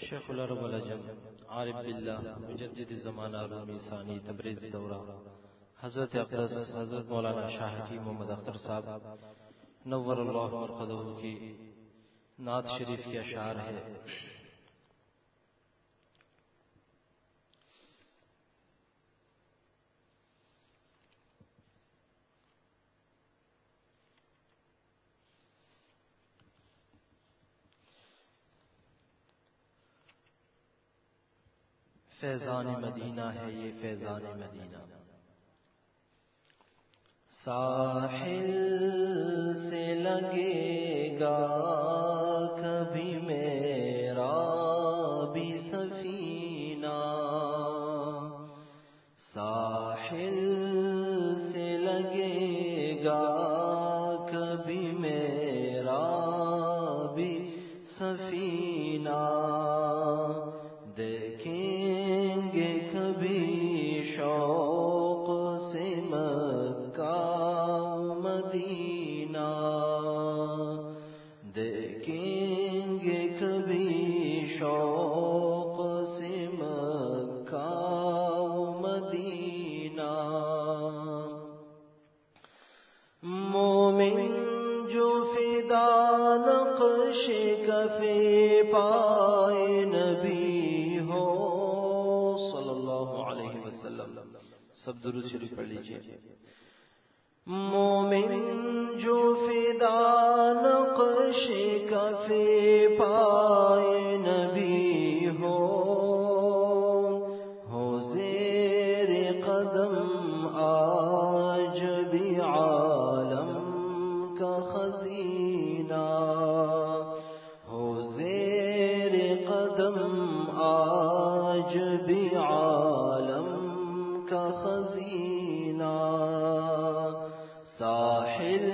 شیخ العرب العجم عارف باللہ مجدد زمانہ رومی ثانی تبریز دورہ حضرت اقدس حضرت مولانا شاہ حکیم محمد اختر صاحب نور اللہ مرقدہ کی نعت شریف کے اشعار ہے. فیضان مدینہ ہے یہ فیضان مدینہ، ساحل سے لگے گا کبھی میرا بھی سفینہ، ساحل سے لگے گا کبھی میرا بھی سفینہ، دیکھیں گے کبھی شوق سے مکہ مدینہ، دیکھیں گے کبھی شوق سے مکہ مدینہ، مومن جو فدا نقش کفے پائے نبی سب درود شریف پڑھ لیجیے. مومن جو فدا نقش کفے پائے نبی ہو زیر قدم آج بھی عالم کا خزینہ، ہو زیر قدم آج بھی عالم کا خزینہ، ساحل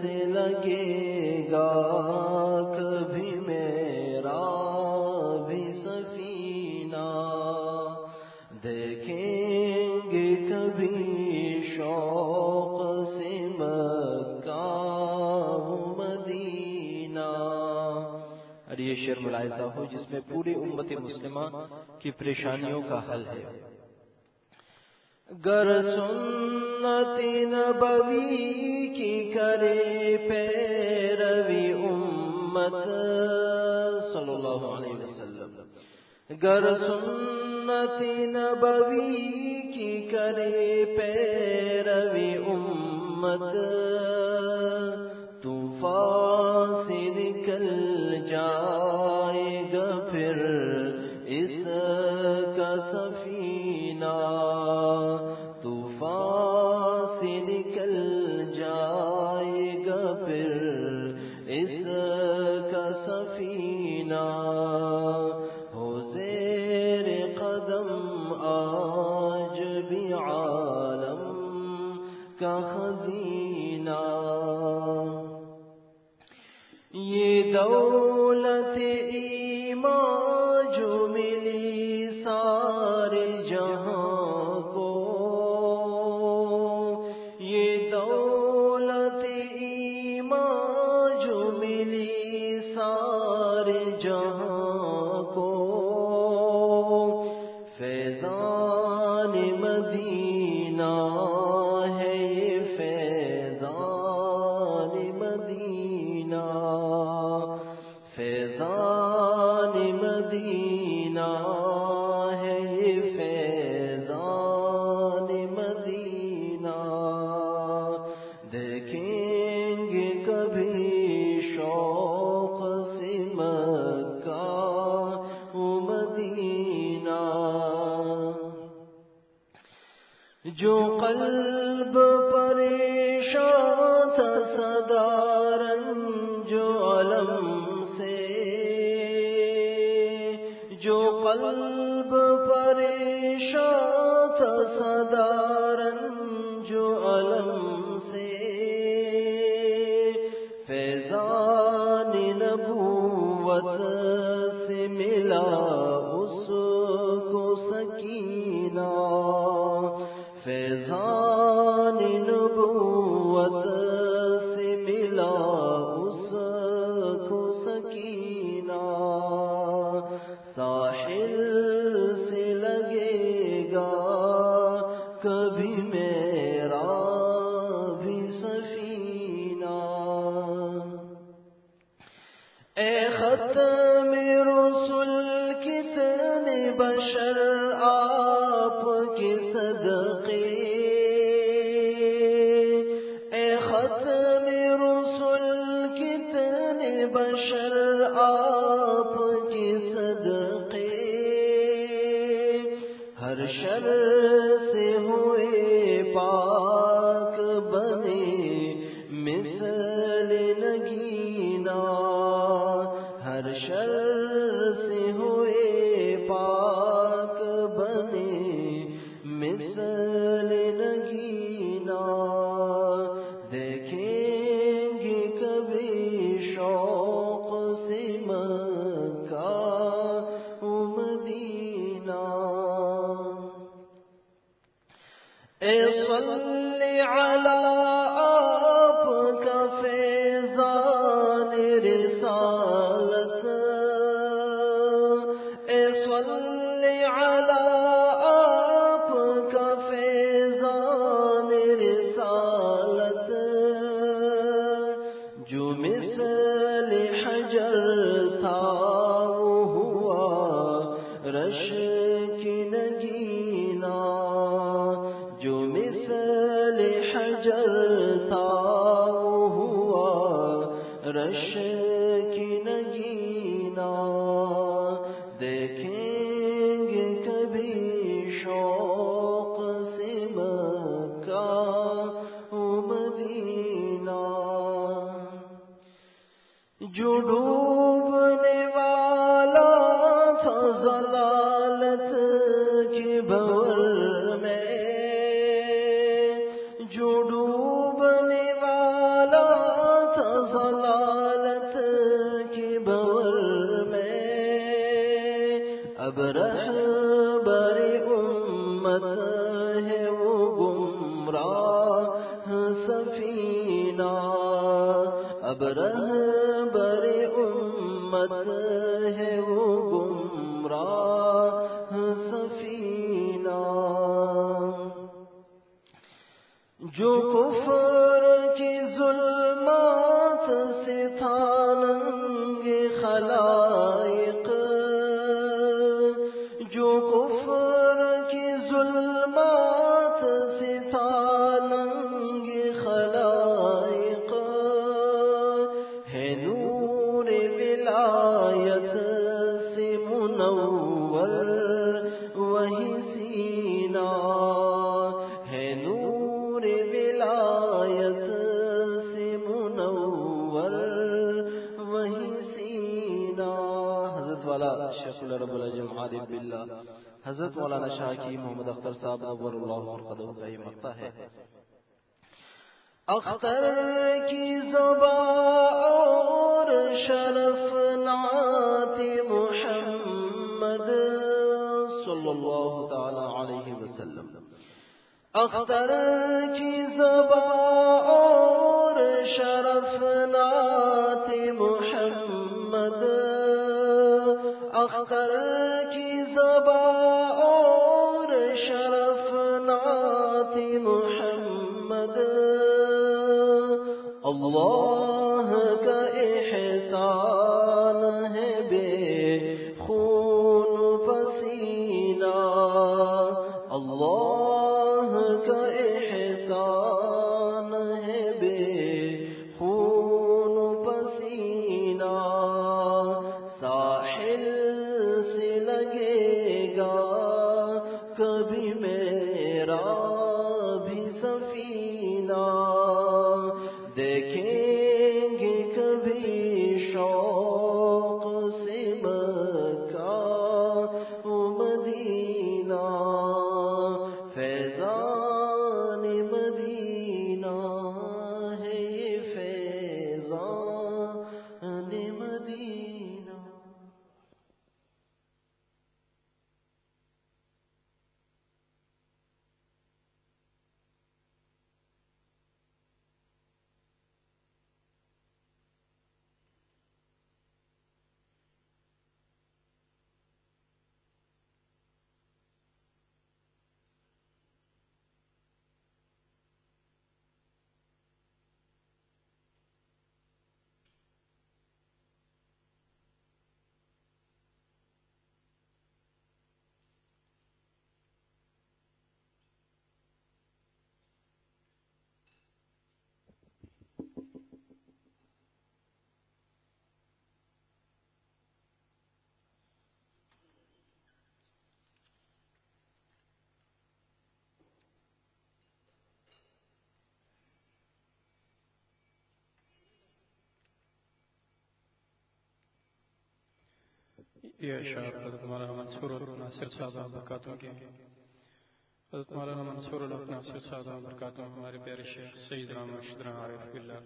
سے لگے گا کبھی میرا بھی سفینہ، دیکھیں گے کبھی شوق سے مکہ مدینہ. اور یہ شعر ملاحظہ ہو جس میں پوری امت مسلمہ کی پریشانیوں کا حل ہے. گر سنت نبوی کی کرے پیروی امت صلی اللہ علیہ وسلم، گر سنت نبوی کی کرے پیروی امت، طوفان سے نکل جائے گا پھر اس کا سفینہ، طوفان سے نکل جائے گا پھر اس کا سفینہ، ہو زیر قدم آج بھی عالم کا خزینہ، یہ دولت ایمان جو ملی سارے جہاں کو، یہ دولت ایمان جو ملی سارے جہاں کو، فیضان مدینہ ہے یہ فیضان مدینہ، فیضان مدینہ ہے یہ فیضان مدینہ، دیکھیں گے کبھی شوق سے مکہ مدینہ، جو قلب پریشان تھا سدا رنج و علم سے، جو قلب پریشان تھا سدا رنج و علم سے، فیضان نبوت سے ملا اس کو سکینہ، فیضان نبوت سے ملا اس کو سکینہ، ختم رسل کتنے بشر آپ کے صدقے، اے ختم رسل کتنے بشر آپ کے صدقے، ہر شر سے ہوئے پاک بنے مثل نگینا، ہر شر سے ہوئے پاک بنے مثل نگینا، دیکھیں گے کبھی شوق سے مکہ و مدینہ۔ اے صلی علی آپ کا فیضان رسالت، اے صلی علی آپ کا فیضان رسالت، جو مثل حجر تھا وہ ہوا رش کی نگینا، جو مثل حجر تھا وہ ہوا رش کی نگینا، دیکھیں گے کبھی شوق سے مکہ و مدینہ، جو ڈوبنے والا تھا ضلالت کے بھور میں، جو ڈوبنے والا تھا ضلالت کے بھور میں، اب رہبر امت ہے وہ گمراہ سفینہ، اب رہبر امت ہے وہ گمراہ سفینہ، جو کفر کی ظلمات سے تھا ننگ خلائق، جو کفر کی ظلمات سے تھا ننگ خلائق، ہے نور ولایت سے منور وہی سینہ، ہے نور ولایت سے منور وہی سینہ۔ حضرت والا شیخ رب العجم عارف باللہ حضرت مولانا شاہ کی محمد اختر صاحب نور اللہ مرقدہ کا یہ مقطع ہے۔ اختر کی زبان اور شرف نعت محمد صلی اللہ تعالی علیہ وسلم، اختر کی زبان اور شرف نعت محمد، اختر کی زبان اور شرف نعت محمد، اللہ کا احسان ہے بے خون پسینہ، اللہ کا احسان ہے بے خون پسینہ، ساحل سے لگے گا کبھی میرا بھی سفینہ، دیکھیں یہ اشعار حضرت مولانا منصور ناصر صاحب برکاتہ کے حضرت مولانا منصور ناصر صاحب برکاتہ ہمارے پیارے شیخ سید رام رشید عارف باللہ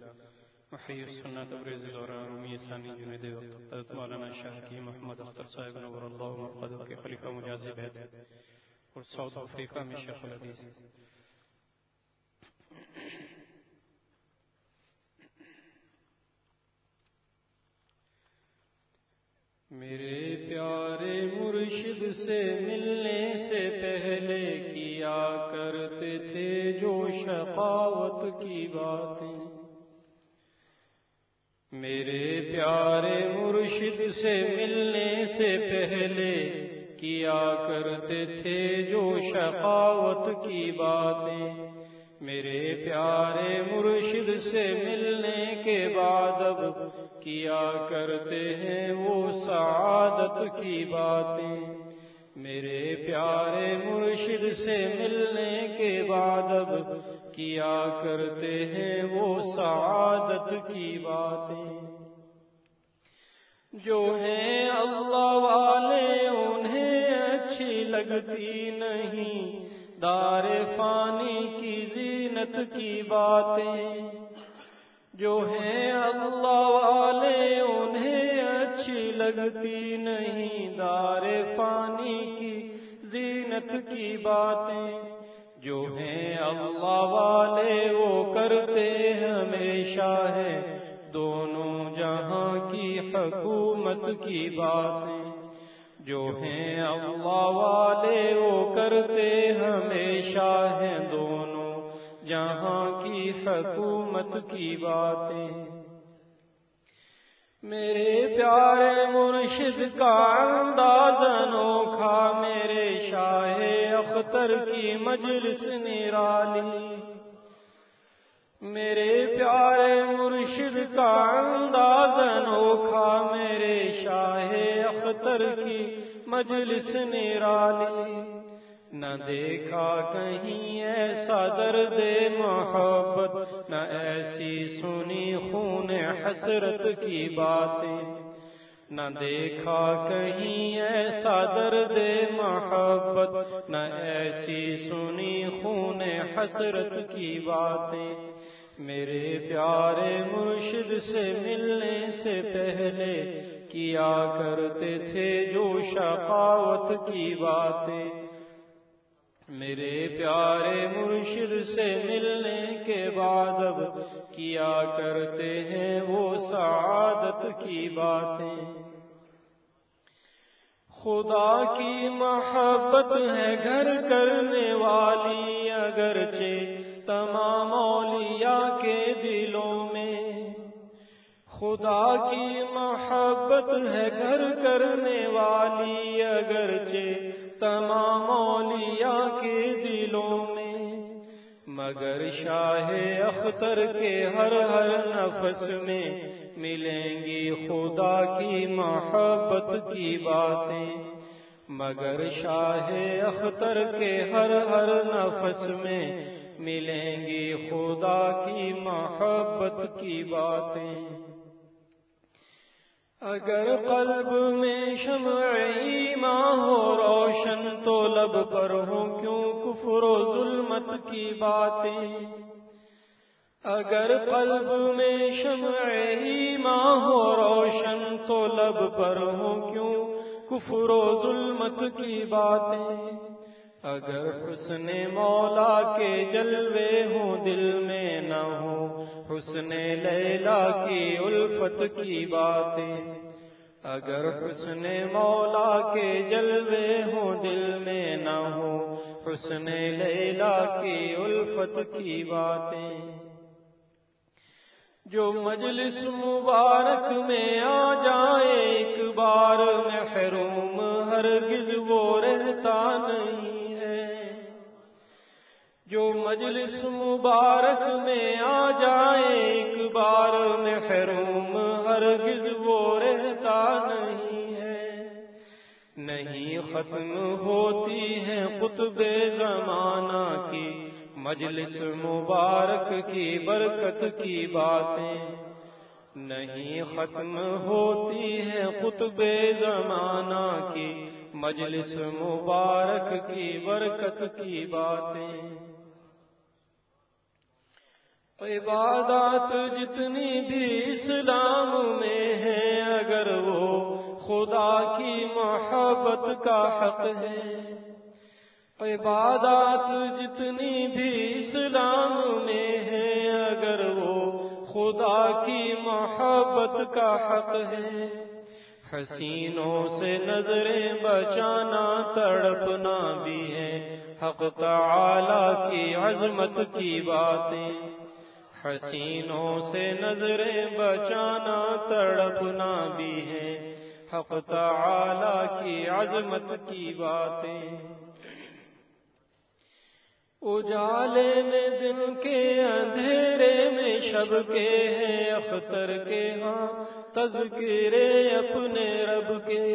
محی السنہ تبریز دورہ رومی ثانی جنید وقت حضرت مولانا شاہ حکیم محمد اختر صاحب نور اللہ مرقدہ کے خلیفہ مجازب ہے اور ساؤتھ افریقہ میں شیخ الحدیث. میرے پیارے مرشد سے ملنے سے پہلے کیا کرتے تھے جو شقاوت کی باتیں. میرے پیارے مرشد سے ملنے سے پہلے کیا کرتے تھے جو شقاوت کی باتیں. میرے پیارے مرشد سے ملنے کے بعد اب کیا کرتے ہیں وہ سعادت کی باتیں. میرے پیارے مرشد سے ملنے کے بعد اب کیا کرتے ہیں وہ سعادت کی باتیں. جو ہیں اللہ والے انہیں اچھی لگتی نہیں دار فانی کی زینت کی باتیں. جو ہیں اللہ والے انہیں اچھی لگتی نہیں دار فانی کی زینت کی باتیں. جو ہیں اللہ والے وہ کرتے ہمیشہ ہے دونوں جہاں کی حکومت کی باتیں. جو ہیں اللہ والے وہ کرتے ہمیشہ ہیں دونوں جہاں کی حکومت کی باتیں. میرے پیارے مرشد کا انداز انوکھا میرے شاہ اختر کی مجلس نرالی. میرے پیارے مرشد کا انداز انوکھا میرے شاہ اختر کی مجلس نرالی. نہ دیکھا کہیں ایسا درد محبت نہ ایسی سنی خون حسرت کی باتیں. نہ دیکھا کہیں ایسا درد محبت نہ ایسی سنی خون حسرت کی باتیں. میرے پیارے مرشد سے ملنے سے پہلے کیا کرتے تھے جو شقاوت کی باتیں. میرے پیارے مرشد سے ملنے کے بعد اب کیا کرتے ہیں وہ سعادت کی باتیں. خدا کی محبت ہے گھر کرنے والی اگرچہ تمام اولیاء کے دلوں میں. خدا کی محبت ہے گھر کرنے والی اگرچہ تمام اولیاء کے دلوں میں. مگر شاہ اختر کے ہر ہر نفس میں ملیں گی خدا کی محبت کی باتیں. مگر شاہ اختر کے ہر ہر نفس میں ملیں گی خدا کی محبت کی باتیں. اگر قلب میں شمع ایمان ہو روشن تو لب پر ہوں کیوں کفر و ظلمت کی باتیں. اگر قلب میں شمع ایمان ہو روشن تو لب پر ہوں کیوں کفر و ظلمت کی باتیں. اگر حسن مولا کے جلوے ہوں دل میں نہ ہوں حسن لیلا کی الفت کی باتیں. اگر حسن مولا کے جلوے ہوں دل میں نہ ہوں حسن لیلا کی الفت کی باتیں. جو مجلس مبارک میں آ جائے ایک بار محروم ہرگز وہ رہتا نہیں. جو مجلس مبارک میں آ جائے ایک بار محروم ہرگز وہ رہتا نہیں ہے. نہیں ختم ہوتی ہے قطب زمانہ کی مجلس مبارک کی برکت کی باتیں. نہیں ختم ہوتی ہے قطب زمانہ کی مجلس مبارک کی برکت کی باتیں. عبادات جتنی بھی اسلام میں ہیں اگر وہ خدا کی محبت کا حق ہے. عبادات جتنی بھی اسلام میں ہیں اگر وہ خدا کی محبت کا حق ہے. حسینوں سے نظریں بچانا تڑپنا بھی ہے حق تعالی کی عظمت کی باتیں. حسینوں سے نظریں بچانا تڑپنا بھی ہے حق تعالی کی عظمت کی باتیں. اجالے میں دن کے اندھیرے میں شب کے ہیں اختر کے ہاں تذکرے اپنے رب کے.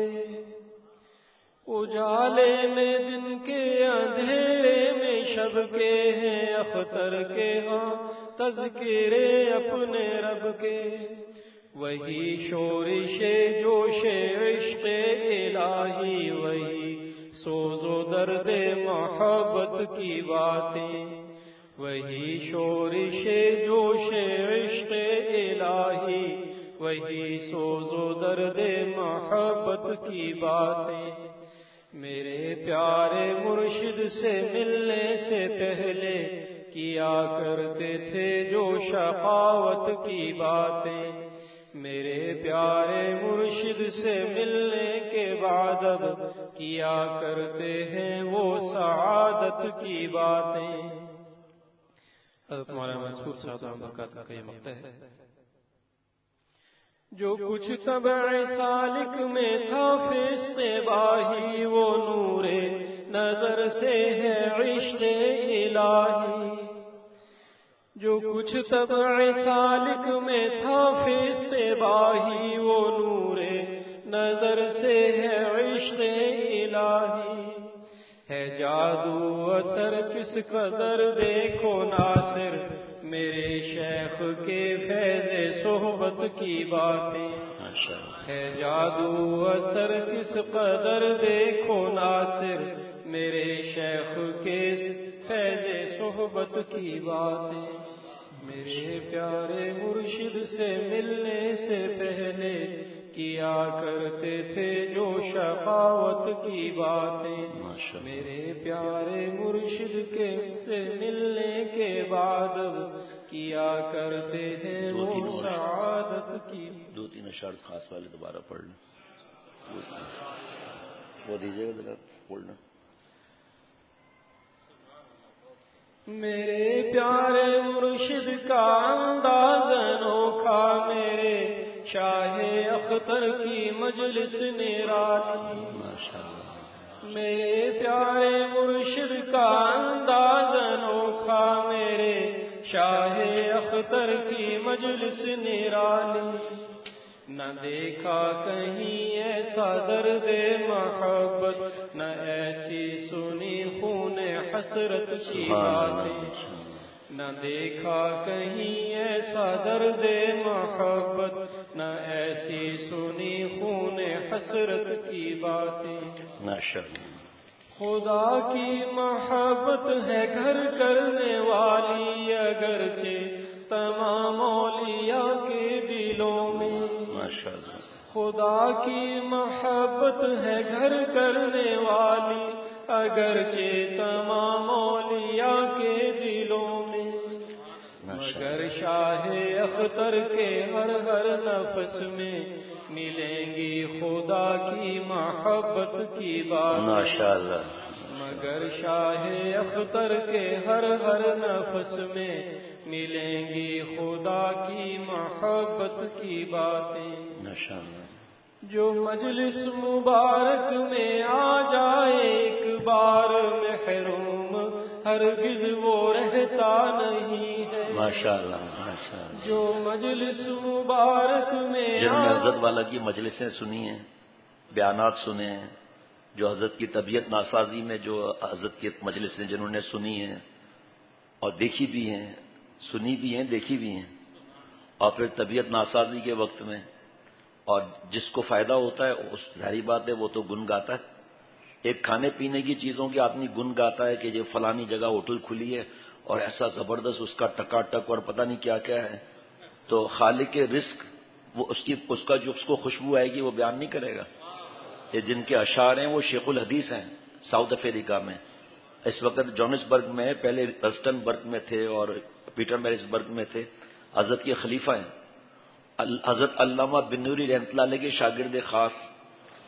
اجالے میں دن کے اندھیرے میں شب کے ہیں اختر کے ہاں تذکرے اپنے رب کے. وہی شورش جوش عشق الہی وہی سوز و درد محبت کی باتیں. وہی شورش جوش عشق الہی وہی سوز و درد محبت کی باتیں. میرے پیارے مرشد سے ملنے سے پہلے کیا کرتے تھے جو شقاوت کی باتیں. میرے پیارے مرشد سے ملنے کے بعد اب کیا کرتے ہیں وہ سعادت کی باتیں. حضرت مولانا منصور صاحب برکاتہ کا یہ مقطع ہے. جو کچھ طبع سالک میں تھا فیض باہی وہ نور نظر سے ہے عشق الہی. جو کچھ طبع سالک میں تھا فیض باہی وہ نور نظر سے ہے عشق الہی. ہے جادو اثر کس قدر دیکھو ناصر میرے شیخ کے فیض صحبت کی باتیں. ہے جادو اثر کس قدر دیکھو ناصر میرے شیخ کے فیض صحبت کی باتیں. میرے پیارے مرشد سے ملنے سے پہلے کیا کرتے تھے جو شقاوت کی باتیں. میرے پیارے مرشد کے سے ملنے کے بعد کیا کرتے ہیں وہ سعادت کی. دو تین اشعار خاص والے دوبارہ پڑھ لیں. وہ دیجیے گا ذرا پڑھنا. میرے پیارے مرشد کا انداز انوکھا میرے شاہ اختر کی مجلس نرالی. میرے پیارے مرشد کا انداز انوکھا میرے شاہ اختر کی مجلس نرالی. نہ دیکھا کہیں ایسا درد محبت نہ ایسی سنی خون حسرت کی باتیں. نہ دیکھا کہیں ایسا درد محبت نہ ایسی سنی خون حسرت کی باتیں. خدا کی محبت ہے گھر کرنے والی اگرچہ تمام اولیاء کے دلوں میں. خدا کی محبت ہے گھر کرنے والی اگرچہ تمام اولیاء کے دلوں میں. مگر شاہ اختر کے ہر ہر نفس میں ملیں گی خدا کی محبت کی بات. مگر شاہ اختر کے ہر ہر نفس میں ملیں گی خدا کی محبت کی باتیں. جو مجلس مبارک میں آ جائے ایک بار محروم ہرگز وہ رہتا نہیں ہے. جو مجلس مبارک میں جنہوں نے حضرت والا کی مجلسیں سنی ہیں بیانات سنے ہیں جو حضرت کی طبیعت ناسازی میں جو حضرت کی مجلسیں جنہوں نے سنی ہیں اور دیکھی بھی ہیں سنی بھی ہیں دیکھی بھی ہیں اور پھر طبیعت ناسازی کے وقت میں، اور جس کو فائدہ ہوتا ہے اس ظاہری بات ہے وہ تو گن گاتا ہے. ایک کھانے پینے کی چیزوں کے آدمی گن گاتا ہے کہ یہ فلانی جگہ ہوٹل کھلی ہے اور ایسا زبردست اس کا ٹکا ٹک اور پتہ نہیں کیا کیا ہے، تو خالق رزق وہ اس کو خوشبو آئے گی وہ بیان نہیں کرے گا. یہ جن کے اشعار ہیں وہ شیخ الحدیث ہیں ساؤتھ افریقہ میں، اس وقت جونسبرگ میں، پہلے رسٹن برگ میں تھے اور پیٹر میرس برگ میں تھے. حضرت کے خلیفہ ہیں حضرت علامہ بن نوری رحمۃ اللہ علیہ کے شاگرد خاص،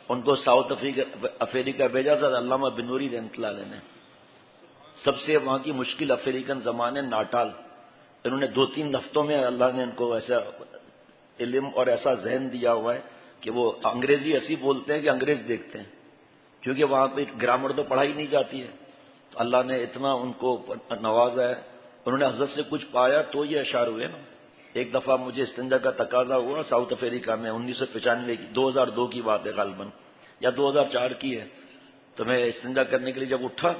ان کو ساؤتھ افریقہ بھیجا تھا علامہ بن نوری رحمۃ اللہ علیہ نے. سب سے وہاں کی مشکل افریقن زبان ہے ناٹال. انہوں نے 2-3 ہفتوں میں اللہ نے ان کو ایسا علم اور ایسا ذہن دیا ہوا ہے کہ وہ انگریزی ایسی بولتے ہیں کہ انگریز دیکھتے ہیں، کیونکہ وہاں پہ گرامر تو پڑھائی نہیں جاتی ہے. تو اللہ نے اتنا ان کو نوازا ہے. انہوں نے حضرت سے کچھ پایا تو یہ اشعار ہوئے نا. ایک دفعہ مجھے استنجا کا تقاضا ہوا ساؤتھ افریقہ میں 1995 کی 2002 کی بات ہے غالباً یا 2004 کی ہے. تو میں استنجا کرنے کے لیے جب اٹھا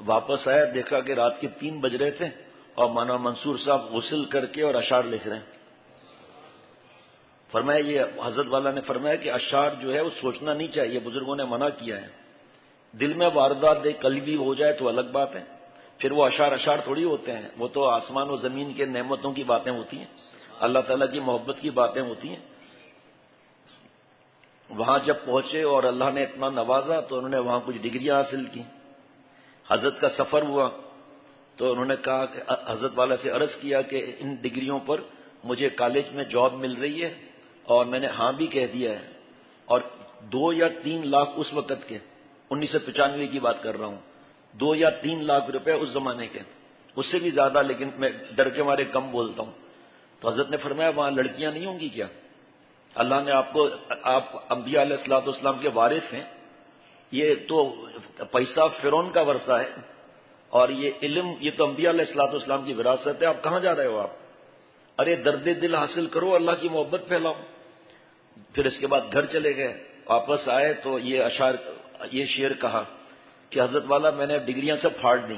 واپس آیا دیکھا کہ رات کے 3 بج رہے تھے اور مولانا منصور صاحب غسل کر کے اور اشعار لکھ رہے ہیں. فرمایا یہ حضرت والا نے فرمایا کہ اشعار جو ہے وہ سوچنا نہیں چاہیے، بزرگوں نے منع کیا ہے. دل میں واردات قلبی ہو جائے تو الگ بات ہے، پھر وہ اشعار تھوڑی ہوتے ہیں، وہ تو آسمان و زمین کے نعمتوں کی باتیں ہوتی ہیں، اللہ تعالیٰ کی محبت کی باتیں ہوتی ہیں. وہاں جب پہنچے اور اللہ نے اتنا نوازا تو انہوں نے وہاں کچھ ڈگریاں حاصل کی. حضرت کا سفر ہوا تو انہوں نے کہا کہ حضرت والا سے عرض کیا کہ ان ڈگریوں پر مجھے کالج میں جاب مل رہی ہے، اور میں نے ہاں بھی کہہ دیا ہے، اور 2 یا 3 لاکھ اس وقت کے 1995 کی بات کر رہا ہوں، 2 یا 3 لاکھ روپے اس زمانے کے، اس سے بھی زیادہ، لیکن میں ڈر کے مارے کم بولتا ہوں. تو حضرت نے فرمایا وہاں لڑکیاں نہیں ہوں گی کیا؟ اللہ نے آپ انبیاء علیہ الصلوۃ والسلام کے وارث ہیں، یہ تو پیسہ فرعون کا ورثہ ہے اور یہ علم یہ تو انبیاء علیہ الصلوۃ والسلام کی وراثت ہے. آپ کہاں جا رہے ہو آپ؟ ارے درد دل حاصل کرو، اللہ کی محبت پھیلاؤ. پھر اس کے بعد گھر چلے گئے، واپس آئے تو یہ شعر کہا کہ حضرت والا میں نے ڈگریاں سب پھاڑ دی،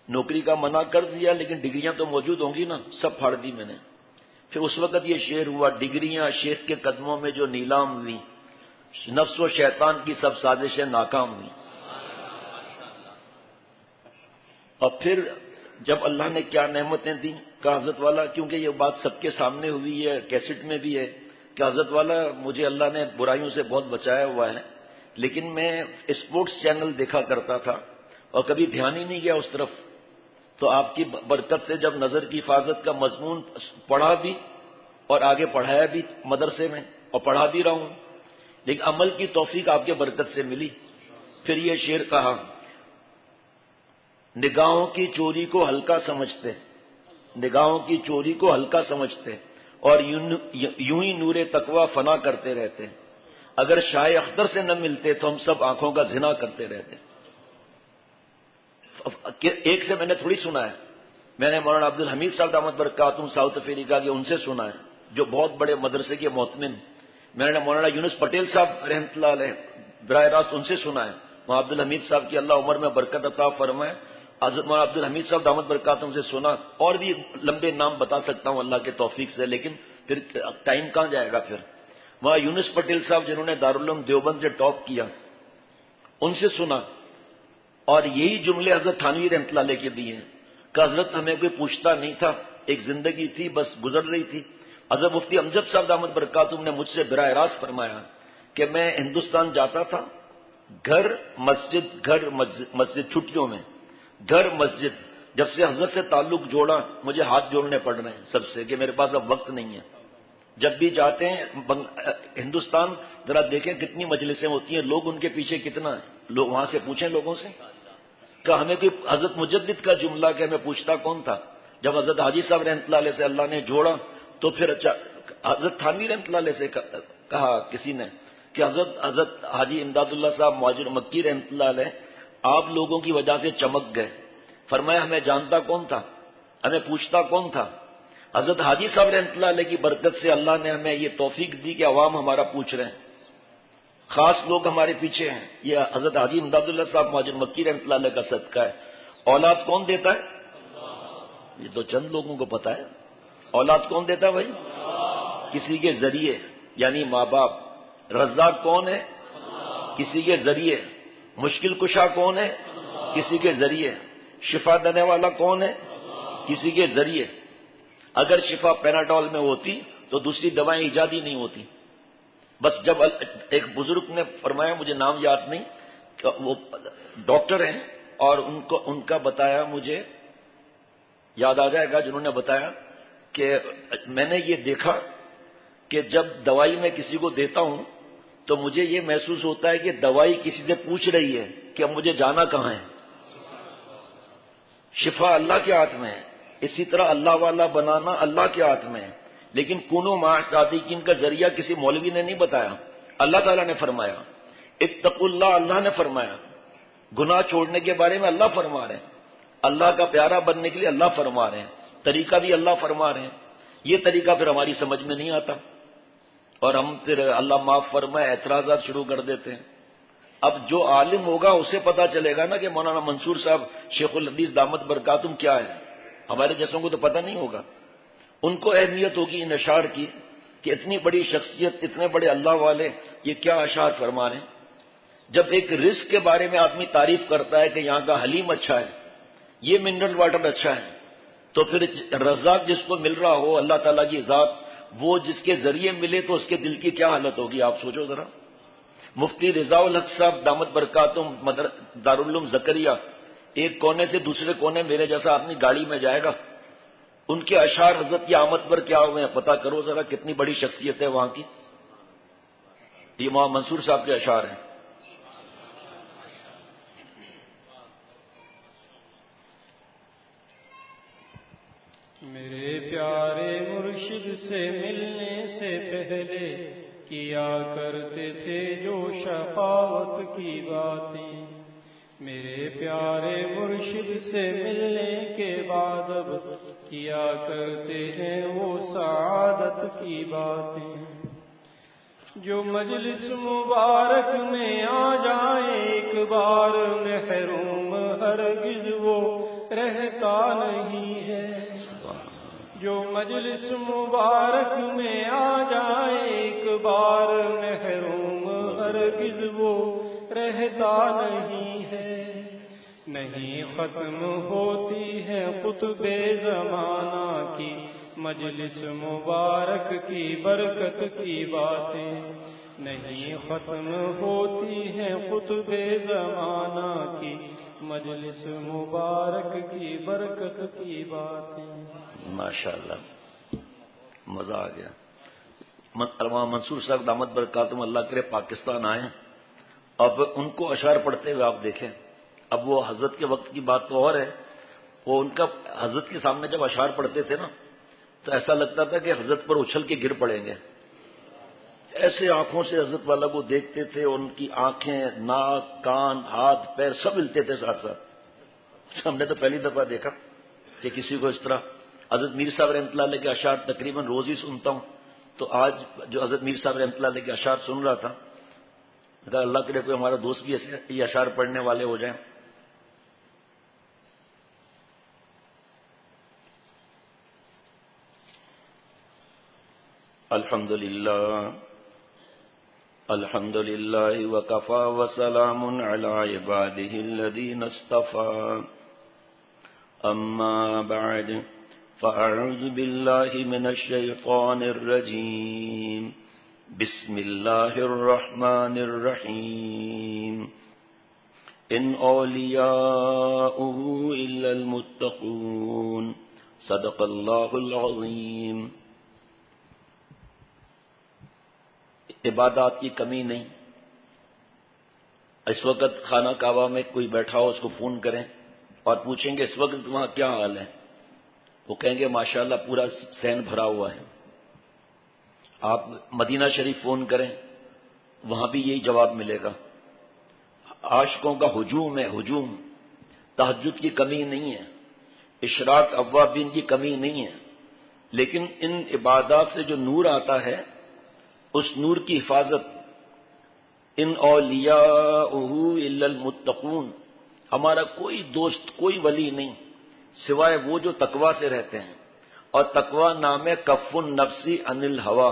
نوکری کا منع کر دیا لیکن ڈگریاں تو موجود ہوں گی نا، سب پھاڑ دی میں نے. پھر اس وقت یہ شعر ہوا، ڈگریاں شیخ کے قدموں میں جو نیلام ہوئی، نفس و شیطان کی سب سازشیں ناکام ہوئی. اور پھر جب اللہ نے کیا نعمتیں دی کہ حضرت والا، کیونکہ یہ بات سب کے سامنے ہوئی ہے، کیسٹ میں بھی ہے کہ حضرت والا مجھے اللہ نے برائیوں سے بہت بچایا ہوا ہے، لیکن میں اسپورٹس چینل دیکھا کرتا تھا اور کبھی دھیان ہی نہیں گیا اس طرف. تو آپ کی برکت سے جب نظر کی حفاظت کا مضمون پڑھا بھی اور آگے پڑھایا بھی مدرسے میں اور پڑھا بھی رہا ہوں، لیکن عمل کی توفیق آپ کے برکت سے ملی. پھر یہ شعر کہا، نگاہوں کی چوری کو ہلکا سمجھتے، نگاہوں کی چوری کو ہلکا سمجھتے اور یوں ہی نور تقوی فنا کرتے رہتے. اگر شاہ اختر سے نہ ملتے تو ہم سب آنکھوں کا زنا کرتے رہتے. ایک سے میں نے تھوڑی سنا ہے، میں نے مولانا عبد الحمید صاحب دامت برکاتہم ساؤتھ افریقہ کے ان سے سنا ہے جو بہت بڑے مدرسے کے محتمم. میں نے مولانا یونس پٹیل صاحب رحمۃ اللہ علیہ براہ راست ان سے سنا ہے. مولانا عبد الحمید صاحب کی اللہ عمر میں برکت عطا فرمائے. حضرت مولانا عبد الحمید صاحب دامت برکاتہم سے سنا، اور بھی لمبے نام بتا سکتا ہوں اللہ کے توفیق سے، لیکن پھر ٹائم کہاں جائے گا. پھر وہاں یونس پٹیل صاحب جنہوں نے دارالعلوم دیوبند سے ٹاپ کیا، ان سے سنا، اور یہی جملے حضرت تھانوی رحمۃ اللہ علیہ کے بھی ہیں کہ حضرت ہمیں کوئی پوچھتا نہیں تھا، ایک زندگی تھی بس گزر رہی تھی. حضرت مفتی امجد صاحب دامت برکاتہم نے مجھ سے براہ راست فرمایا کہ میں ہندوستان جاتا تھا، گھر مسجد چھٹیوں میں، گھر مسجد. جب سے حضرت سے تعلق جوڑا مجھے ہاتھ جوڑنے پڑ رہے ہیں سب سے کہ میرے پاس اب وقت نہیں ہے. جب بھی جاتے ہیں ہندوستان ذرا دیکھیں کتنی مجلسیں ہوتی ہیں، لوگ ان کے پیچھے کتنا ہے. لوگ وہاں سے پوچھیں لوگوں سے کہ ہمیں کوئی حضرت مجدد کا جملہ کہ ہمیں پوچھتا کون تھا. جب حضرت حاجی صاحب رحمۃ اللہ علیہ سے اللہ نے جوڑا تو پھر حضرت تھانوی رحمۃ اللہ علیہ سے کہا کسی نے کہ حضرت حاجی امداد اللہ صاحب مہاجر مکی رحمۃ اللہ علیہ آپ لوگوں کی وجہ سے چمک گئے. فرمایا ہمیں جانتا کون تھا، ہمیں پوچھتا کون تھا. حضرت حاجی صاحب رحمۃ اللہ علیہ کی برکت سے اللہ نے ہمیں یہ توفیق دی کہ عوام ہمارا پوچھ رہے ہیں، خاص لوگ ہمارے پیچھے ہیں. یہ حضرت حاجی امداد اللہ صاحب مہاجر مکی رحمۃ اللہ علیہ کا صدقہ ہے. اولاد کون دیتا ہے؟ یہ تو چند لوگوں کو پتا ہے. اولاد کون دیتا ہے بھائی؟ کسی کے ذریعے، یعنی ماں باپ۔ رزاق کون ہے؟ کسی کے ذریعے۔ مشکل کشا کون ہے؟ کسی کے ذریعے۔ شفا دینے والا کون ہے؟ کسی کے ذریعے۔ اگر شفا پیناڈول میں ہوتی تو دوسری دوائیں ایجاد ہی نہیں ہوتی۔ بس جب ایک بزرگ نے فرمایا، مجھے نام یاد نہیں، کہ وہ ڈاکٹر ہیں اور ان کا بتایا، مجھے یاد آ جائے گا جنہوں نے بتایا کہ میں نے یہ دیکھا کہ جب دوائی میں کسی کو دیتا ہوں تو مجھے یہ محسوس ہوتا ہے کہ دوائی کسی سے پوچھ رہی ہے کہ اب مجھے جانا کہاں ہے۔ شفا اللہ کے ہاتھ میں ہے، اسی طرح اللہ والا بنانا اللہ کے ہاتھ میں ہے، لیکن کنو مع صادقین کا ذریعہ کسی مولوی نے نہیں بتایا، اللہ تعالیٰ نے فرمایا۔ اتقوا اللہ، اللہ نے فرمایا۔ گناہ چھوڑنے کے بارے میں اللہ فرما رہے ہیں، اللہ کا پیارا بننے کے لیے اللہ فرما رہے ہیں، طریقہ بھی اللہ فرما رہے ہیں۔ یہ طریقہ پھر ہماری سمجھ میں نہیں آتا اور ہم پھر اللہ معاف فرمائے اعتراضات شروع کر دیتے ہیں۔ اب جو عالم ہوگا اسے پتا چلے گا نا کہ مولانا منصور صاحب شیخ الحدیث دامت برکاتہم کیا ہے، ہمارے جیسوں کو تو پتہ نہیں ہوگا۔ ان کو اہمیت ہوگی ان اشعار کی کہ اتنی بڑی شخصیت، اتنے بڑے اللہ والے یہ کیا اشعار فرما رہے ہیں۔ جب ایک رزق کے بارے میں آدمی تعریف کرتا ہے کہ یہاں کا حلیم اچھا ہے، یہ منرل واٹر اچھا ہے، تو پھر رزاق جس کو مل رہا ہو اللہ تعالیٰ کی ذات، وہ جس کے ذریعے ملے تو اس کے دل کی کیا حالت ہوگی، آپ سوچو ذرا۔ مفتی رضا الحق صاحب دامت برکاتہم دارالعلوم زکریا، ایک کونے سے دوسرے کونے میرے جیسا آدمی گاڑی میں جائے گا، ان کے اشعار حضرت کی آمد پر کیا ہوئے ہیں پتہ کرو ذرا، کتنی بڑی شخصیت ہے وہاں کی۔ یہ مولانا منصور صاحب کے اشعار ہیں۔ میرے پیارے مرشد سے ملنے سے پہلے کیا کرتے تھے جو شفاعت کی باتیں، میرے پیارے مرشد سے ملنے کے بعد اب کیا کرتے ہیں وہ سعادت کی باتیں۔ جو مجلس مبارک میں آ جائے ایک بار محروم ہرگز وہ رہتا نہیں ہے، جو مجلس مبارک میں آ جائے ایک بار محروم ہرگز وہ رہتا نہیں ہے۔ نہیں ختم ہوتی ہے قطب زمانہ کی مجلس مبارک کی برکت کی باتیں، نہیں ختم ہوتی ہے قطب زمانہ کی مجلس مبارک کی برکت کی باتیں۔ ماشاءاللہ، مزہ آ گیا۔ علامہ منصور صاحب دامت برکاتہم اللہ کرے پاکستان آئے، اب ان کو اشعار پڑھتے ہوئے آپ دیکھیں۔ اب وہ حضرت کے وقت کی بات تو اور ہے، وہ ان کا حضرت کے سامنے جب اشعار پڑھتے تھے نا تو ایسا لگتا تھا کہ حضرت پر اچھل کے گر پڑیں گے، ایسے آنکھوں سے حضرت والا کو دیکھتے تھے، ان کی آنکھیں، ناک، کان، ہاتھ، پیر سب ہلتے تھے ساتھ ساتھ۔ ہم نے تو پہلی دفعہ دیکھا کہ کسی کو اس طرح۔ حضرت میر صاحب رحمۃ اللہ علیہ کے اشعار تقریباً روز ہی سنتا ہوں، تو آج جو حضرت میر صاحب رحمۃ اللہ علیہ کے اشعار سن رہا تھا، اللہ کرے کوئی ہمارا دوست بھی ایسے یہ اشعار پڑھنے والے ہو جائیں۔ الحمد للہ وکفا وسلام علی عبادہ الذین اصطفى، اما بعد فاعوذ باللہ من الشیطان الرجیم، بسم اللہ الرحمن الرحیم، ان اولیاؤہ الا المتقون، صدق اللہ العظیم۔ عبادات کی کمی نہیں۔ اس وقت خانہ کعبہ میں کوئی بیٹھا ہو اس کو فون کریں اور پوچھیں گے اس وقت وہاں کیا حال ہے، وہ کہیں گے ماشاءاللہ پورا صحن بھرا ہوا ہے۔ آپ مدینہ شریف فون کریں وہاں بھی یہی جواب ملے گا۔ عاشقوں کا ہجوم ہے، ہجوم۔ تہجد کی کمی نہیں ہے، اشراق اوابین کی کمی نہیں ہے، لیکن ان عبادات سے جو نور آتا ہے اس نور کی حفاظت۔ ان اولیاءہ الا المتقون، ہمارا کوئی دوست، کوئی ولی نہیں سوائے وہ جو تقوی سے رہتے ہیں۔ اور تقوی نام ہے کف النفسی عن الہوا،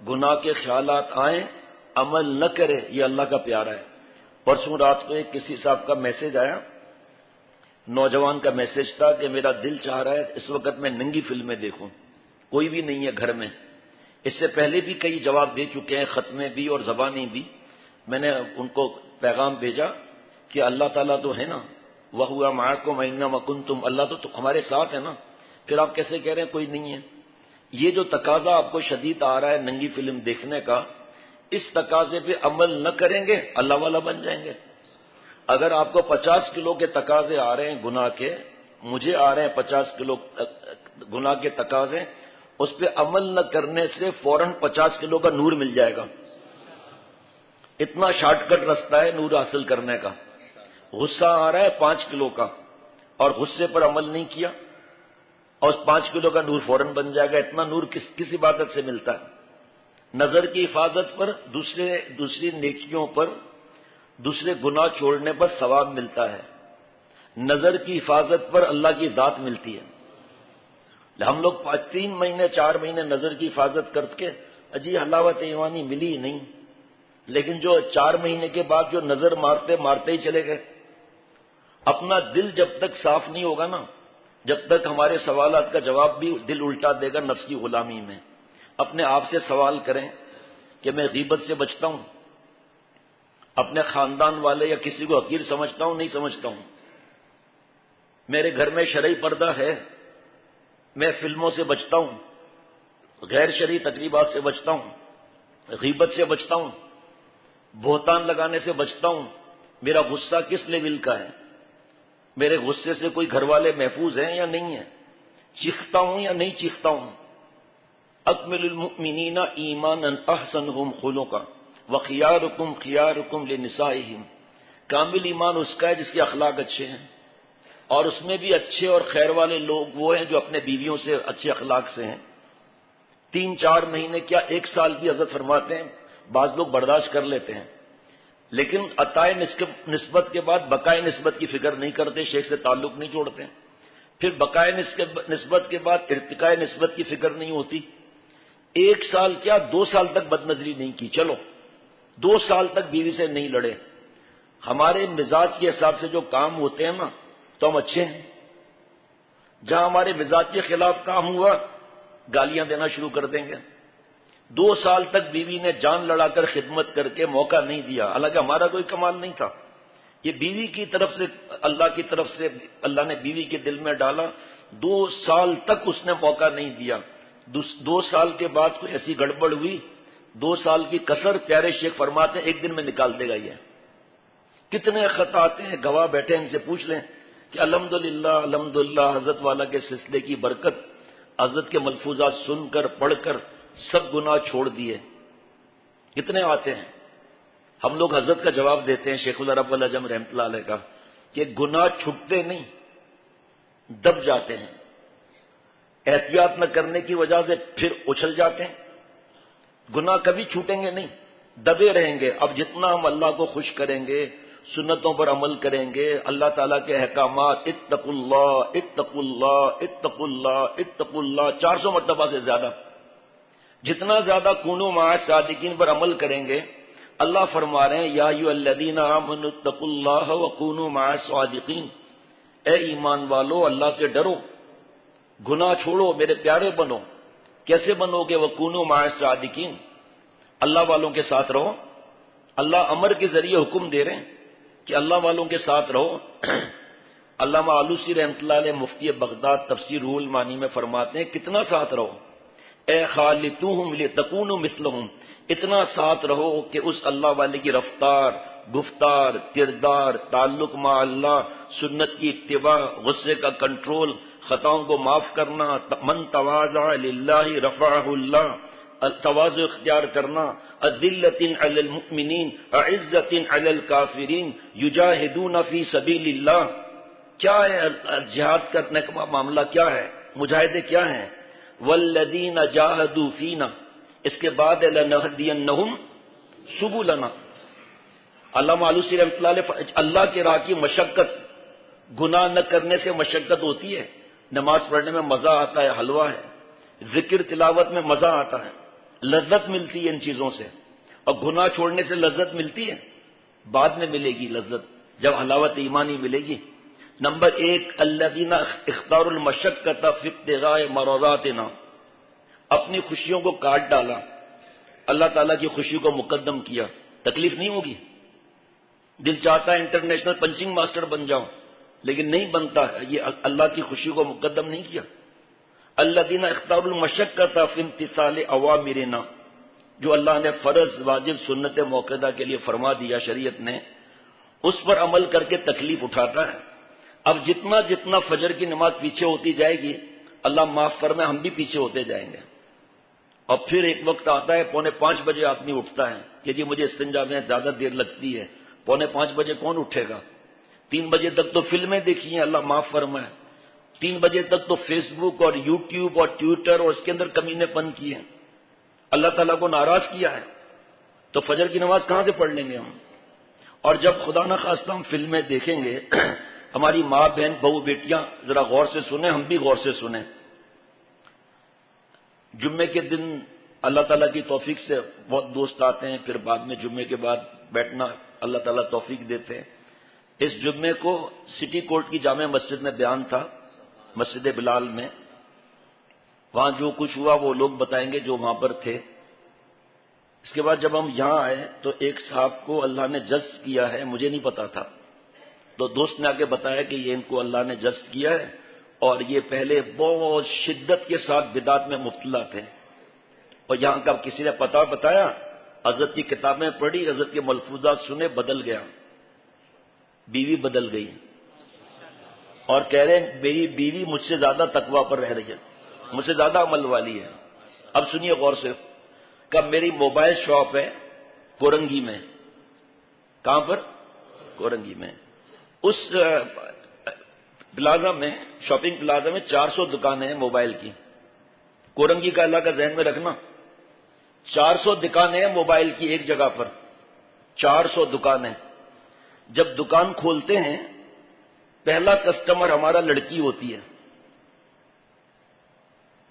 گناہ کے خیالات آئیں عمل نہ کرے، یہ اللہ کا پیارا ہے۔ پرسوں رات کو ایک کسی صاحب کا میسج آیا، نوجوان کا میسج تھا کہ میرا دل چاہ رہا ہے اس وقت میں ننگی فلمیں دیکھوں، کوئی بھی نہیں ہے گھر میں۔ اس سے پہلے بھی کئی جواب دے چکے ہیں، خط میں بھی اور زبانی بھی۔ میں نے ان کو پیغام بھیجا کہ اللہ تعالیٰ تو ہے نا، وَهُوَ مَعَكُمْ أَيْنَمَا كُنتُمْ، اللہ تو ہمارے ساتھ ہے نا، پھر آپ کیسے کہہ رہے ہیں کوئی نہیں ہے؟ یہ جو تقاضا آپ کو شدید آ رہا ہے ننگی فلم دیکھنے کا، اس تقاضے پہ عمل نہ کریں گے اللہ والا بن جائیں گے۔ اگر آپ کو 50 کلو کے تقاضے آ رہے ہیں گناہ کے، مجھے آ رہے ہیں 50 کلو گناہ کے تقاضے، اس پہ عمل نہ کرنے سے فوراً 50 کلو کا نور مل جائے گا۔ اتنا شارٹ کٹ رستہ ہے نور حاصل کرنے کا۔ غصہ آ رہا ہے 5 کلو کا اور غصے پر عمل نہیں کیا، اور اس 5 کلو کا نور فوراً بن جائے گا۔ اتنا نور کس عبادت سے ملتا ہے؟ نظر کی حفاظت پر، دوسری نیکیوں پر، دوسرے گناہ چھوڑنے پر ثواب ملتا ہے۔ نظر کی حفاظت پر اللہ کی ذات ملتی ہے۔ ہم لوگ 3 مہینے 4 مہینے نظر کی حفاظت کر کے اجی حلاوت ایمانی ملی ہی نہیں، لیکن جو 4 مہینے کے بعد جو نظر مارتے ہی چلے گئے۔ اپنا دل جب تک صاف نہیں ہوگا نا، جب تک ہمارے سوالات کا جواب بھی دل الٹا دے گا نفس کی غلامی میں۔ اپنے آپ سے سوال کریں کہ میں غیبت سے بچتا ہوں، اپنے خاندان والے یا کسی کو حقیر سمجھتا ہوں، نہیں سمجھتا ہوں؟ میرے گھر میں شرعی پردہ ہے، میں فلموں سے بچتا ہوں، غیر شرعی تقریبات سے بچتا ہوں، غیبت سے بچتا ہوں، بہتان لگانے سے بچتا ہوں۔ میرا غصہ کس لیول کا ہے؟ میرے غصے سے کوئی گھر والے محفوظ ہیں یا نہیں ہیں؟ چیختا ہوں یا نہیں چیختا ہوں؟ اکمل المؤمنین ایمانا احسنہم خلقا وخیارکم خیارکم لنسائہم، کامل ایمان اس کا ہے جس کے اخلاق اچھے ہیں، اور اس میں بھی اچھے اور خیر والے لوگ وہ ہیں جو اپنے بیویوں سے اچھے اخلاق سے ہیں۔ 3-4 مہینے کیا 1 سال بھی حضرت فرماتے ہیں بعض لوگ برداشت کر لیتے ہیں، لیکن عطائے نسبت کے بعد بقائے نسبت کی فکر نہیں کرتے، شیخ سے تعلق نہیں جوڑتے، پھر بقائے نسبت کے بعد ارتقائے نسبت کی فکر نہیں ہوتی۔ 1 سال کیا 2 سال تک بد نظری نہیں کی، چلو 2 سال تک بیوی سے نہیں لڑے۔ ہمارے مزاج کے حساب سے جو کام ہوتے ہیں نا تو ہم اچھے ہیں، جہاں ہمارے مزاج کے خلاف کام ہوا گالیاں دینا شروع کر دیں گے۔ 2 سال تک بیوی نے جان لڑا کر خدمت کر کے موقع نہیں دیا، حالانکہ ہمارا کوئی کمال نہیں تھا، یہ بیوی کی طرف سے، اللہ کی طرف سے اللہ نے بیوی کے دل میں ڈالا۔ 2 سال تک اس نے موقع نہیں دیا۔ 2 سال کے بعد کوئی ایسی گڑبڑ ہوئی، 2 سال کی کسر پیارے شیخ فرماتے ہیں 1 دن میں نکال دے گا۔ یہ کتنے خط آتے ہیں، گواہ بیٹھے ان سے پوچھ لیں کہ الحمدللہ حضرت والا کے سلسلے کی برکت، حضرت کے ملفوظات سن کر پڑھ کر سب گناہ چھوڑ دیے، کتنے آتے ہیں۔ ہم لوگ حضرت کا جواب دیتے ہیں شیخ العرب العجم رحمۃ اللہ علیہ کا کہ گناہ چھٹتے نہیں، دب جاتے ہیں، احتیاط نہ کرنے کی وجہ سے پھر اچھل جاتے ہیں۔ گناہ کبھی چھوٹیں گے نہیں، دبے رہیں گے۔ اب جتنا ہم اللہ کو خوش کریں گے، سنتوں پر عمل کریں گے، اللہ تعالیٰ کے احکامات اتقوا اللہ اتقوا اللہ اتقوا اللہ اتقوا اللہ 400 مرتبہ سے زیادہ، جتنا زیادہ کونوا مع الصادقین پر عمل کریں گے، اللہ فرما رہے ہیں یا ایھا الذین آمنوا اتقوا اللہ وکونوا مع الصادقین، اے ایمان والو اللہ سے ڈرو، گناہ چھوڑو، میرے پیارے بنو۔ کیسے بنو گے؟ وکونوا مع الصادقین، اللہ والوں کے ساتھ رہو۔ اللہ امر کے ذریعے حکم دے رہے ہیں کہ اللہ والوں کے ساتھ رہو۔ علامہ آلوسی رحمۃ اللہ علیہ مفتی بغداد تفسیر روح المعانی میں فرماتے ہیں کتنا ساتھ رہو، اے خالطوہم لتکونوا مثلہم، اتنا ساتھ رہو کہ اس اللہ والے کی رفتار، گفتار، کردار، تعلق مع اللہ، سنت کی اتباع، غصے کا کنٹرول، خطاؤں کو معاف کرنا، من تواضع للہ رفعہ اللہ، تواضع اختیار کرنا، اذلۃ علی المؤمنین اعزۃ علی الکافرین یجاہدون فی سبیل اللہ۔ کیا ہے جہاد کرنے کا معاملہ؟ کیا ہے مجاہدے؟ کیا ہیں؟ والذین جاہدوا فینا، اس کے بعد لنہدینہم سبلنا۔ علامہ آلوسی رحمۃ اللہ علیہ اللہ کی راہ کی مشقت، گناہ نہ کرنے سے مشقت ہوتی ہے، نماز پڑھنے میں مزہ آتا ہے، حلوہ ہے، ذکر تلاوت میں مزہ آتا ہے، لذت ملتی ہے ان چیزوں سے، اور گناہ چھوڑنے سے لذت ملتی ہے؟ بعد میں ملے گی لذت، جب حلاوت ایمانی ملے گی۔ نمبر 1، الذین اختاروا المشقۃ فی ابتغاء مرضاتنا، اپنی خوشیوں کو کاٹ ڈالا، اللہ تعالیٰ کی خوشی کو مقدم کیا۔ تکلیف نہیں ہوگی، دل چاہتا ہے انٹرنیشنل پنچنگ ماسٹر بن جاؤں، لیکن نہیں بنتا ہے، یہ اللہ کی خوشی کو مقدم نہیں کیا۔ الذین اختاروا المشقۃ فی امتثال اوامرنا، جو اللہ نے فرض واجب سنت موقدہ کے لیے فرما دیا شریعت نے، اس پر عمل کر کے تکلیف اٹھاتا ہے۔ اب جتنا جتنا فجر کی نماز پیچھے ہوتی جائے گی، اللہ معاف فرمائے ہم بھی پیچھے ہوتے جائیں گے، اور پھر ایک وقت آتا ہے 4:45 بجے آدمی اٹھتا ہے کہ جی مجھے استنجا میں زیادہ دیر لگتی ہے۔ 4:45 بجے کون اٹھے گا؟ 3 بجے تک تو فلمیں دیکھی ہیں، اللہ معاف فرمائے، 3 بجے تک تو فیس بک اور یوٹیوب اور ٹویٹر اور اس کے اندر کمینے پن کیے ہیں، اللہ تعالیٰ کو ناراض کیا ہے، تو فجر کی نماز کہاں سے پڑھ لیں گے ہم؟ اور جب خدا نہ خواستہ ہم فلمیں دیکھیں گے، ہماری ماں بہن بہو بیٹیاں ذرا غور سے سنیں، ہم بھی غور سے سنیں۔ جمعے کے دن اللہ تعالیٰ کی توفیق سے بہت دوست آتے ہیں، پھر بعد میں جمعے کے بعد بیٹھنا اللہ تعالیٰ توفیق دیتے ہیں۔ اس جمعے کو سٹی کورٹ کی جامع مسجد میں بیان تھا، مسجد بلال میں، وہاں جو کچھ ہوا وہ لوگ بتائیں گے جو وہاں پر تھے۔ اس کے بعد جب ہم یہاں آئے تو ایک صاحب کو اللہ نے جذب کیا ہے، مجھے نہیں پتا تھا، تو دوست نے آگے بتایا کہ یہ ان کو اللہ نے جذب کیا ہے، اور یہ پہلے بہت شدت کے ساتھ بدعت میں مبتلا تھے، اور یہاں کا کسی نے پتہ بتایا، حضرت کی کتابیں پڑھی، حضرت کے ملفوظات سنے، بدل گیا، بیوی بدل گئی، اور کہہ رہے ہیں میری بیوی مجھ سے زیادہ تقویٰ پر رہ رہی ہے، مجھ سے زیادہ عمل والی ہے۔ اب سنیے غور سے، کب میری موبائل شاپ ہے کورنگی میں، کہاں پر؟ کورنگی میں، اس پلازا میں، شاپنگ پلازا میں 400 دکانیں ہیں موبائل کی، کورنگی کا علاقہ ذہن میں رکھنا، 400 دکانیں ہیں موبائل کی ایک جگہ پر، 400 دکانیں۔ جب دکان کھولتے ہیں پہلا کسٹمر ہمارا لڑکی ہوتی ہے،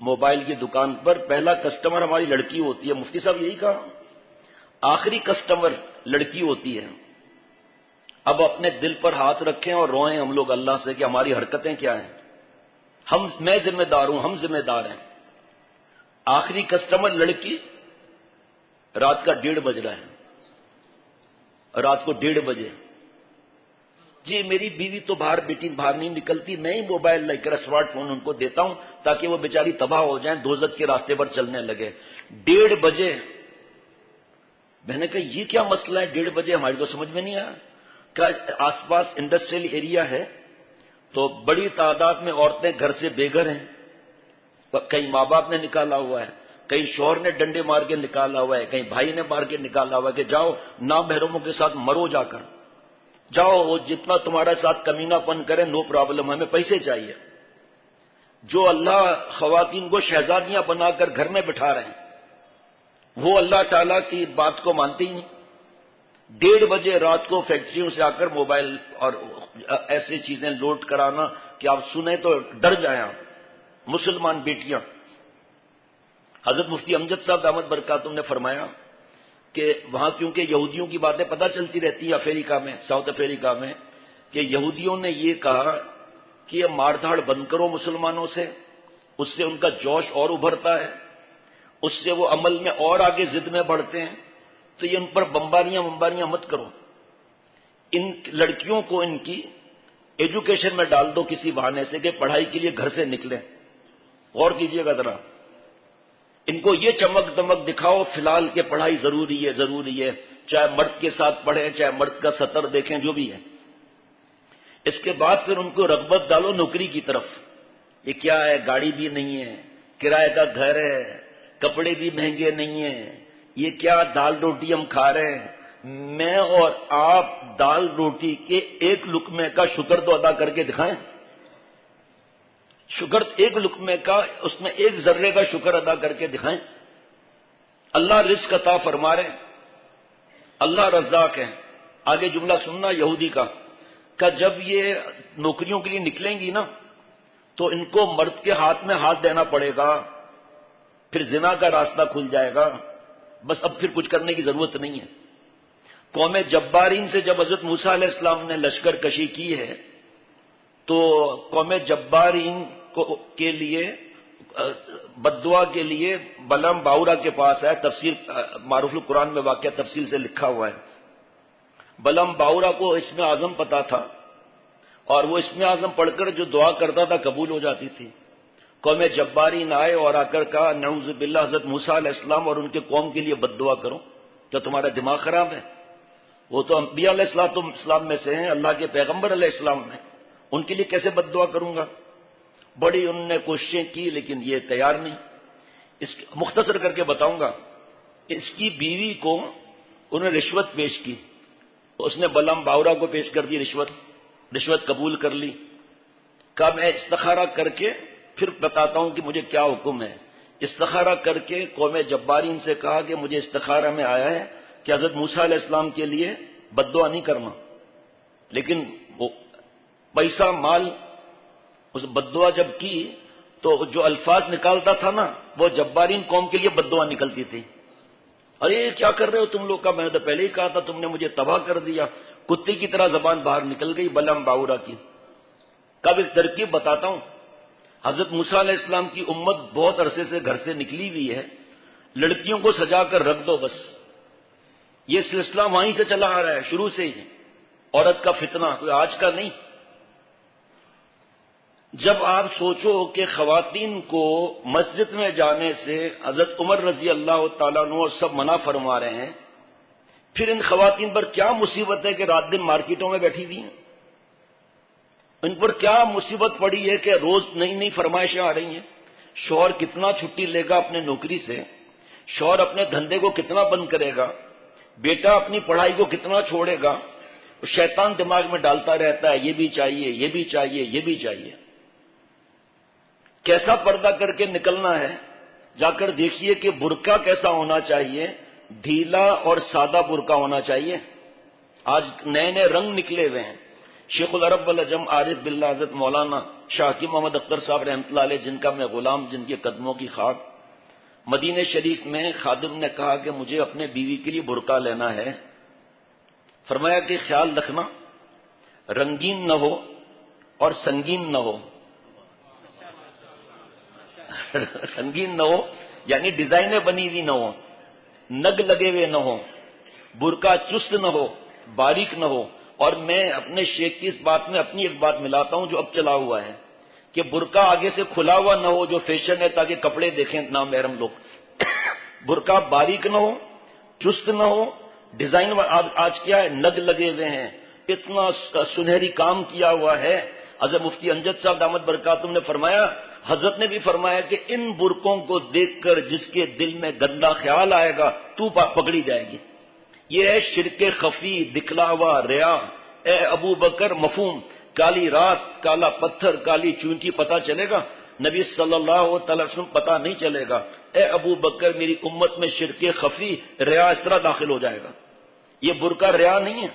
موبائل کی دکان پر پہلا کسٹمر ہماری لڑکی ہوتی ہے، مفتی صاحب یہی کہا، آخری کسٹمر لڑکی ہوتی ہے۔ اب اپنے دل پر ہاتھ رکھیں اور روئیں ہم لوگ اللہ سے کہ ہماری حرکتیں کیا ہیں، میں ذمہ دار ہوں، ہم ذمہ دار ہیں۔ آخری کسٹمر لڑکی، رات کا 1:30 بج رہا ہے، رات کو 1:30 بجے، جی میری بیوی تو بیٹی باہر نہیں نکلتی، میں ہی موبائل لے کر اسمارٹ فون ان کو دیتا ہوں تاکہ وہ بیچاری تباہ ہو جائیں، دوزخ کے راستے پر چلنے لگے۔ 1:30 بجے میں نے کہا یہ کیا مسئلہ ہے 1:30 بجے، ہماری تو سمجھ میں نہیں آیا۔ کہ آس پاس انڈسٹریل ایریا ہے تو بڑی تعداد میں عورتیں گھر سے بے گھر ہیں، کہیں ماں باپ نے نکالا ہوا ہے، کہیں شوہر نے ڈنڈے مار کے نکالا ہوا ہے، کہیں بھائی نے مار کے نکالا ہوا ہے کہ جاؤ نامحرموں کے ساتھ مرو، جا کر جاؤ، وہ جتنا تمہارے ساتھ کمینہ پن کرے نو پرابلم، ہمیں پیسے چاہیے۔ جو اللہ خواتین کو شہزادیاں بنا کر گھر میں بٹھا رہے ہیں وہ اللہ تعالیٰ کی بات کو مانتے ہی نہیں۔ 1:30 بجے رات کو فیکٹریوں سے آ کر موبائل اور ایسی چیزیں لوڈ کرانا کہ آپ سنیں تو ڈر جائیں آپ۔ مسلمان بیٹیاں، حضرت مفتی امجد صاحب دامت برکاتہم نے فرمایا کہ وہاں کیونکہ یہودیوں کی باتیں پتہ چلتی رہتی ہیں افریقہ میں، ساؤتھ افریقہ میں، کہ یہودیوں نے یہ کہا کہ یہ مار دھاڑ بند کرو مسلمانوں سے، اس سے ان کا جوش اور ابھرتا ہے، اس سے وہ عمل میں اور آگے ضد میں بڑھتے ہیں، تو یہ ان پر بمباریاں مت کرو، ان لڑکیوں کو ان کی ایجوکیشن میں ڈال دو کسی بہانے سے کہ پڑھائی کے لیے گھر سے نکلیں۔ غور کیجئے گا ذرا، ان کو یہ چمک دمک دکھاؤ فی الحال کہ پڑھائی ضروری ہے، چاہے مرد کے ساتھ پڑھیں، چاہے مرد کا سطر دیکھیں، جو بھی ہے۔ اس کے بعد پھر ان کو رغبت ڈالو نوکری کی طرف، یہ کیا ہے، گاڑی بھی نہیں ہے، کرائے کا گھر ہے، کپڑے بھی مہنگے نہیں ہیں، یہ کیا دال روٹی ہم کھا رہے ہیں۔ میں اور آپ دال روٹی کے ایک لقمے کا شکر تو ادا کر کے دکھائیں، شکر ایک لقمے کا، اس میں ایک ذرے کا شکر ادا کر کے دکھائیں۔ اللہ رزق عطا فرما رہے ہیں، اللہ رزاق ہے۔ آگے جملہ سننا یہودی کا، کہ جب یہ نوکریوں کے لیے نکلیں گی نا تو ان کو مرد کے ہاتھ میں ہاتھ دینا پڑے گا، پھر زنا کا راستہ کھل جائے گا، بس اب پھر کچھ کرنے کی ضرورت نہیں ہے۔ قوم جبارین سے جب حضرت موسیٰ علیہ السلام نے لشکر کشی کی ہے تو قوم جبارین کے لیے بددعا کے لیے بلعام باورا کے پاس ہے، تفسیر معروف القرآن میں واقعہ تفصیل سے لکھا ہوا ہے۔ بلعام باورا کو اسم اعظم پتا تھا اور وہ اسم اعظم پڑھ کر جو دعا کرتا تھا قبول ہو جاتی تھی۔ قوم جبارین آئے اور آ کر کہا نعوذ باللہ حضرت موسیٰ علیہ السلام اور ان کے قوم کے لیے بددعا کرو، کیا تمہارا دماغ خراب ہے؟ وہ تو انبیاء علیہ السلام میں سے ہیں، اللہ کے پیغمبر علیہ السلام ہیں، ان کے لیے کیسے بددعا کروں گا؟ بڑی انہوں نے کوششیں کی لیکن یہ تیار نہیں۔ مختصر کر کے بتاؤں گا، اس کی بیوی کو انہوں نے رشوت پیش کی، اس نے بلعام باورا کو پیش کر دی رشوت قبول کر لی، کہا میں استخارہ کر کے پھر بتاتا ہوں کہ مجھے کیا حکم ہے۔ استخارہ کر کے قوم جبارین سے کہا کہ مجھے استخارہ میں آیا ہے کہ حضرت موسیٰ علیہ السلام کے لیے بددعا نہیں کرنا، لیکن وہ پیسہ مال اس بددعا جب کی تو جو الفاظ نکالتا تھا نا وہ جبارین قوم کے لیے بددعا نکلتی تھی۔ ارے کیا کر رہے ہو تم لوگ کا، میں نے تو پہلے ہی کہا تھا، تم نے مجھے تباہ کر دیا۔ کتے کی طرح زبان باہر نکل گئی بلعام باورا کی۔ کب ایک ترکیب بتاتا ہوں، حضرت موسیٰ علیہ السلام کی امت بہت عرصے سے گھر سے نکلی ہوئی ہے، لڑکیوں کو سجا کر رکھ دو بس، یہ سلسلہ وہیں سے چلا آ رہا ہے شروع سے ہی، عورت کا فتنہ کوئی آج کا نہیں۔ جب آپ سوچو کہ خواتین کو مسجد میں جانے سے حضرت عمر رضی اللہ تعالیٰ عنہ اور سب منع فرما رہے ہیں، پھر ان خواتین پر کیا مصیبت ہے کہ رات دن مارکیٹوں میں بیٹھی ہوئی ہیں؟ ان پر کیا مصیبت پڑی ہے کہ روز نئی نئی فرمائشیں آ رہی ہیں؟ شوہر کتنا چھٹی لے گا اپنے نوکری سے، شوہر اپنے دھندے کو کتنا بند کرے گا، بیٹا اپنی پڑھائی کو کتنا چھوڑے گا، شیطان دماغ میں ڈالتا رہتا ہے یہ بھی چاہیے یہ بھی چاہیے یہ بھی چاہیے۔ کیسا پردہ کر کے نکلنا ہے، جا کر دیکھیے کہ برقع کیسا ہونا چاہیے، ڈھیلا اور سادہ برقع ہونا چاہیے۔ آج نئے نئے رنگ نکلے ہوئے ہیں۔ شیخ العرب والعجم عارف باللہ حضرت مولانا شاہ حکیم محمد اختر صاحب رحمۃ اللہ علیہ، جن کا میں غلام، جن کے قدموں کی خاک، مدینہ شریف میں خادم نے کہا کہ مجھے اپنے بیوی کے لیے برقع لینا ہے، فرمایا کہ خیال رکھنا رنگین نہ ہو اور سنگین نہ ہو سنگین نہ ہو یعنی ڈیزائنیں بنی ہوئی نہ ہو، نگ لگے ہوئے نہ ہو، برقع چست نہ ہو، باریک نہ ہو۔ اور میں اپنے شیخ کی اس بات میں اپنی ایک بات ملاتا ہوں جو اب چلا ہوا ہے کہ برقع آگے سے کھلا ہوا نہ ہو جو فیشن ہے تاکہ کپڑے دیکھیں نامحرم لوگ، برقع باریک نہ ہو، چست نہ ہو، ڈیزائن آج کیا ہے نگ لگے ہوئے ہیں، اتنا سنہری کام کیا ہوا ہے۔ حضرت مفتی امجد صاحب دامت برکاتہم نے فرمایا، حضرت نے بھی فرمایا کہ ان برقعوں کو دیکھ کر جس کے دل میں گندا خیال آئے گا تو پکڑی جائے گی۔ یہ ہے شرک خفی، دکھلاوا، ریا۔ اے ابو بکر مفہوم، کالی رات، کالا پتھر، کالی چونٹی پتہ چلے گا، نبی صلی اللہ علیہ وسلم پتہ نہیں چلے گا۔ اے ابو بکر میری امت میں شرک خفی، ریا اس طرح داخل ہو جائے گا۔ یہ برقع ریا نہیں ہے،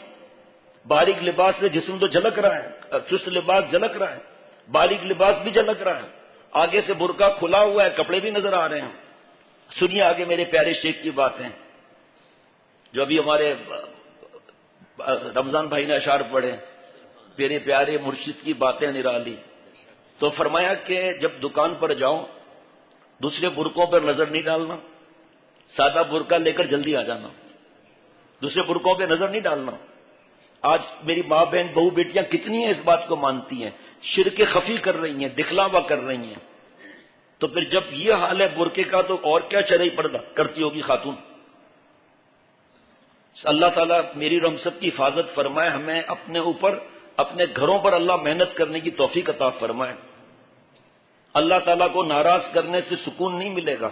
باریک لباس سے جسم تو جھلک رہا ہے، چست لباس جھلک رہا ہے، باریک لباس بھی جھلک رہا ہے، آگے سے برقع کھلا ہوا ہے، کپڑے بھی نظر آ رہے ہیں۔ سنیے آگے میرے پیارے شیخ کی باتیں جو ابھی ہمارے رمضان بھائی نے اشعار پڑھے، میرے پیارے مرشد کی باتیں نرالی۔ تو فرمایا کہ جب دکان پر جاؤ دوسرے برقعوں پر نظر نہیں ڈالنا، سادہ برقع لے کر جلدی آ جانا، دوسرے برقعوں پہ نظر نہیں ڈالنا۔ آج میری ماں بہن بہو بیٹیاں کتنی ہیں اس بات کو مانتی ہیں، شرک خفی کر رہی ہیں، دکھلاوا کر رہی ہیں۔ تو پھر جب یہ حال ہے برقعے کا تو اور کیا چرئی پردہ کرتی ہوگی خاتون۔ اللہ تعالیٰ میری اور ہم سب کی حفاظت فرمائے، ہمیں اپنے اوپر اپنے گھروں پر اللہ محنت کرنے کی توفیق عطا فرمائے۔ اللہ تعالیٰ کو ناراض کرنے سے سکون نہیں ملے گا۔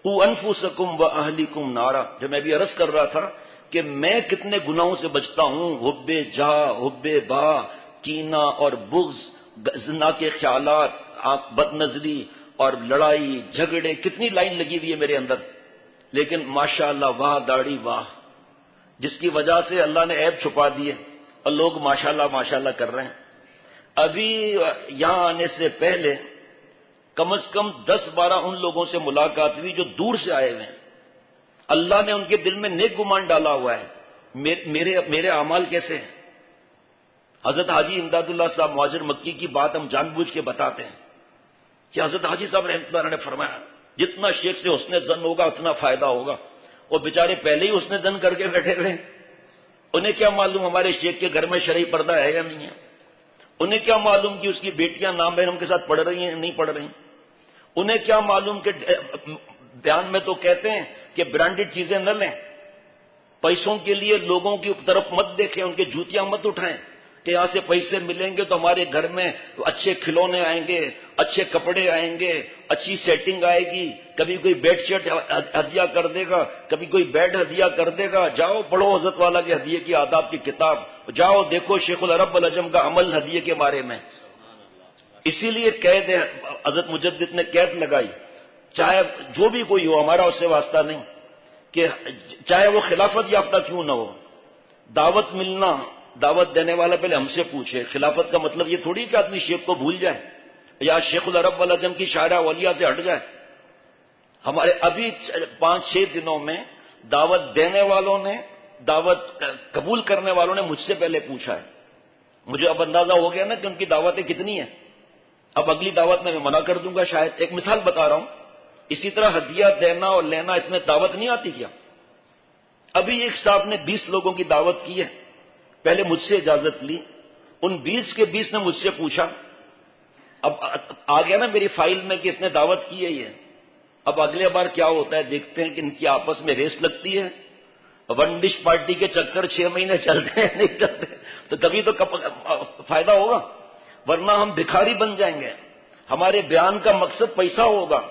انفسکم و اہلیکم نارا، جو میں بھی عرض کر رہا تھا کہ میں کتنے گناہوں سے بچتا ہوں، حب جاہ، حب با، کینہ اور بغض، زنا کے خیالات، بد نظری اور لڑائی جھگڑے، کتنی لائن لگی ہوئی ہے میرے اندر، لیکن ماشاءاللہ واہ داڑھی واہ، جس کی وجہ سے اللہ نے عیب چھپا دیے اور لوگ ماشاءاللہ ماشاءاللہ کر رہے ہیں۔ ابھی یہاں آنے سے پہلے کم از کم 10-12 ان لوگوں سے ملاقات ہوئی جو دور سے آئے ہوئے ہیں. اللہ نے ان کے دل میں نیک گمان ڈالا ہوا ہے. میرے اعمال کیسے ہیں؟ حضرت حاجی امداد اللہ صاحب مہاجر مکی کی بات ہم جان بوجھ کے بتاتے ہیں کہ حضرت حاجی صاحب رحمۃ اللہ نے فرمایا جتنا شیخ سے حسن ظن ہوگا اتنا فائدہ ہوگا. وہ بیچارے پہلے ہی حسن ظن کر کے بیٹھے ہوئے، انہیں کیا معلوم ہمارے شیخ کے گھر میں شرعی پردہ ہے یا نہیں ہے، انہیں کیا معلوم کہ اس کی بیٹیاں نام بہنوں کے ساتھ پڑھ رہی ہیں نہیں پڑھ رہی، انہیں کیا معلوم کہ بیان میں تو کہتے ہیں کہ برانڈڈ چیزیں نہ لیں، پیسوں کے لیے لوگوں کی طرف مت دیکھیں، ان کے جوتیاں مت اٹھائیں کہ یہاں سے پیسے ملیں گے تو ہمارے گھر میں اچھے کھلونے آئیں گے، اچھے کپڑے آئیں گے، اچھی سیٹنگ آئے گی، کبھی کوئی بیڈ شیٹ ہدیہ کر دے گا، کبھی کوئی بیڈ ہدیہ کر دے گا. جاؤ پڑھو حضرت والا کے ہدیے کی آداب کی کتاب، جاؤ دیکھو شیخ العرب العجم کا عمل ہدیے کے بارے میں. اسی لیے قید ہے، حضرت مجدد نے قید لگائی، چاہے جو بھی کوئی ہو، ہمارا اس سے واسطہ نہیں کہ چاہے وہ خلافت یافتہ کیوں نہ ہو، دعوت ملنا، دعوت دینے والا پہلے ہم سے پوچھے. خلافت کا مطلب یہ تھوڑی کہ آدمی شیخ کو بھول جائے یا شیخ العرب والعجم کی شاعرہ اولیاء سے ہٹ جائے. ہمارے ابھی 5-6 دنوں میں دعوت دینے والوں نے، دعوت قبول کرنے والوں نے مجھ سے پہلے پوچھا ہے. مجھے اب اندازہ ہو گیا نا کہ ان کی دعوتیں کتنی ہیں. اب اگلی دعوت میں منع کر دوں گا شاید. ایک مثال بتا رہا ہوں، اسی طرح ہدیہ دینا اور لینا اس میں دعوت نہیں آتی کیا؟ ابھی ایک صاحب نے 20 لوگوں کی دعوت کی ہے، پہلے مجھ سے اجازت لی، ان 20 کے 20 نے مجھ سے پوچھا. اب آ گیا نا میری فائل میں کہ اس نے دعوت کی ہے یہ. اب اگلے بار کیا ہوتا ہے دیکھتے ہیں کہ ان کی آپس میں ریس لگتی ہے. ون ڈش پارٹی کے چکر 6 مہینے چلتے ہیں نہیں چلتے تو کبھی تو فائدہ ہوگا، ورنہ ہم بھکاری بن جائیں گے. ہمارے بیان کا مقصد پیسہ ہوگا،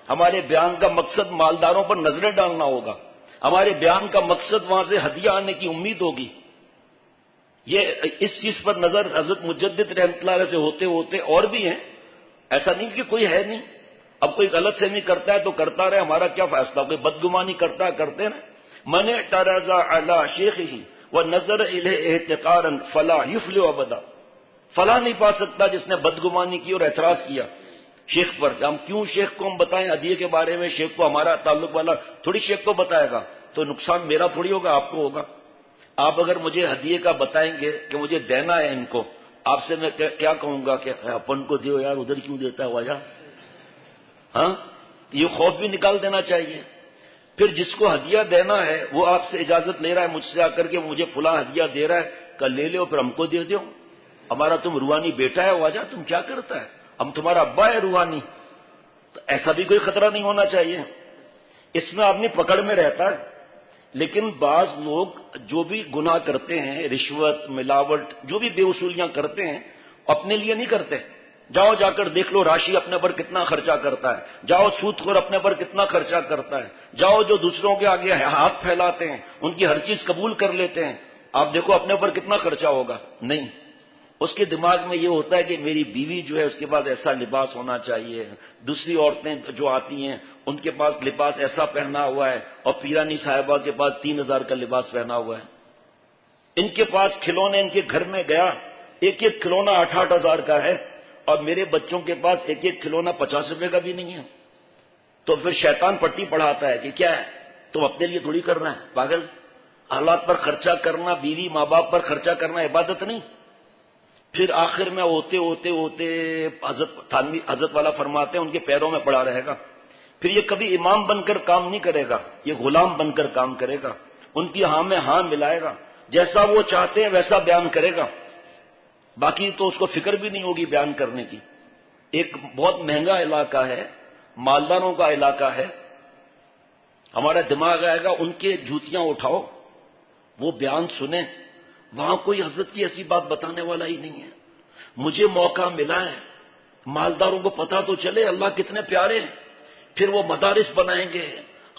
ہمارے بیان کا مقصد مالداروں پر نظریں ڈالنا ہوگا، ہمارے بیان کا مقصد وہاں سے ہدیہ آنے کی امید ہوگی. یہ اس چیز پر نظر حضرت مجدد رحمۃ اللہ علیہ سے ہوتے ہوتے اور بھی ہیں، ایسا نہیں کہ کوئی ہے نہیں. اب کوئی غلط فہمی کرتا ہے تو کرتا رہے، ہمارا کیا فیصلہ، کوئی بدگمانی کرتا ہے کرتے رہے. من اعترض علی شیخہ ونظر الیہ احتقارا فلا یفلح ابدا. فلاح نہیں پا سکتا جس نے بدگمانی کی اور اعتراض کیا شیخ پر. ہم کیوں شیخ کو ہم بتائیں ہدیے کے بارے میں، شیخ کو ہمارا تعلق والا تھوڑی شیخ کو بتائے گا، تو نقصان میرا تھوڑی ہوگا، آپ کو ہوگا. آپ اگر مجھے ہدیے کا بتائیں گے کہ مجھے دینا ہے ان کو، آپ سے میں کیا کہوں گا کہ اپن کو دیو یار، ادھر کیوں دیتا ہے وجہ. ہاں، یہ خوف بھی نکال دینا چاہیے. پھر جس کو ہدیہ دینا ہے وہ آپ سے اجازت لے رہا ہے مجھ سے آ کر کے مجھے فلاں ہدیہ دے رہا ہے، کل لے لو پھر ہم کو دے دو. ہمارا تم روحانی بیٹا ہے واجہ، تم کیا کرتا ہے، ہم تمہارا ابا ہے روحانی. تو ایسا بھی کوئی خطرہ نہیں ہونا چاہیے. اس میں آدمی پکڑ میں رہتا ہے. لیکن بعض لوگ جو بھی گناہ کرتے ہیں، رشوت، ملاوٹ، جو بھی بے اصولیاں کرتے ہیں، اپنے لیے نہیں کرتے. جاؤ جا کر دیکھ لو راشی اپنے پر کتنا خرچہ کرتا ہے، جاؤ سود خور اپنے پر کتنا خرچہ کرتا ہے، جاؤ جو دوسروں کے آگے ہاتھ پھیلاتے ہیں، ان کی ہر چیز قبول کر لیتے ہیں، آپ دیکھو اپنے پر کتنا خرچہ ہوگا. نہیں، اس کے دماغ میں یہ ہوتا ہے کہ میری بیوی جو ہے اس کے پاس ایسا لباس ہونا چاہیے، دوسری عورتیں جو آتی ہیں ان کے پاس لباس ایسا پہنا ہوا ہے، اور پیرانی صاحبہ کے پاس 3000 کا لباس پہنا ہوا ہے. ان کے پاس کھلونے، ان کے گھر میں گیا ایک ایک کھلونا 8,000 کا ہے، اور میرے بچوں کے پاس ایک ایک کھلونا 50 روپے کا بھی نہیں ہے. تو پھر شیطان پٹی پڑھاتا ہے کہ کیا ہے، تم اپنے لیے تھوڑی کر رہا ہے پاگل. اولاد پر خرچہ کرنا، بیوی ماں باپ پر خرچہ کرنا عبادت نہیں. پھر آخر میں ہوتے ہوتے ہوتے حضرت والا فرماتے ہیں ان کے پیروں میں پڑا رہے گا. پھر یہ کبھی امام بن کر کام نہیں کرے گا، یہ غلام بن کر کام کرے گا. ان کی ہاں میں ہاں ملائے گا، جیسا وہ چاہتے ہیں ویسا بیان کرے گا. باقی تو اس کو فکر بھی نہیں ہوگی بیان کرنے کی. ایک بہت مہنگا علاقہ ہے، مالداروں کا علاقہ ہے. ہمارا دماغ آئے گا ان کے جوتیاں اٹھاؤ، وہ بیان سنیں. وہاں کوئی حضرت کی ایسی بات بتانے والا ہی نہیں ہے. مجھے موقع ملا ہے، مالداروں کو پتہ تو چلے اللہ کتنے پیارے ہیں. پھر وہ مدارس بنائیں گے،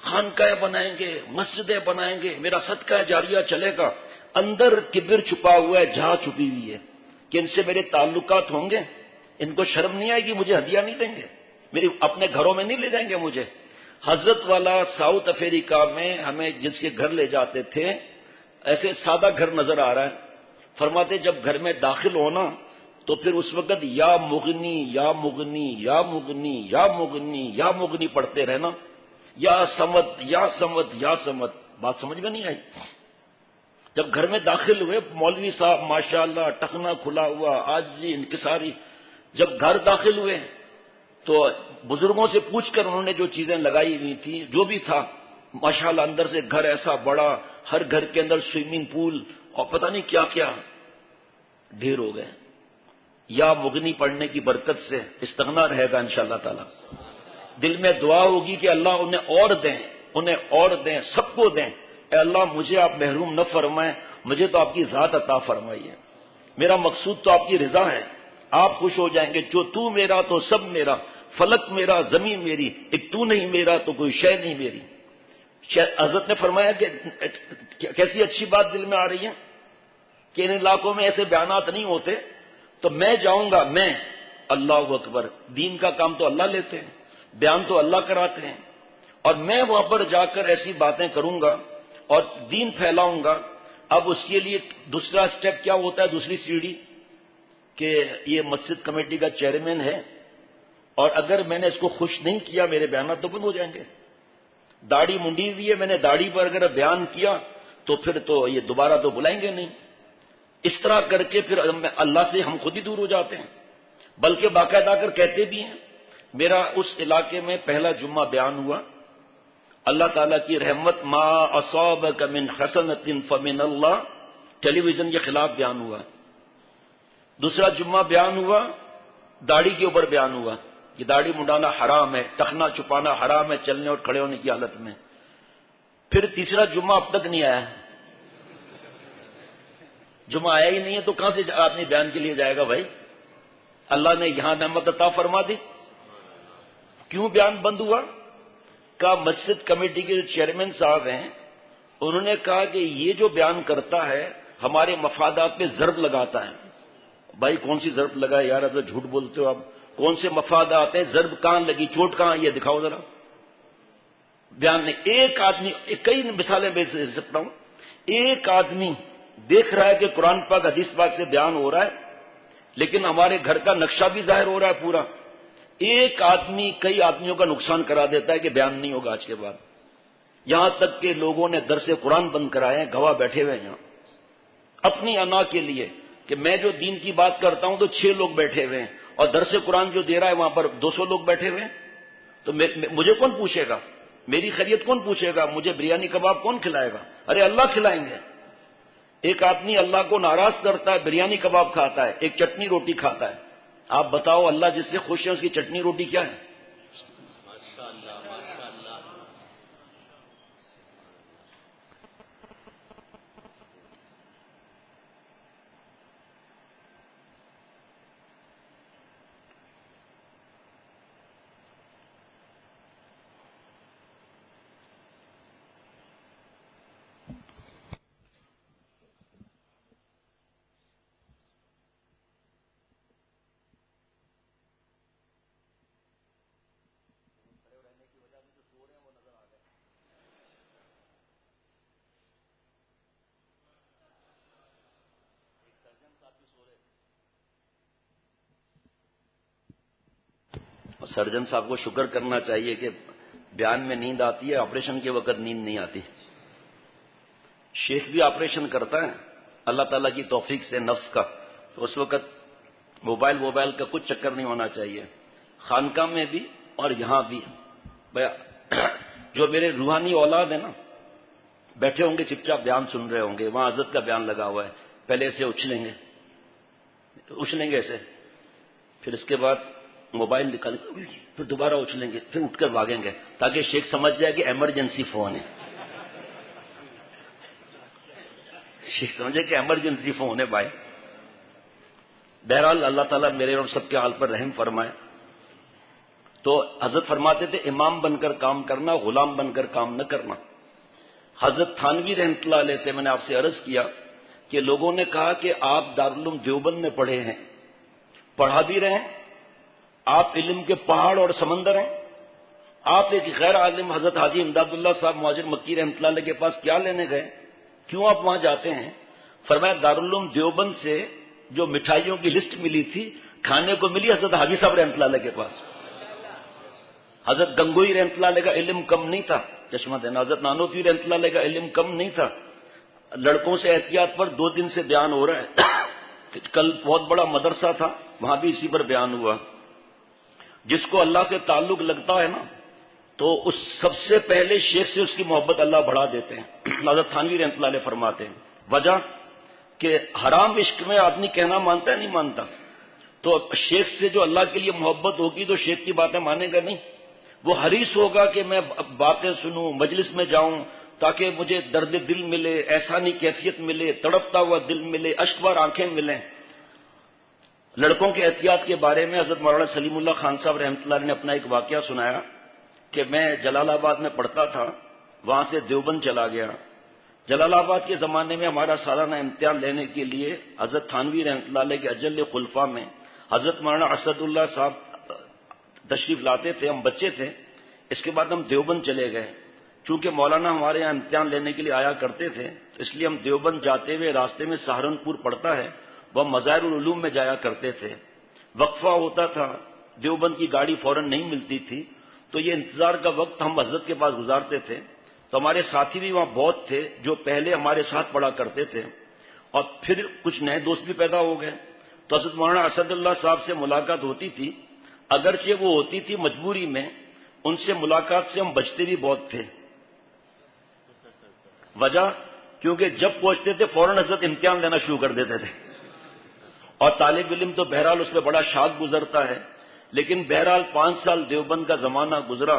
خانقاہیں بنائیں گے، مسجدیں بنائیں گے، میرا صدقہ جاریہ چلے گا. اندر کبر چھپا ہوا ہے، جہاں چھپی ہوئی ہے کہ ان سے میرے تعلقات ہوں گے. ان کو شرم نہیں آئے گی، مجھے ہدیہ نہیں دیں گے، میری اپنے گھروں میں نہیں لے جائیں گے مجھے. حضرت والا ساؤتھ افریقہ میں ہمیں جس کے گھر لے جاتے تھے، ایسے سادہ گھر نظر آ رہا ہے، فرماتے جب گھر میں داخل ہونا تو پھر اس وقت یا مغنی یا مغنی یا مغنی یا مغنی یا مغنی پڑھتے رہنا، یا سمت یا سمت یا سمت. بات سمجھ میں نہیں آئی؟ جب گھر میں داخل ہوئے مولوی صاحب ماشاءاللہ ٹخنا کھلا ہوا عاجزی انکساری، جب گھر داخل ہوئے تو بزرگوں سے پوچھ کر انہوں نے جو چیزیں لگائی ہوئی تھی جو بھی تھا ماشاءاللہ اندر سے گھر ایسا بڑا، ہر گھر کے اندر سوئمنگ پول اور پتہ نہیں کیا کیا ڈھیر ہو گئے. یا مغنی پڑھنے کی برکت سے استغنا رہے گا انشاءاللہ تعالی. دل میں دعا ہوگی کہ اللہ انہیں اور دیں سب کو دیں. اے اللہ مجھے آپ محروم نہ فرمائیں، مجھے تو آپ کی ذات عطا فرمائیے. میرا مقصود تو آپ کی رضا ہے، آپ خوش ہو جائیں گے. جو تو میرا تو سب میرا، فلک میرا زمین میری، ایک تو نہیں میرا تو کوئی شے نہیں میری. حضرت نے فرمایا کہ کیسی اچھی بات دل میں آ رہی ہے کہ ان علاقوں میں ایسے بیانات نہیں ہوتے، تو میں جاؤں گا. میں اللہ اکبر، دین کا کام تو اللہ لیتے ہیں، بیان تو اللہ کراتے ہیں، اور میں وہاں پر جا کر ایسی باتیں کروں گا اور دین پھیلاؤں گا. اب اس کے لیے دوسرا اسٹیپ کیا ہوتا ہے، دوسری سیڑھی، کہ یہ مسجد کمیٹی کا چیئرمین ہے اور اگر میں نے اس کو خوش نہیں کیا میرے بیانات تو بند ہو جائیں گے. داڑھی منڈی ہوئی ہے، میں نے داڑھی پر اگر بیان کیا تو پھر تو یہ دوبارہ تو بلائیں گے نہیں. اس طرح کر کے پھر اللہ سے ہم خود ہی دور ہو جاتے ہیں. بلکہ باقاعدہ کر کہتے بھی ہیں. میرا اس علاقے میں پہلا جمعہ بیان ہوا، اللہ تعالیٰ کی رحمت، ما اصابک من حسنۃ فمن اللہ، ٹیلی ویژن کے خلاف بیان ہوا. دوسرا جمعہ بیان ہوا، داڑھی کے اوپر بیان ہوا کہ داڑھی منڈانا حرام ہے، ٹخنا چھپانا حرام ہے چلنے اور کھڑے ہونے کی حالت میں. پھر تیسرا جمعہ اب تک نہیں آیا. جمعہ آیا ہی نہیں ہے تو کہاں سے آدمی بیان کے لیے جائے گا بھائی؟ اللہ نے یہاں نعمت عطا فرما دی. کیوں بیان بند ہوا؟ کہا مسجد کمیٹی کے جو چیئرمین صاحب ہیں انہوں نے کہا کہ یہ جو بیان کرتا ہے ہمارے مفادات پہ ضرب لگاتا ہے. بھائی کون سی ضرب لگائے یار، ایسا جھوٹ بولتے ہو آپ. کون سے مفادات ہیں؟ ضرب کہاں لگی، چوٹ کہاں، یہ دکھاؤ ذرا. بیان نہیں. ایک آدمی، کئی مثالیں میں دے سکتا ہوں. ایک آدمی دیکھ رہا ہے کہ قرآن پاک حدیث پاک سے بیان ہو رہا ہے لیکن ہمارے گھر کا نقشہ بھی ظاہر ہو رہا ہے پورا. ایک آدمی کئی آدمیوں کا نقصان کرا دیتا ہے کہ بیان نہیں ہوگا آج کے بعد. یہاں تک کہ لوگوں نے درس قرآن بند کرائے ہیں، گواہ بیٹھے ہوئے ہیں یہاں اپنی انا کے لیے کہ میں جو دین کی بات کرتا ہوں تو 6 لوگ بیٹھے ہوئے ہیں اور درس قرآن جو دے رہا ہے وہاں پر 200 لوگ بیٹھے ہوئے ہیں. تو مجھے کون پوچھے گا، میری خیریت کون پوچھے گا، مجھے بریانی کباب کون کھلائے گا؟ ارے اللہ کھلائیں گے. ایک آدمی اللہ کو ناراض کرتا ہے، بریانی کباب کھاتا ہے، ایک چٹنی روٹی کھاتا ہے. آپ بتاؤ اللہ جس سے خوش ہے اس کی چٹنی روٹی کیا ہے؟ سرجن صاحب کو شکر کرنا چاہیے کہ بیان میں نیند آتی ہے، آپریشن کے وقت نیند نہیں آتی. شیخ بھی آپریشن کرتا ہے اللہ تعالیٰ کی توفیق سے نفس کا، تو اس وقت موبائل کا کچھ چکر نہیں ہونا چاہیے، خانقاہ میں بھی اور یہاں بھی. جو میرے روحانی اولاد ہیں نا بیٹھے ہوں گے چپ چاپ بیان سن رہے ہوں گے، وہاں حضرت کا بیان لگا ہوا ہے، پہلے ایسے اچھلیں گے ایسے، پھر اس کے بعد موبائل نکال پھر دوبارہ اچھلیں گے، پھر اٹھ کر بھاگیں گے تاکہ شیخ سمجھ جائے کہ ایمرجنسی فون ہے. شیخ سمجھے کہ ایمرجنسی فون ہے بھائی. بہرحال اللہ تعالیٰ میرے اور سب کے حال پر رحم فرمائے. تو حضرت فرماتے تھے امام بن کر کام کرنا، غلام بن کر کام نہ کرنا. حضرت تھانوی رحمۃ اللہ علیہ سے میں نے آپ سے عرض کیا کہ لوگوں نے کہا کہ آپ دارالعلوم دیوبند میں پڑھے ہیں، پڑھا بھی رہے ہیں، آپ علم کے پہاڑ اور سمندر ہیں. آپ ایک غیر عالم حضرت حاجی امداد اللہ صاحب مہاجر مکی رحمۃ اللہ علیہ کے پاس کیا لینے گئے، کیوں آپ وہاں جاتے ہیں؟ فرمایا دارالعلوم دیوبند سے جو مٹھائیوں کی لسٹ ملی تھی کھانے کو ملی حضرت حاجی صاحب رحمۃ اللہ علیہ کے پاس. حضرت گنگوئی رحمۃ اللہ علیہ کا علم کم نہیں تھا, چشمہ دینا. حضرت نانوتوی رحمۃ اللہ علیہ کا علم کم نہیں تھا. لڑکوں سے احتیاط پر 2 دن سے بیان ہو رہا ہے. کل بہت بڑا مدرسہ تھا, وہاں بھی اسی پر بیان ہوا. جس کو اللہ سے تعلق لگتا ہے نا تو اس سب سے پہلے شیخ سے اس کی محبت اللہ بڑھا دیتے ہیں. حضرت تھانوی رحمۃ اللہ علیہ فرماتے ہیں وجہ کہ حرام عشق میں آدمی کہنا مانتا ہے نہیں مانتا, تو شیخ سے جو اللہ کے لیے محبت ہوگی تو شیخ کی باتیں مانے گا نہیں. وہ حریص ہوگا کہ میں باتیں سنوں, مجلس میں جاؤں تاکہ مجھے درد دل ملے, احسانی کیفیت ملے, تڑپتا ہوا دل ملے, اشکبار آنکھیں ملیں. لڑکوں کے احتیاط کے بارے میں حضرت مولانا سلیم اللہ خان صاحب رحمۃ اللہ علیہ نے اپنا ایک واقعہ سنایا کہ میں جلال آباد میں پڑھتا تھا, وہاں سے دیوبند چلا گیا. جلال آباد کے زمانے میں ہمارا سالانہ امتحان لینے کے لیے حضرت تھانوی رحمۃ اللہ علیہ کے اجل خلفاء میں حضرت مولانا اسد اللہ صاحب تشریف لاتے تھے. ہم بچے تھے. اس کے بعد ہم دیوبند چلے گئے. چونکہ مولانا ہمارے یہاں امتحان لینے کے لیے آیا کرتے تھے تو اس لیے ہم دیوبند جاتے ہوئے راستے میں سہارنپور پڑتا ہے, وہ مظاہر العلوم میں جایا کرتے تھے. وقفہ ہوتا تھا, دیوبند کی گاڑی فوراً نہیں ملتی تھی, تو یہ انتظار کا وقت ہم حضرت کے پاس گزارتے تھے. تو ہمارے ساتھی بھی وہاں بہت تھے جو پہلے ہمارے ساتھ پڑھا کرتے تھے, اور پھر کچھ نئے دوست بھی پیدا ہو گئے. تو حضرت مولانا اسد اللہ صاحب سے ملاقات ہوتی تھی, اگرچہ وہ ہوتی تھی مجبوری میں, ان سے ملاقات سے ہم بچتے بھی بہت تھے. وجہ کیونکہ جب پہنچتے تھے فوراً حضرت امتحان لینا شروع کر دیتے تھے, اور طالب علم تو بہرحال اس میں بڑا شاک گزرتا ہے. لیکن بہرحال 5 سال دیوبند کا زمانہ گزرا.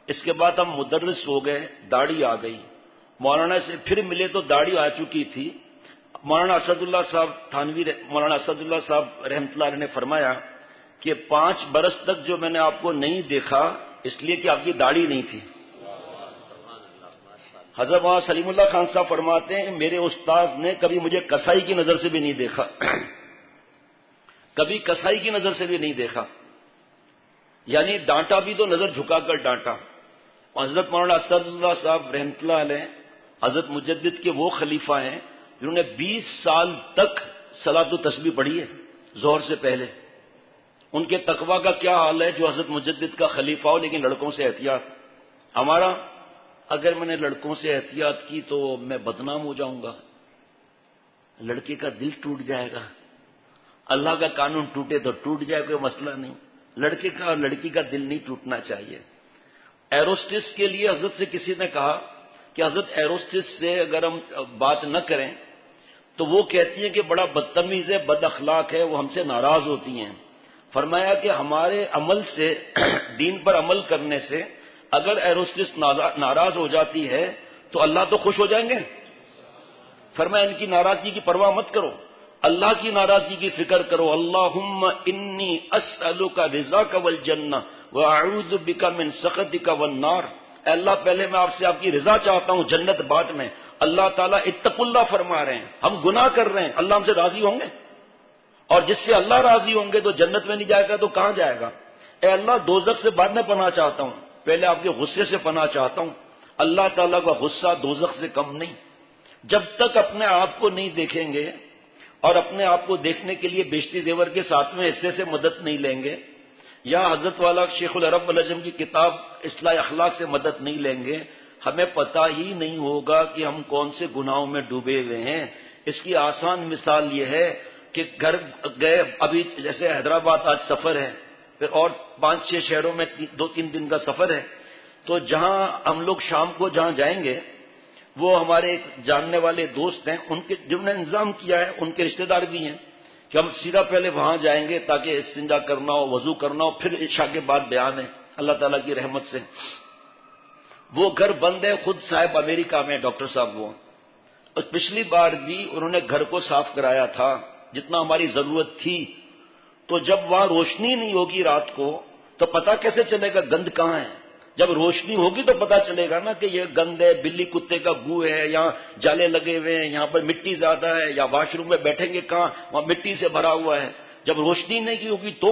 اس کے بعد ہم مدرس ہو گئے, داڑھی آ گئی. مولانا سے پھر ملے تو داڑھی آ چکی تھی. مولانا اسد اللہ صاحب تھانوی مولانا اسد اللہ صاحب رحمۃ اللہ علیہ نے فرمایا کہ 5 برس تک جو میں نے آپ کو نہیں دیکھا اس لیے کہ آپ کی داڑھی نہیں تھی. حضرت مولانا سلیم اللہ خان صاحب فرماتے ہیں میرے استاذ نے کبھی مجھے کسائی کی نظر سے بھی نہیں دیکھا, کبھی کسائی کی نظر سے بھی نہیں دیکھا. یعنی ڈانٹا بھی تو نظر جھکا کر ڈانٹا. حضرت مولانا اسد اللہ صاحب رحمۃ اللہ علیہ حضرت مجدد کے وہ خلیفہ ہیں جنہوں نے 20 سال تک صلاۃ و تسبیح پڑھی ہے ظہر سے پہلے. ان کے تقوی کا کیا حال ہے جو حضرت مجدد کا خلیفہ ہو لیکن لڑکوں سے احتیاط. ہمارا اگر میں نے لڑکوں سے احتیاط کی تو میں بدنام ہو جاؤں گا, لڑکے کا دل ٹوٹ جائے گا. اللہ کا قانون ٹوٹے تو ٹوٹ جائے, کوئی مسئلہ نہیں. لڑکے کا اور لڑکی کا دل نہیں ٹوٹنا چاہیے. ایروسٹس کے لیے حضرت سے کسی نے کہا کہ حضرت ایروسٹس سے اگر ہم بات نہ کریں تو وہ کہتی ہیں کہ بڑا بدتمیز ہے, بد اخلاق ہے, وہ ہم سے ناراض ہوتی ہیں. فرمایا کہ ہمارے عمل سے, دین پر عمل کرنے سے اگر ایروسٹس ناراض ہو جاتی ہے تو اللہ تو خوش ہو جائیں گے. فرمایا ان کی ناراضگی کی پرواہ مت کرو, اللہ کی ناراضگی کی فکر کرو. اللہم انی اسألک رضاک والجنہ واعوذ بک من سخطک والنار. اے اللہ پہلے میں آپ سے آپ کی رضا چاہتا ہوں, جنت بعد میں. اللہ تعالیٰ اتقوا اللہ فرما رہے ہیں, ہم گناہ کر رہے ہیں, اللہ ہم سے راضی ہوں گے, اور جس سے اللہ راضی ہوں گے تو جنت میں نہیں جائے گا تو کہاں جائے گا. اے اللہ دوزخ سے بعد میں پناہ چاہتا ہوں, پہلے آپ کے غصے سے پناہ چاہتا ہوں. اللہ تعالیٰ کا غصہ دوزخ سے کم نہیں. جب تک اپنے آپ کو نہیں دیکھیں گے اور اپنے آپ کو دیکھنے کے لیے بیشتی زیور کے 7ویں حصے سے مدد نہیں لیں گے, یا حضرت والا شیخ العرب والعجم کی کتاب اصلاح اخلاق سے مدد نہیں لیں گے, ہمیں پتہ ہی نہیں ہوگا کہ ہم کون سے گناہوں میں ڈوبے ہوئے ہیں. اس کی آسان مثال یہ ہے کہ گھر گئے, ابھی جیسے حیدرآباد آج سفر ہے, پھر اور 5-6 شہروں میں 2-3 دن کا سفر ہے, تو جہاں ہم لوگ شام کو جہاں جائیں گے وہ ہمارے ایک جاننے والے دوست ہیں, ان کے جنہوں نے انتظام کیا ہے, ان کے رشتہ دار بھی ہیں کہ ہم سیدھا پہلے وہاں جائیں گے تاکہ استنجا کرنا ہو, وضو کرنا ہو, پھر عشاء کے بعد بیان ہے اللہ تعالیٰ کی رحمت سے. وہ گھر بند ہے, خود صاحب امریکہ میں ڈاکٹر صاحب وہ, اور پچھلی بار بھی انہوں نے گھر کو صاف کرایا تھا جتنا ہماری ضرورت تھی. تو جب وہاں روشنی نہیں ہوگی رات کو تو پتہ کیسے چلے گا گند کہاں ہے. جب روشنی ہوگی تو پتہ چلے گا نا کہ یہ گند ہے, بلی کتے کا گو ہے, یہاں جالے لگے ہوئے ہیں, یہاں پر مٹی زیادہ ہے, یا واش روم میں بیٹھیں گے کہاں, وہاں مٹی سے بھرا ہوا ہے. جب روشنی نہیں ہوگی تو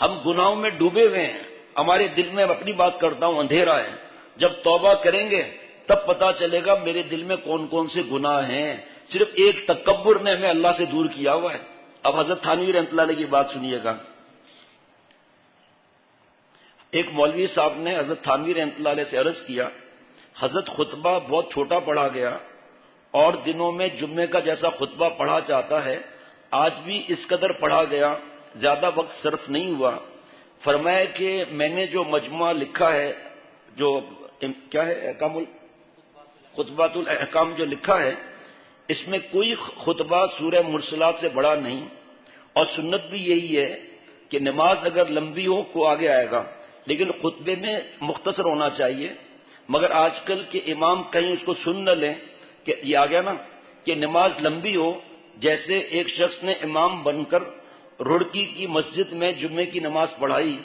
ہم گناہوں میں ڈوبے ہوئے ہیں, ہمارے دل میں اپنی بات کرتا ہوں اندھیرا ہے. جب توبہ کریں گے تب پتہ چلے گا میرے دل میں کون کون سے گناہ ہیں. صرف ایک تکبر نے ہمیں اللہ سے دور کیا ہوا ہے. اب حضرت تھانوی رحمۃ اللہ علیہ کی بات سنیے گا. ایک مولوی صاحب نے حضرت تھانوی رحمۃ اللہ علیہ سے عرض کیا، حضرت خطبہ بہت چھوٹا پڑھا گیا اور دنوں میں جمعے کا جیسا خطبہ پڑھا جاتا ہے آج بھی اس قدر پڑھا گیا، زیادہ وقت صرف نہیں ہوا. فرمایا کہ میں نے جو مجموعہ لکھا ہے، جو کیا ہے احکام خطبات الاحکام جو لکھا ہے، اس میں کوئی خطبہ سورہ مرسلات سے بڑا نہیں، اور سنت بھی یہی ہے کہ نماز اگر لمبی ہو کو آگے آئے گا لیکن خطبے میں مختصر ہونا چاہیے. مگر آج کل کے امام کہیں اس کو سن نہ لیں کہ یہ آ گیا نا کہ نماز لمبی ہو. جیسے ایک شخص نے امام بن کر رڑکی کی مسجد میں جمعے کی نماز پڑھائی،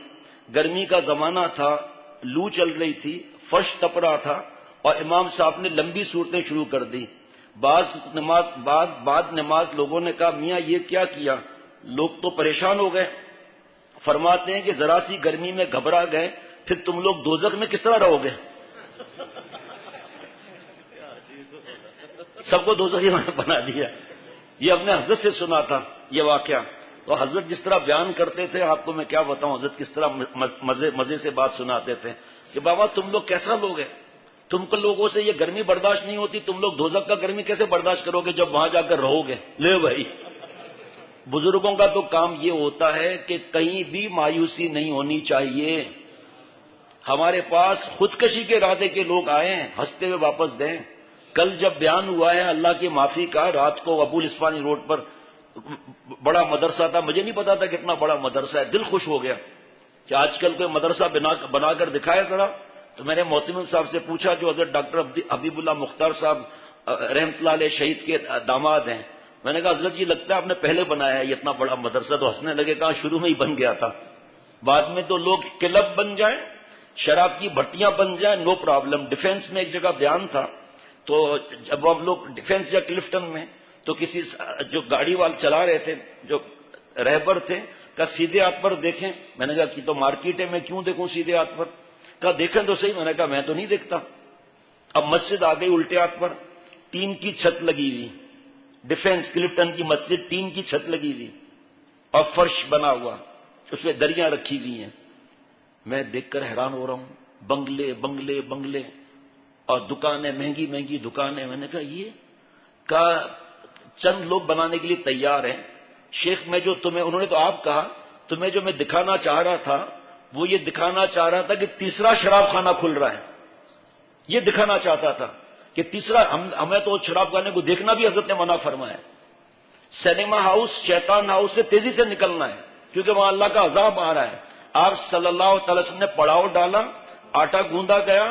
گرمی کا زمانہ تھا، لو چل رہی تھی، فرش تپ رہا تھا اور امام صاحب نے لمبی صورتیں شروع کر دی. بعد نماز لوگوں نے کہا میاں یہ کیا کیا؟ لوگ تو پریشان ہو گئے. فرماتے ہیں کہ ذرا سی گرمی میں گھبرا گئے، پھر تم لوگ دوزخ میں کس طرح رہو گے؟ سب کو دوزخی بنا دیا. یہ ہم نے حضرت سے سنا تھا یہ واقعہ. تو حضرت جس طرح بیان کرتے تھے آپ کو میں کیا بتاؤں، حضرت کس طرح مزے سے بات سناتے تھے کہ بابا تم لوگ کیسا لوگ ہیں، تم کو لوگوں سے یہ گرمی برداشت نہیں ہوتی، تم لوگ دوزخ کا گرمی کیسے برداشت کرو گے جب وہاں جا کر رہو گے؟ لے بھائی، بزرگوں کا تو کام یہ ہوتا ہے کہ کہیں بھی مایوسی نہیں ہونی چاہیے. ہمارے پاس خودکشی کے ارادے کے لوگ آئے ہیں، ہنستے ہوئے واپس گئے. کل جب بیان ہوا ہے اللہ کی معافی کا، رات کو ابو الاسفانی روڈ پر بڑا مدرسہ تھا، مجھے نہیں پتا تھا کتنا بڑا مدرسہ ہے، دل خوش ہو گیا کہ آج کل کوئی مدرسہ بنا کر دکھائے ذرا. تو میں نے محتمم صاحب سے پوچھا جو حضرت ڈاکٹر حبیب اللہ مختار صاحب رحمۃ اللہ علیہ شہید کے داماد ہیں، میں نے کہا حضرت جی لگتا ہے آپ نے پہلے بنایا ہے یہ اتنا بڑا مدرسہ. تو ہنسنے لگے، کہا شروع میں ہی بن گیا تھا، بعد میں تو لوگ کلب بن جائیں، شراب کی بھٹیاں بن جائیں، نو پرابلم. ڈیفینس میں ایک جگہ بیان تھا، تو جب ہم لوگ ڈیفینس یا کلفٹن میں تو کسی جو گاڑی والے چلا رہے تھے جو رہبر تھے کہا سیدھے ہاتھ پر دیکھیں. میں نے کہا کہ تو مارکیٹ ہے میں کیوں دیکھوں سیدھے ہاتھ پر؟ کہا دیکھیں تو صحیح. میں نے کہا میں تو نہیں دیکھتا. اب مسجد آ گئی الٹے ہاتھ پر، ٹین کی چھت لگی ہوئی، ڈیفینس کلفٹن کی مسجد ٹین کی چھت لگی ہوئی اور فرش بنا ہوا، اس میں دریاں رکھی ہوئی ہیں. میں دیکھ کر حیران ہو رہا ہوں، بنگلے بنگلے بنگلے اور دکانیں، مہنگی مہنگی دکانیں. میں نے کہا یہ چند لوگ بنانے کے لیے تیار ہیں. شیخ میں جو تمہیں، انہوں نے تو آپ کہا، تمہیں جو میں دکھانا چاہ رہا تھا وہ یہ دکھانا چاہ رہا تھا کہ تیسرا شراب خانہ کھل رہا ہے. یہ دکھانا چاہتا تھا کہ تیسرا، ہمیں تو شراب خانے کو دیکھنا بھی حضرت نے منع فرمایا. سینما ہاؤس، شیطان ہاؤس سے تیزی سے نکلنا ہے کیونکہ وہاں اللہ کا عذاب آ رہا ہے. آپ صلی اللہ تعالی وسلم نے پڑاؤ ڈالا، آٹا گوندا گیا،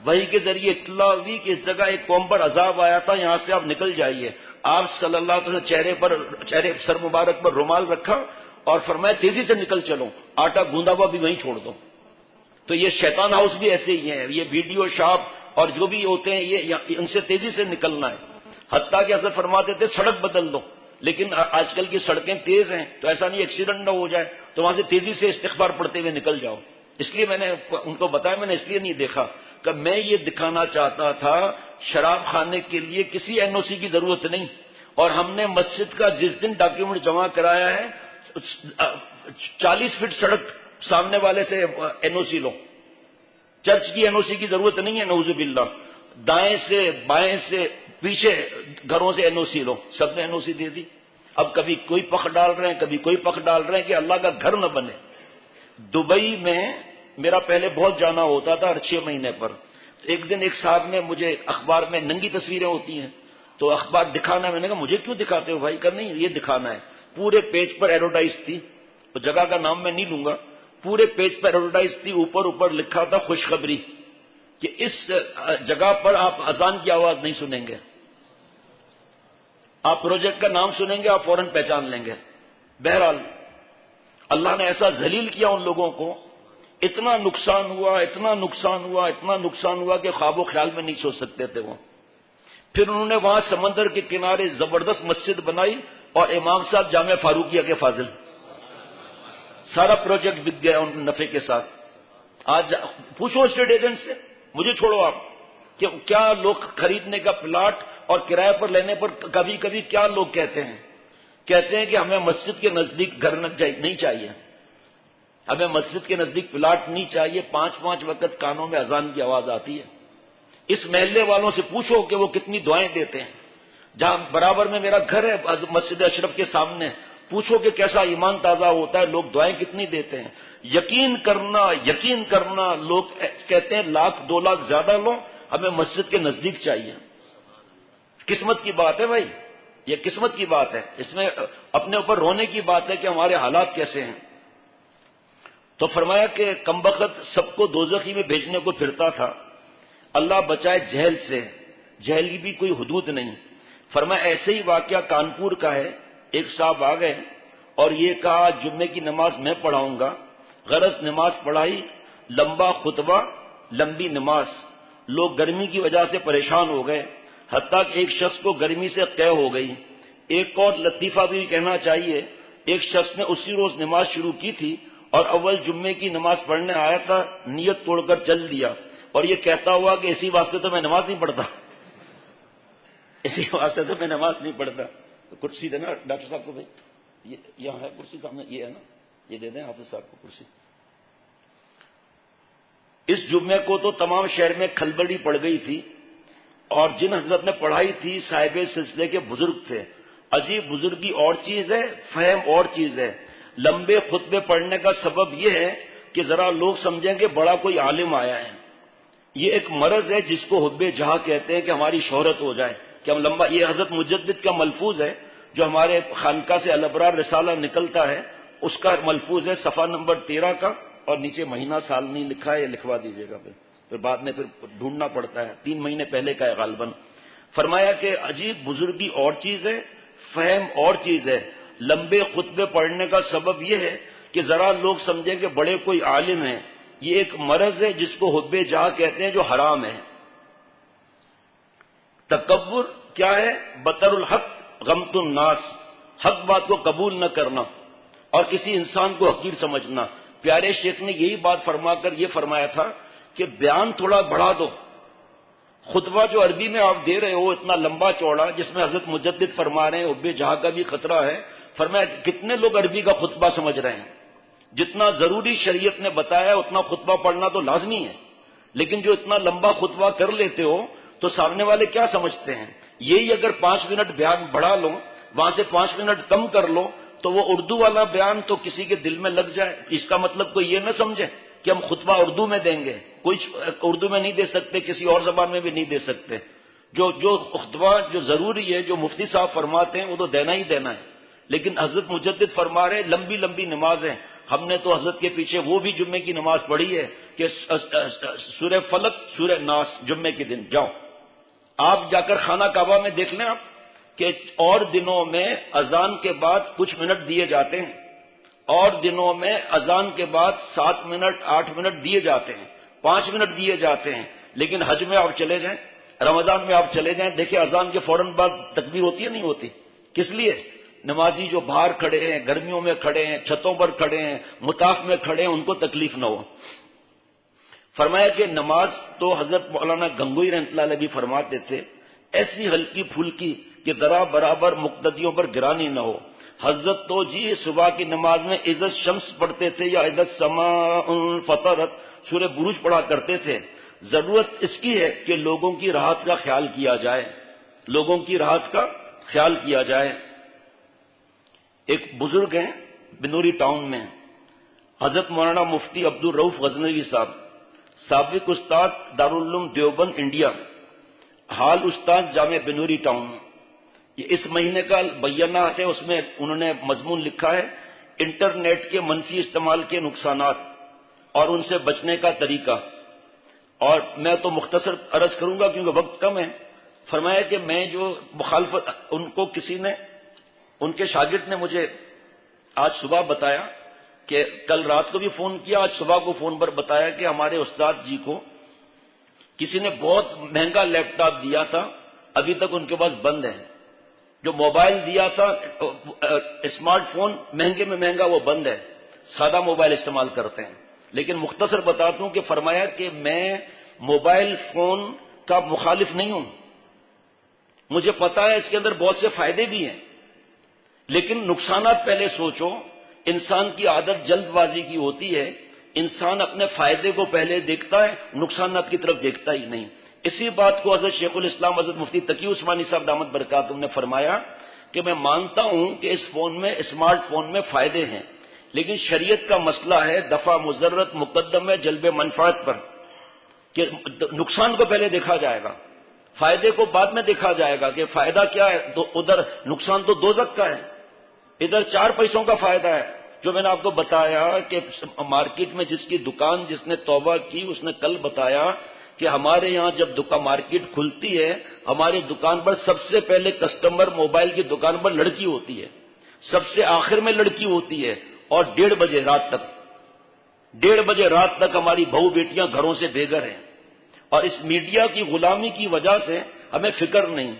وحی کے ذریعے اطلاع ہوئی کہ اس جگہ ایک قوم پر عذاب آیا تھا، یہاں سے آپ نکل جائیے. آپ صلی اللہ علیہ وسلم چہرے سر مبارک پر رومال رکھا اور فرمایا تیزی سے نکل چلو، آٹا گوندا ہوا بھی وہیں چھوڑ دو. تو یہ شیطان ہاؤس بھی ایسے ہی ہیں، یہ ویڈیو شاپ اور جو بھی ہوتے ہیں یہ ان سے تیزی سے نکلنا ہے. حتیٰ کہ حضرت فرماتے تھے سڑک بدل دو، لیکن آج کل کی سڑکیں تیز ہیں تو ایسا نہیں ایکسیڈنٹ نہ ہو جائے، تو وہاں سے تیزی سے استغفار پڑھتے ہوئے نکل جاؤ. اس لیے میں نے ان کو بتایا، میں نے اس لیے نہیں دیکھا کہ میں یہ دکھانا چاہتا تھا شراب خانے کے لیے کسی این او سی کی ضرورت نہیں. اور ہم نے مسجد کا جس دن ڈاکیومنٹ جمع کرایا ہے 40 فٹ سڑک سامنے والے سے این او سی لو. چرچ کی این او سی کی ضرورت نہیں ہے، نعوذ باللہ. دائیں سے بائیں سے پیچھے گھروں سے این او سی لو، سب نے این او سی دے دی. اب کبھی کوئی پخ ڈال رہے ہیں، کبھی کوئی پخ ڈال رہے ہیں کہ اللہ کا گھر نہ بنے. دبئی میں میرا پہلے بہت جانا ہوتا تھا ہر 6 مہینے پر. ایک دن ایک صاحب نے مجھے اخبار میں ننگی تصویریں ہوتی ہیں تو اخبار دکھانا ہے. میں نے کہا مجھے کیوں دکھاتے ہو بھائی؟ نہیں یہ دکھانا ہے. پورے پیج پر ایڈورٹائز تھی، تو جگہ کا نام میں نہیں لوں گا، پورے پیج پر ایڈورٹائز تھی. اوپر لکھا تھا خوشخبری کہ اس جگہ پر آپ اذان کی آواز نہیں سنیں گے، آپ پروجیکٹ کا نام سنیں گے آپ فوراً پہچان لیں گے. بہرحال اللہ نے ایسا ذلیل کیا ان لوگوں کو، اتنا نقصان ہوا اتنا نقصان ہوا اتنا نقصان ہوا کہ خواب و خیال میں نہیں سوچ سکتے تھے وہ. پھر انہوں نے وہاں سمندر کے کنارے زبردست مسجد بنائی اور امام صاحب جامعہ فاروقیہ کے فاضل. سارا پروجیکٹ بک گیا ان نفع کے ساتھ. آج پوچھو اسٹیٹ ایجنٹ سے، مجھے چھوڑو آپ، کہ کیا لوگ خریدنے کا پلاٹ اور کرایہ پر لینے پر کبھی کبھی کیا لوگ کہتے ہیں کہتے ہیں کہ ہمیں مسجد کے نزدیک گھر نہیں چاہیے، ہمیں مسجد کے نزدیک پلاٹ نہیں چاہیے، 5 وقت کانوں میں اذان کی آواز آتی ہے۔ اس محلے والوں سے پوچھو کہ وہ کتنی دعائیں دیتے ہیں، جہاں برابر میں میرا گھر ہے مسجد اشرف کے سامنے، پوچھو کہ کیسا ایمان تازہ ہوتا ہے، لوگ دعائیں کتنی دیتے ہیں۔ یقین کرنا لوگ کہتے ہیں 1,00,000 2 لاکھ زیادہ لو، ہمیں مسجد کے نزدیک چاہیے۔ قسمت کی بات ہے بھائی، یہ قسمت کی بات ہے، اس میں اپنے اوپر رونے کی بات ہے کہ ہمارے حالات کیسے ہیں۔ تو فرمایا کہ کمبخت سب کو دوزخی میں بھیجنے کو پھرتا تھا، اللہ بچائے جہل سے، جہل کی بھی کوئی حدود نہیں۔ فرمایا ایسے ہی واقعہ کانپور کا ہے، ایک صاحب آ گئے اور یہ کہا جمعے کی نماز میں پڑھاؤں گا، غرض نماز پڑھائی، لمبا خطبہ لمبی نماز، لوگ گرمی کی وجہ سے پریشان ہو گئے، حتیٰ کہ ایک شخص کو گرمی سے قے ہو گئی۔ ایک اور لطیفہ بھی کہنا چاہیے، ایک شخص نے اسی روز نماز شروع کی تھی اور اول جمعے کی نماز پڑھنے آیا تھا، نیت توڑ کر چل دیا اور یہ کہتا ہوا کہ اسی واسطے تو میں نماز نہیں پڑھتا، اسی واسطے تو میں نماز نہیں پڑھتا۔ کرسی دینا ڈاکٹر صاحب کو، بھائی یہاں ہے کرسی سامنے، یہ ہے نا، یہ دے دیں حافظ صاحب کو کرسی۔ اس جمعے کو تو تمام شہر میں کھلبلی پڑ گئی تھی اور جن حضرت نے پڑھائی تھی صاحب سلسلے کے بزرگ تھے۔ عجیب، بزرگی اور چیز ہے، فہم اور چیز ہے۔ لمبے خطبے پڑھنے کا سبب یہ ہے کہ ذرا لوگ سمجھیں کہ بڑا کوئی عالم آیا ہے۔ یہ ایک مرض ہے جس کو حب جہاں کہتے ہیں کہ ہماری شہرت ہو جائے کہ ہم لمبا، یہ حضرت مجدد کا ملفوظ ہے جو ہمارے خانقاہ سے الابرار رسالہ نکلتا ہے، اس کا ملفوظ ہے صفحہ نمبر 13 کا، اور نیچے مہینہ سال نہیں لکھا ہے، یہ لکھوا دیجیے گا، پھر بعد میں پھر ڈھونڈنا پڑتا ہے، 3 مہینے پہلے کا ہے غالباً۔ فرمایا کہ عجیب، بزرگی اور چیز ہے، فہم اور چیز ہے۔ لمبے خطبے پڑھنے کا سبب یہ ہے کہ ذرا لوگ سمجھیں کہ بڑے کوئی عالم ہیں۔ یہ ایک مرض ہے جس کو حب جاہ کہتے ہیں جو حرام ہے۔ تکبر کیا ہے؟ بطر الحق غمت الناس، حق بات کو قبول نہ کرنا اور کسی انسان کو حقیر سمجھنا۔ پیارے شیخ نے یہی بات فرما کر یہ فرمایا تھا کہ بیان تھوڑا بڑھا دو۔ خطبہ جو عربی میں آپ دے رہے ہو اتنا لمبا چوڑا، جس میں حضرت مجدد فرما رہے ہیں حب جہاں کا بھی خطرہ ہے، فرمایا کتنے لوگ عربی کا خطبہ سمجھ رہے ہیں؟ جتنا ضروری شریعت نے بتایا اتنا خطبہ پڑھنا تو لازمی ہے، لیکن جو اتنا لمبا خطبہ کر لیتے ہو تو سامنے والے کیا سمجھتے ہیں؟ یہی اگر 5 منٹ بیان بڑھا لو، وہاں سے 5 منٹ کم کر لو تو وہ اردو والا بیان تو کسی کے دل میں لگ جائے۔ اس کا مطلب کوئی یہ نہ سمجھے کہ ہم خطبہ اردو میں دیں گے، کوئی اردو میں نہیں دے سکتے، کسی اور زبان میں بھی نہیں دے سکتے۔ جو خطبہ جو ضروری ہے، جو مفتی صاحب فرماتے ہیں وہ تو دینا ہی دینا ہے، لیکن حضرت مجدد فرما رہے لمبی لمبی نمازیں۔ ہم نے تو حضرت کے پیچھے وہ بھی جمعے کی نماز پڑھی ہے کہ سورہ فلق سورہ ناس جمعے کے دن جاؤ، آپ جا کر خانہ کعبہ میں دیکھ لیں آپ کہ اور دنوں میں اذان کے بعد کچھ منٹ دیے جاتے ہیں، اور دنوں میں اذان کے بعد 7 منٹ 8 منٹ دیے جاتے ہیں، 5 منٹ دیے جاتے ہیں، لیکن حج میں آپ چلے جائیں، رمضان میں آپ چلے جائیں، دیکھیں اذان کے فوراً بعد تکبیر ہوتی ہے نہیں ہوتی؟ کس لیے؟ نمازی جو باہر کھڑے ہیں، گرمیوں میں کھڑے ہیں، چھتوں پر کھڑے ہیں، مطاف میں کھڑے ہیں، ان کو تکلیف نہ ہو۔ فرمایا کہ نماز تو حضرت مولانا گنگوئی رحمۃ اللہ علیہ بھی فرماتے تھے ایسی ہلکی پھلکی کہ ذرا برابر مقتدیوں پر گرانی نہ ہو۔ حضرت تو جی صبح کی نماز میں عزت شمس پڑھتے تھے یا عزت سماء فطرت سورہ بروج پڑھا کرتے تھے۔ ضرورت اس کی ہے کہ لوگوں کی راحت کا خیال کیا جائے، لوگوں کی راحت کا خیال کیا جائے۔ ایک بزرگ ہیں بنوری ٹاؤن میں، حضرت مولانا مفتی عبد الرؤف غزنوی صاحب، سابق استاد دارالعلوم دیوبند انڈیا، حال استاد جامع بنوری ٹاؤن۔ یہ اس مہینے کا بیانات ہے، اس میں انہوں نے مضمون لکھا ہے انٹرنیٹ کے منفی استعمال کے نقصانات اور ان سے بچنے کا طریقہ، اور میں تو مختصر عرض کروں گا کیونکہ وقت کم ہے۔ فرمایا کہ میں جو مخالفت، ان کو کسی نے، ان کے شاگرد نے مجھے آج صبح بتایا کہ کل رات کو بھی فون کیا، آج صبح کو فون پر بتایا کہ ہمارے استاد جی کو کسی نے بہت مہنگا لیپ ٹاپ دیا تھا، ابھی تک ان کے پاس بند ہے۔ جو موبائل دیا تھا اسمارٹ فون مہنگے میں مہنگا وہ بند ہے، سادہ موبائل استعمال کرتے ہیں۔ لیکن مختصر بتاتا ہوں کہ فرمایا کہ میں موبائل فون کا مخالف نہیں ہوں، مجھے پتا ہے اس کے اندر بہت سے فائدے بھی ہیں، لیکن نقصانات پہلے سوچو. انسان کی عادت جلد بازی کی ہوتی ہے. انسان اپنے فائدے کو پہلے دیکھتا ہے, نقصانات کی طرف دیکھتا ہی نہیں. اسی بات کو حضرت شیخ الاسلام حضرت مفتی تقی عثمانی صاحب دامت برکاتہم نے فرمایا کہ میں مانتا ہوں کہ اس فون میں, اسمارٹ فون میں فائدے ہیں, لیکن شریعت کا مسئلہ ہے دفع مضرت مقدم ہے جلب منفعت پر, کہ نقصان کو پہلے دیکھا جائے گا, فائدے کو بعد میں دیکھا جائے گا کہ فائدہ کیا ہے. تو ادھر نقصان تو دوزخ کا ہے, ادھر 4 پیسوں کا فائدہ ہے. جو میں نے آپ کو بتایا کہ مارکیٹ میں جس کی دکان جس نے توبہ کی اس نے کل بتایا کہ ہمارے یہاں جب مارکیٹ کھلتی ہے ہماری دکان پر سب سے پہلے کسٹمر موبائل کی دکان پر لڑکی ہوتی ہے, سب سے آخر میں لڑکی ہوتی ہے, اور 1:30 بجے رات تک ہماری بہو بیٹیاں گھروں سے بے گھر ہیں. اور اس میڈیا کی غلامی کی وجہ سے ہمیں فکر نہیں.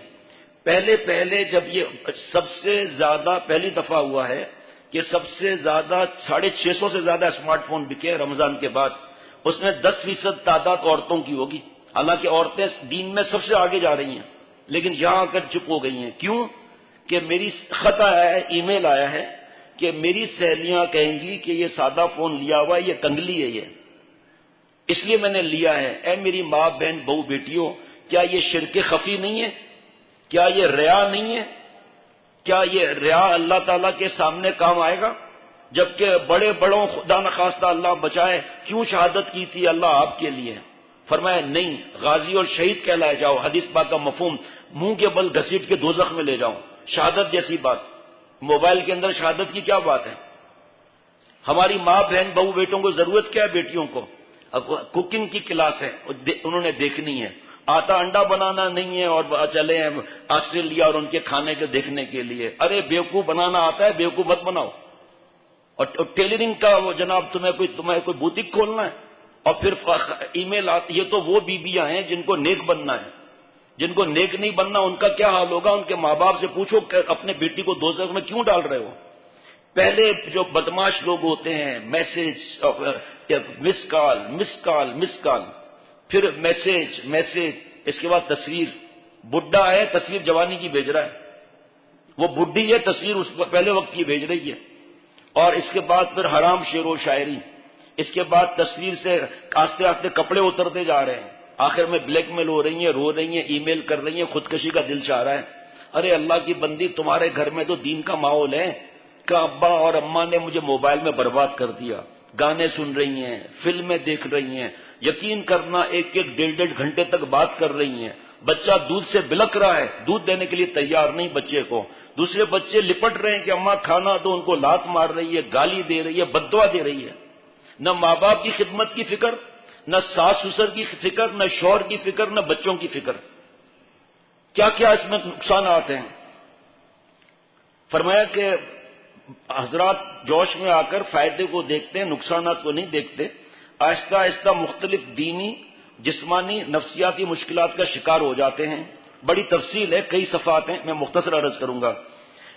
پہلے جب یہ سب سے زیادہ پہلی دفعہ ہوا ہے کہ سب سے زیادہ 650 سے زیادہ اسمارٹ فون بکے رمضان کے بعد, اس میں 10% تعداد عورتوں کی ہوگی. حالانکہ عورتیں دین میں سب سے آگے جا رہی ہیں, لیکن یہاں آ کر چپ ہو گئی ہیں. کیوں؟ کہ میری خط آیا ہے, ای میل آیا ہے کہ میری سہیلیاں کہیں گی کہ یہ سادہ فون لیا ہوا ہے, یہ کنگلی ہے, یہ اس لیے میں نے لیا ہے. اے میری ماں بہن بہو بیٹیوں, کیا یہ شرک خفی نہیں ہے؟ کیا یہ ریا نہیں ہے؟ کیا یہ ریا اللہ تعالیٰ کے سامنے کام آئے گا؟ جبکہ بڑے بڑوں خدا نخواستہ اللہ بچائے کیوں شہادت کی تھی اللہ آپ کے لیے. فرمایا نہیں, غازی اور شہید کہلائے جاؤ. حدیث پاک کا مفہوم منہ کے بل گھسیٹ کے دوزخ میں لے جاؤ. شہادت جیسی بات موبائل کے اندر شہادت کی کیا بات ہے؟ ہماری ماں بہن بہو بیٹوں کو ضرورت کیا ہے؟ بیٹیوں کو اب کوکنگ کی کلاس ہے, انہوں نے دیکھنی ہے. آٹا انڈا بنانا نہیں ہے اور چلے آسٹریلیا اور ان کے کھانے کے دیکھنے کے لیے. ارے بیوقوف بنانا آتا ہے, بیوقوف مت بناؤ. اور ٹیلرنگ کا وہ جناب تمہیں کوئی بوتیک کھولنا ہے اور پھر ای میل آتی. یہ تو وہ بیویاں ہیں جن کو نیک بننا ہے. جن کو نیک نہیں بننا ان کا کیا حال ہوگا؟ ان کے ماں باپ سے پوچھو کہ اپنے بیٹی کو دوزخ میں کیوں ڈال رہے ہو. پہلے جو بدماش لوگ ہوتے ہیں میسج, مس کال, پھر میسج, اس کے بعد تصویر. بڈھا ہے تصویر جوانی کی بھیج رہا ہے, وہ بڈھی ہے تصویر اس پہلے وقت کی بھیج رہی ہے. اور اس کے بعد پھر حرام شعر و شاعری. اس کے بعد تصویر سے آہستہ آہستہ کپڑے اترتے جا رہے ہیں. آخر میں بلیک میل ہو رہی ہیں, رو رہی ہیں, ای میل کر رہی ہیں, خودکشی کا دل چاہ رہا ہے. ارے اللہ کی بندی, تمہارے گھر میں تو دین کا ماحول ہے کہ ابا اور اماں نے مجھے موبائل میں برباد کر دیا. گانے سن رہی ہیں, فلمیں دیکھ رہی ہیں, یقین کرنا 1-1 گھنٹے تک بات کر رہی ہیں. بچہ دودھ سے بلک رہا ہے, دودھ دینے کے لیے تیار نہیں بچے کو. دوسرے بچے لپٹ رہے ہیں کہ اماں کھانا دو, ان کو لات مار رہی ہے, گالی دے رہی ہے, بددعا دے رہی ہے. نہ ماں باپ کی خدمت کی فکر, نہ ساس سسر کی فکر, نہ شوہر کی فکر, نہ بچوں کی فکر. کیا کیا اس میں نقصانات ہیں. فرمایا کہ حضرات جوش میں آ کر فائدے کو دیکھتے ہیں, نقصانات کو نہیں دیکھتے. آہستہ آہستہ مختلف دینی, جسمانی, نفسیاتی مشکلات کا شکار ہو جاتے ہیں. بڑی تفصیل ہے, کئی صفحات ہیں, میں مختصر عرض کروں گا.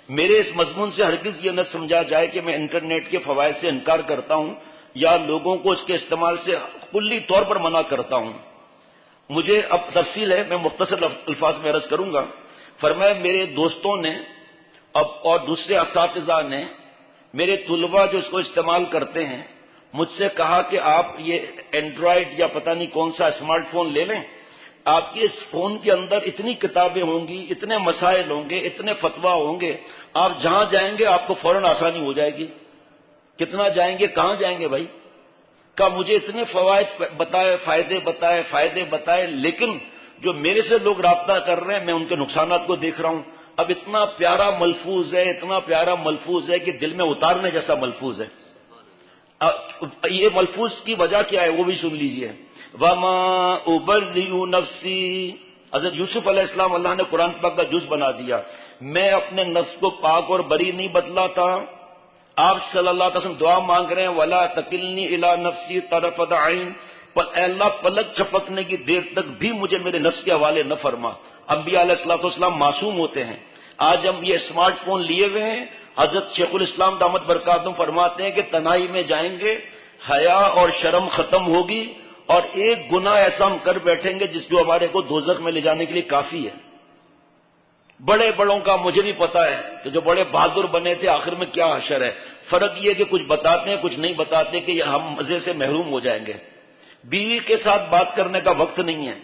میرے اس مضمون سے ہرگز یہ نہ سمجھا جائے کہ میں انٹرنیٹ کے فوائد سے انکار کرتا ہوں یا لوگوں کو اس کے استعمال سے کلی طور پر منع کرتا ہوں. مجھے اب تفصیل ہے, میں مختصر الفاظ میں عرض کروں گا. فرمایا میرے دوستوں نے اور دوسرے اساتذہ نے, میرے طلباء جو اس کو استعمال کرتے ہیں, مجھ سے کہا کہ آپ یہ اینڈرائڈ یا پتہ نہیں کون سا اسمارٹ فون لے لیں. آپ کے اس فون کے اندر اتنی کتابیں ہوں گی, اتنے مسائل ہوں گے, اتنے فتوا ہوں گے, آپ جہاں جائیں گے آپ کو فوراً آسانی ہو جائے گی. کتنا جائیں گے, کہاں جائیں گے بھائی؟ کہا مجھے اتنے فوائد بتائے, فائدے بتائے, لیکن جو میرے سے لوگ رابطہ کر رہے ہیں میں ان کے نقصانات کو دیکھ رہا ہوں. اب اتنا پیارا ملفوظ ہے کہ دل میں اتارنے جیسا ملفوظ ہے. یہ ملفوظ کی وجہ کیا ہے وہ بھی سن لیجئے. وَمَا أُبَرِّئُ نَفْسِي, حضرت یوسف علیہ السلام اللہ نے قرآن پاک کا جز بنا دیا. میں اپنے نفس کو پاک اور بری نہیں بدلاتا. آپ صلی اللہ علیہ وسلم دعا مانگ رہے ہیں وَلَا تَكِلْنِي إِلَىٰ نَفْسِي طَرَفَتَ عَيْنٍ, پر اے اللہ پلک جھپکنے کی دیر تک بھی مجھے میرے نفس کے حوالے نہ فرما. انبیاء علیہ السلام معصوم ہوتے ہیں. آج ہم یہ اسمارٹ فون لیے ہوئے ہیں. حضرت شیخ الاسلام دامت برکاتہم فرماتے ہیں کہ تنہائی میں جائیں گے, حیا اور شرم ختم ہوگی, اور ایک گناہ ایسا ہم کر بیٹھیں گے جس جو ہمارے کو دوزخ میں لے جانے کے لیے کافی ہے. بڑے بڑوں کا مجھے بھی پتا ہے کہ جو بڑے بہادر بنے تھے آخر میں کیا حشر ہے. فرق یہ کہ کچھ بتاتے ہیں کچھ نہیں بتاتے کہ ہم مزے سے محروم ہو جائیں گے. بیوی کے ساتھ بات کرنے کا وقت نہیں ہے.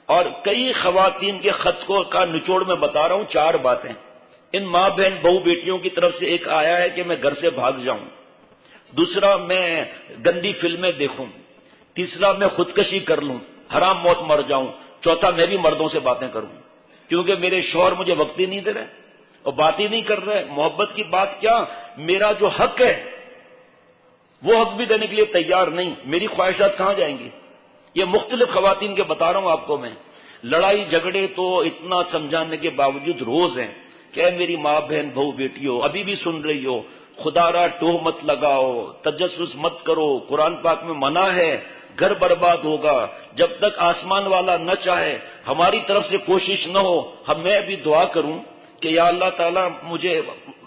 اور کئی خواتین کے خط کو کا نچوڑ میں بتا رہا ہوں 4 باتیں. ان ماں بہن بہو بیٹیوں کی طرف سے ایک آیا ہے کہ میں گھر سے بھاگ جاؤں. دوسرا میں گندی فلمیں دیکھوں. تیسرا میں خودکشی کر لوں, حرام موت مر جاؤں. چوتھا میں بھی مردوں سے باتیں کروں کیونکہ میرے شوہر مجھے وقت ہی نہیں دے رہے اور بات ہی نہیں کر رہے. محبت کی بات کیا, میرا جو حق ہے وہ حق بھی دینے کے لیے تیار نہیں. میری خواہشات کہاں جائیں گی؟ یہ مختلف خواتین کے بتا رہا ہوں آپ کو میں. لڑائی جھگڑے تو اتنا سمجھانے کے باوجود روز ہیں کہ میری ماں بہن بہو بیٹیوں ابھی بھی سن رہی ہو, خدا را ٹوہ مت لگاؤ, تجسس مت کرو, قرآن پاک میں منع ہے, گھر برباد ہوگا. جب تک آسمان والا نہ چاہے ہماری طرف سے کوشش نہ ہو. میں بھی دعا کروں کہ یا اللہ تعالیٰ مجھے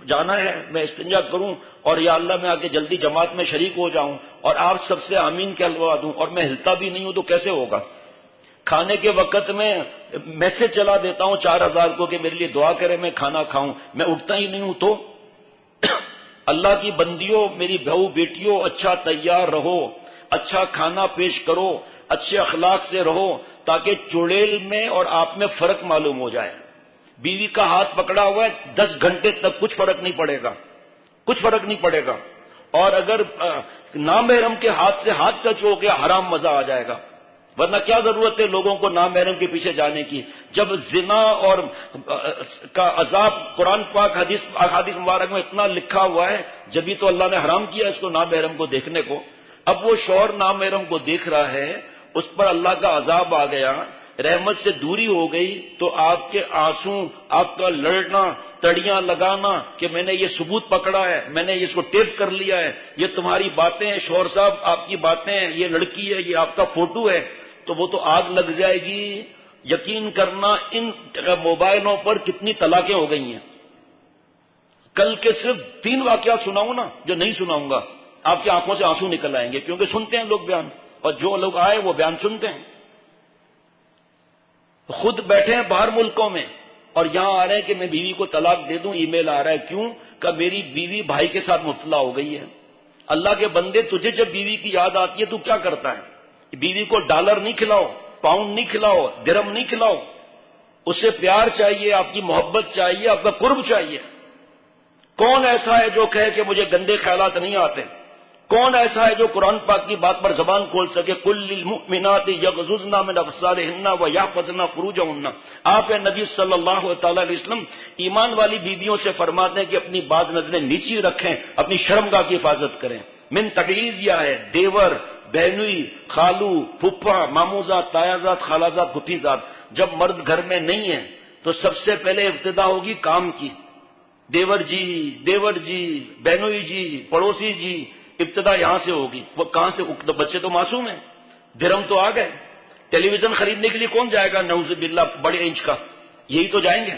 جانا ہے, میں استنجا کروں اور یا اللہ میں آگے جلدی جماعت میں شریک ہو جاؤں اور آپ سب سے آمین کہلوا دوں. اور میں ہلتا بھی نہیں ہوں تو کیسے ہوگا؟ کھانے کے وقت میں میسج چلا دیتا ہوں 4000 کو کہ میرے لیے دعا کرے میں کھانا کھاؤں, میں اٹھتا ہی نہیں ہوں. تو اللہ کی بندیوں, میری بہو بیٹیوں, اچھا تیار رہو, اچھا کھانا پیش کرو, اچھے اخلاق سے رہو تاکہ چڑیل میں اور آپ میں فرق معلوم ہو جائے. بیوی کا ہاتھ پکڑا ہوا ہے 10 گھنٹے تک کچھ فرق نہیں پڑے گا, کچھ فرق نہیں پڑے گا. اور اگر نامحرم کے ہاتھ سے ہاتھ ٹچ ہو گیا حرام مزہ آ جائے گا. ورنہ کیا ضرورت ہے لوگوں کو نامحرم کے پیچھے جانے کی جب زنا اور کا عذاب قرآن پاک حدیث مبارک میں اتنا لکھا ہوا ہے. جبھی تو اللہ نے حرام کیا اس کو نامحرم کو دیکھنے کو. اب وہ شوہر نامحرم کو دیکھ رہا ہے, اس پر اللہ کا عذاب آ گیا, رحمت سے دوری ہو گئی, تو آپ کے آنسو, آپ کا لڑنا, تڑیاں لگانا کہ میں نے یہ ثبوت پکڑا ہے, میں نے اس کو ٹیپ کر لیا ہے, یہ تمہاری باتیں ہیں شوہر صاحب, آپ کی باتیں ہیں, یہ لڑکی ہے, یہ آپ کا فوٹو ہے, تو وہ تو آگ لگ جائے گی. یقین کرنا ان موبائلوں پر کتنی طلاقیں ہو گئی ہیں. کل کے صرف 3 واقعات سناؤں نا, جو نہیں سناؤں گا آپ کی آنکھوں سے آنسو نکل آئیں گے, کیونکہ سنتے ہیں لوگ بیان, اور جو لوگ آئے وہ بیان سنتے ہیں. خود بیٹھے ہیں باہر ملکوں میں اور یہاں آ رہے ہیں کہ میں بیوی کو طلاق دے دوں, ای میل آ رہا ہے. کیوں؟ کہ میری بیوی بھائی کے ساتھ مبتلا ہو گئی ہے. اللہ کے بندے, تجھے جب بیوی کی یاد آتی ہے تو کیا کرتا ہے؟ بیوی کو ڈالر نہیں کھلاؤ, پاؤنڈ نہیں کھلاؤ, درہم نہیں کھلاؤ, اسے پیار چاہیے, آپ کی محبت چاہیے, آپ کا قرب چاہیے. کون ایسا ہے جو کہے کہ مجھے گندے خیالات نہیں آتے؟ کون ایسا ہے جو قرآن پاک کی بات پر زبان کھول سکے؟ کل للمؤمنات یغضضن من ابصارهن ويحفظن فروجهن. آپ نبی صلی اللہ تعالی علیہ وسلم ایمان والی بیویوں سے فرماتے ہیں کہ اپنی بعض نظریں نیچی رکھیں, اپنی شرمگاہ کی حفاظت کریں. من تبعیض یہ ہے دیور, بہنوئی, خالو, پھپھا, ماموزاد, تایازاد, خالازاد, پھپھیزاد. جب مرد گھر میں نہیں ہے تو سب سے پہلے ابتدا ہوگی کام کی. دیور جی, بہنوئی جی, پڑوسی جی, ابتدا یہاں سے ہوگی. وہ کہاں سے؟ بچے تو معصوم ہیں, درہم تو آ گئے. ٹیلی ویژن خریدنے کے لیے کون جائے گا نعوذ باللہ بڑے انچ کا؟ یہی تو جائیں گے.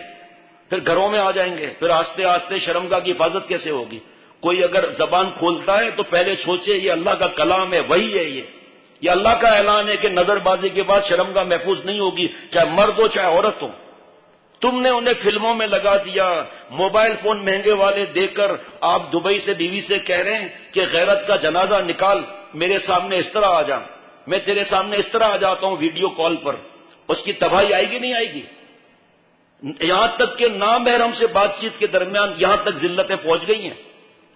پھر گھروں میں آ جائیں گے, پھر آہستہ آہستہ شرمگاہ کی حفاظت کیسے ہوگی؟ کوئی اگر زبان کھولتا ہے تو پہلے سوچے یہ اللہ کا کلام ہے, وہی ہے, یہ اللہ کا اعلان ہے کہ نظر بازی کے بعد شرمگاہ محفوظ نہیں ہوگی, چاہے مرد ہو چاہے عورت ہو. تم نے انہیں فلموں میں لگا دیا, موبائل فون مہنگے والے دے کر آپ دبئی سے بیوی سے کہہ رہے ہیں کہ غیرت کا جنازہ نکال, میرے سامنے اس طرح آ جا, میں تیرے سامنے اس طرح آ جاتا ہوں ویڈیو کال پر. اس کی تباہی آئے گی نہیں آئے گی؟ یہاں تک کہ نامحرم سے بات چیت کے درمیان یہاں تک ذلتیں پہنچ گئی ہیں.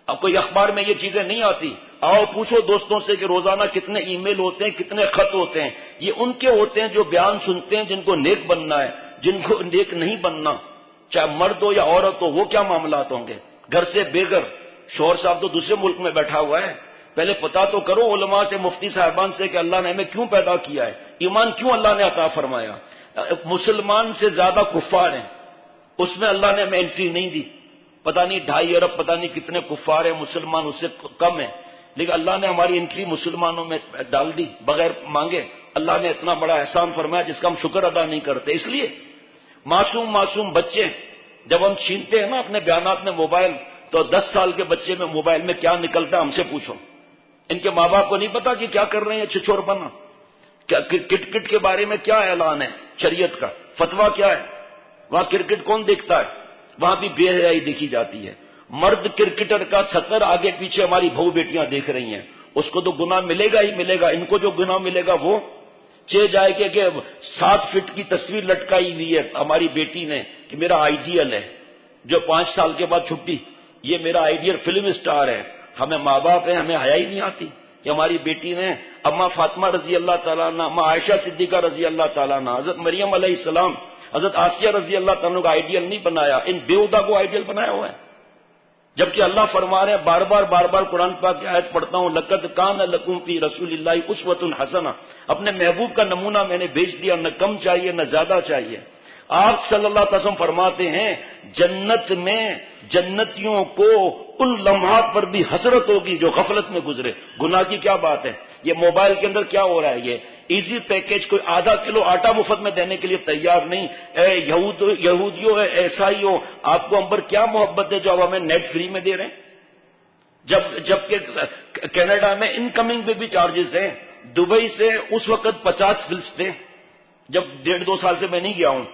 اب کوئی اخبار میں یہ چیزیں نہیں آتی. آؤ پوچھو دوستوں سے کہ روزانہ کتنے ای میل ہوتے ہیں, کتنے خط ہوتے ہیں. یہ ان کے ہوتے ہیں جو بیان سنتے ہیں جن کو نیک بننا ہے, جن کو نیک نہیں بننا, چاہے مرد ہو یا عورت ہو, وہ کیا معاملات ہوں گے. گھر سے بے گھر, شوہر صاحب تو دوسرے ملک میں بیٹھا ہوا ہے, پہلے پتا تو کرو علماء سے, مفتی صاحبان سے کہ اللہ نے ہمیں کیوں پیدا کیا ہے, ایمان کیوں اللہ نے عطا فرمایا. مسلمان سے زیادہ کفار ہیں, اس میں اللہ نے ہمیں انٹری نہیں دی. پتہ نہیں 2.5 ارب پتہ نہیں کتنے کفار ہیں, مسلمان اس سے کم ہیں, لیکن اللہ نے ہماری انٹری مسلمانوں میں ڈال دی بغیر مانگے. اللہ نے اتنا بڑا احسان فرمایا جس کا ہم شکر ادا نہیں کرتے. اس لیے معصوم بچے جب ہم چھینتے ہیں نا اپنے بیانات میں موبائل, تو 10 سال کے بچے میں موبائل میں کیا نکلتا ہے ہم سے پوچھو. ان کے ماں باپ کو نہیں پتا کہ کیا کر رہے ہیں چھچور بنا. کٹ کے بارے میں کیا اعلان ہے شریعت کا, فتویٰ کیا ہے, وہاں کرکٹ کون دیکھتا ہے؟ وہاں بھی بے حیائی دیکھی جاتی ہے. مرد کرکٹر کا 70 آگے پیچھے ہماری بہو بیٹیاں دیکھ رہی ہیں, اس کو تو گناہ ملے گا ہی ملے گا. ان کو جو گناہ ملے گا وہ چے جائے کہ 7 فٹ کی تصویر لٹکائی ہوئی ہے ہماری بیٹی نے کہ میرا آئیڈیل ہے, جو 5 سال کے بعد چھٹی, یہ میرا آئیڈیل فلم اسٹار ہے. ہمیں ماں باپ ہیں, ہمیں حیا ہی نہیں آتی کہ ہماری بیٹی نے اماں فاطمہ رضی اللہ تعالیٰ عنہ, اماں عائشہ صدیقہ رضی اللہ تعالیٰ عنہ, حضرت مریم علیہ السلام, حضرت آسیہ رضی اللہ تعالیٰ عنہ کا آئیڈیل نہیں بنایا, ان بیہودہ کو آئیڈیل بنایا ہوا ہے. جبکہ اللہ فرما رہے ہیں, بار بار قرآن پاک کی آیت پڑھتا ہوں, لقد کان لکم فی رسول اللہ اسوۃ حسنہ, اپنے محبوب کا نمونہ میں نے بھیج دیا, نہ کم چاہیے نہ زیادہ چاہیے. آپ صلی اللہ علیہ وسلم فرماتے ہیں جنت میں جنتیوں کو ان لمحات پر بھی حسرت ہوگی جو غفلت میں گزرے. گناہ کی کیا بات ہے؟ یہ موبائل کے اندر کیا ہو رہا ہے؟ یہ ایزی پیکج, کوئی آدھا کلو آٹا مفت میں دینے کے لیے تیار نہیں. اے یہودیوں, اے عیسائیوں, آپ کو ہم پر کیا محبت ہے جو آپ ہمیں نیٹ فری میں دے رہے ہیں؟ جبکہ کینیڈا میں انکمنگ پہ بھی چارجز ہیں. دبئی سے اس وقت 50 فلس تھے, جب 1.5-2 سال سے میں نہیں گیا ہوں,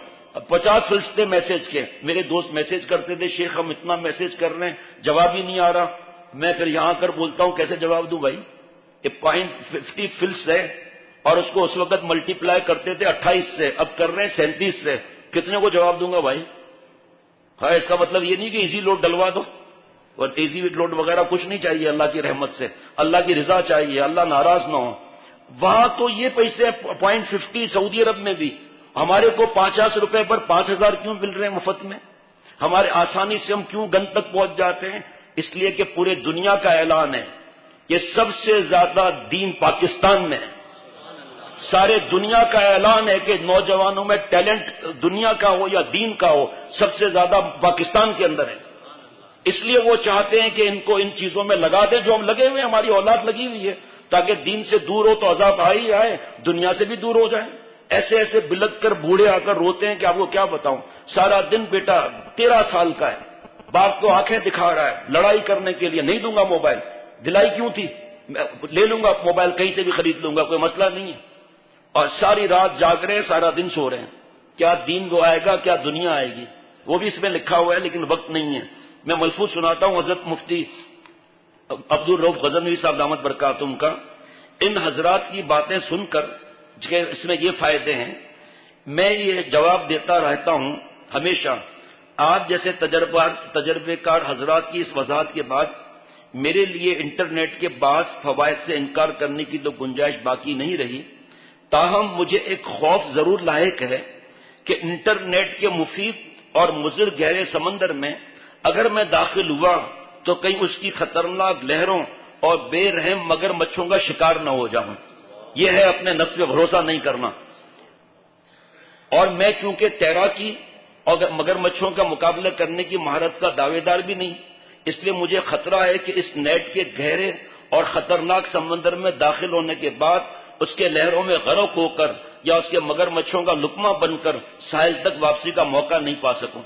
50 فلس تھے میسج کے. میرے دوست میسج کرتے تھے, شیخ ہم اتنا میسج کر رہے ہیں جواب ہی نہیں آ رہا. میں پھر یہاں کر بولتا ہوں کیسے جواب دوں بھائی, یہ 0.50 فلس ہے, اور اس کو اس وقت ملٹی پلائی کرتے تھے 28 سے, اب کر رہے ہیں 37 سے. کتنے کو جواب دوں گا بھائی؟ ہاں, اس کا مطلب یہ نہیں کہ ایزی لوڈ ڈلوا دو, اور ایزی لوڈ وغیرہ کچھ نہیں چاہیے. اللہ کی رحمت سے اللہ کی رضا چاہیے, اللہ ناراض نہ ہو. وہاں تو یہ پیسے 0.50, سعودی عرب میں بھی ہمارے کو 50 روپے پر 5000 کیوں مل رہے ہیں مفت میں؟ ہمارے آسانی سے ہم کیوں گند تک پہنچ جاتے ہیں؟ اس لیے کہ پورے دنیا کا اعلان ہے کہ سب سے زیادہ دین پاکستان میں ہے. سارے دنیا کا اعلان ہے کہ نوجوانوں میں ٹیلنٹ دنیا کا ہو یا دین کا ہو, سب سے زیادہ پاکستان کے اندر ہے. اس لیے وہ چاہتے ہیں کہ ان کو ان چیزوں میں لگا دیں جو ہم لگے ہوئے ہیں, ہماری اولاد لگی ہوئی ہے, تاکہ دین سے دور ہو تو عذاب آ ہی آئے, دنیا سے بھی دور ہو جائے. ایسے ایسے بلک کر بوڑھے آ کر روتے ہیں کہ آپ کو کیا بتاؤں. سارا دن بیٹا 13 سال کا ہے, باپ کو آنکھیں دکھا رہا ہے لڑائی کرنے کے لیے, نہیں دوں گا موبائل. دلائی کیوں تھی؟ لے لوں گا موبائل, کہیں سے بھی خرید لوں گا, کوئی مسئلہ نہیں ہے. اور ساری رات جاگ رہے ہیں, سارا دن سو رہے ہیں. کیا دین کو آئے گا, کیا دنیا آئے گی؟ وہ بھی اس میں لکھا ہوا ہے, لیکن وقت نہیں ہے. میں ملفوظ سناتا ہوں حضرت مفتی عبدالرؤف غزنوی صاحب دامت برکاتہم کا. ان حضرات کی باتیں سن کر کہ اس میں یہ فائدے ہیں, میں یہ جواب دیتا رہتا ہوں ہمیشہ. آپ جیسے تجربے کار حضرات کی اس وضاحت کے بعد میرے لیے انٹرنیٹ کے بعض فوائد سے انکار کرنے کی تو گنجائش باقی نہیں رہی. تاہم مجھے ایک خوف ضرور لاحق ہے کہ انٹرنیٹ کے مفید اور مضر گہرے سمندر میں اگر میں داخل ہوا تو کہیں اس کی خطرناک لہروں اور بے رحم مگر مچھوں کا شکار نہ ہو جاؤں. یہ ہے اپنے نفس پہ بھروسہ نہیں کرنا. اور میں چونکہ تیراکی اور مگر مچھوں کا مقابلہ کرنے کی مہارت کا دعوے دار بھی نہیں, اس لیے مجھے خطرہ ہے کہ اس نیٹ کے گہرے اور خطرناک سمندر میں داخل ہونے کے بعد اس کے لہروں میں غرق ہو کر یا اس کے مگر مچھوں کا لقمہ بن کر ساحل تک واپسی کا موقع نہیں پا سکوں.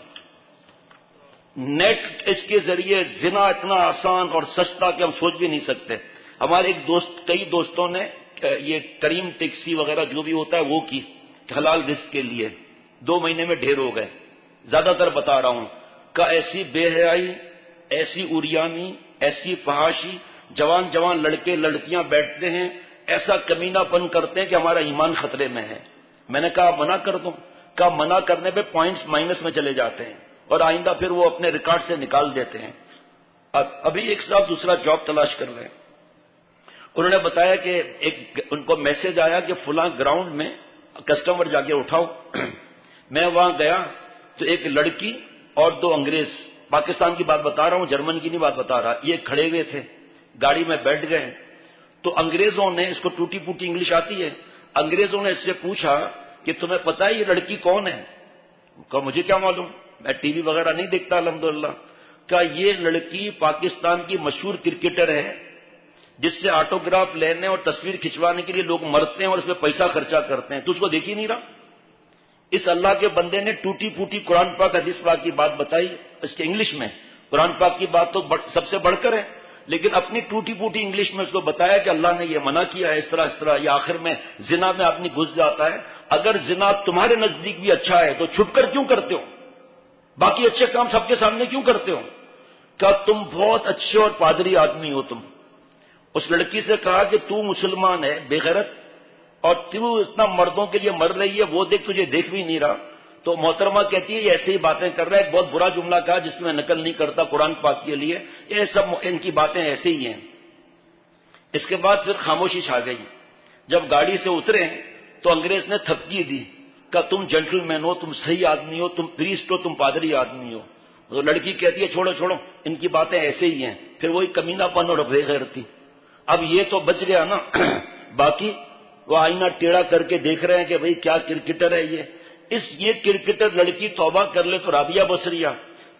نیٹ اس کے ذریعے زنا اتنا آسان اور سستا کہ ہم سوچ بھی نہیں سکتے. ہمارے ایک دوست, کئی دوستوں نے یہ کریم ٹیکسی وغیرہ جو بھی ہوتا ہے وہ کی حلال رزق کے لیے, 2 مہینے میں ڈھیر ہو گئے. زیادہ تر بتا رہا ہوں کہ ایسی بے حیائی, ایسی اوریانی, ایسی فحاشی, جوان لڑکے لڑکیاں بیٹھتے ہیں, ایسا کمینہ پن کرتے ہیں کہ ہمارا ایمان خطرے میں ہے. میں نے کہا منع کر دوں, کہا منع کرنے پہ پوائنٹس مائنس میں چلے جاتے ہیں اور آئندہ پھر وہ اپنے ریکارڈ سے نکال دیتے ہیں. ابھی ایک صاحب دوسرا جاب تلاش کر رہے ہیں. انہوں نے بتایا کہ ان کو میسج آیا کہ فلاں گراؤنڈ میں کسٹمر جا کے اٹھاؤ. میں وہاں گیا تو ایک لڑکی اور 2 انگریز, پاکستان کی بات بتا رہا ہوں, جرمن کی نہیں بات بتا رہا, یہ کھڑے ہوئے تھے, گاڑی میں بیٹھ گئے. تو انگریزوں نے, اس کو ٹوٹی پوٹی انگلش آتی ہے, انگریزوں نے اس سے پوچھا کہ تمہیں پتہ ہے یہ لڑکی کون ہے؟ کہا مجھے کیا معلوم, میں ٹی وی وغیرہ نہیں دیکھتا الحمدللہ. کہا یہ لڑکی پاکستان کی مشہور کرکٹر ہے جس سے آٹوگراف لینے اور تصویر کھنچوانے کے لیے لوگ مرتے ہیں اور اس پہ پیسہ خرچہ کرتے ہیں, تو اس کو دیکھ ہی نہیں رہا. اس اللہ کے بندے نے ٹوٹی پوٹی قرآن پاک حدیث پاک کی بات بتائی, اس کے انگلش میں. قرآن پاک کی بات تو سب سے بڑھ کر ہے, لیکن اپنی ٹوٹی پوٹی انگلش میں اس کو بتایا کہ اللہ نے یہ منع کیا ہے, اس طرح. یہ آخر میں زنا میں آدمی گھس جاتا ہے. اگر زنا تمہارے نزدیک بھی اچھا ہے تو چھپ کر کیوں کرتے ہو؟ باقی اچھے کام سب کے سامنے کیوں کرتے ہو؟ کہ تم بہت اچھے اور پادری آدمی ہو. تم اس لڑکی سے کہا کہ تو مسلمان ہے بے غیرت، اور تو اتنا مردوں کے لیے مر رہی ہے، وہ دیکھ تجھے دیکھ بھی نہیں رہا. تو محترمہ کہتی ہے یہ ایسے ہی باتیں کر رہا ہے. ایک بہت برا جملہ کہا جس میں نقل نہیں کرتا قرآن پاک کے لیے، یہ سب ان کی باتیں ایسے ہی ہیں. اس کے بعد پھر خاموشی چھا گئی. جب گاڑی سے اترے تو انگریز نے تھپکی دی کہ تم جینٹل مین ہو، تم صحیح آدمی ہو، تم پریسٹ ہو، تم پادری آدمی ہو. تو لڑکی کہتی ہے چھوڑو چھوڑو، ان کی باتیں ایسے ہی ہیں. پھر وہی کمینہ پن اور بے غیرتی. اب یہ تو بچ گیا نا. باقی وہ آئینہ ٹیڑھا کر کے دیکھ رہے ہیں کہ بھئی کیا کرکٹر ہے یہ کرکٹر لڑکی توبہ کر لے تو رابعہ بصریہ،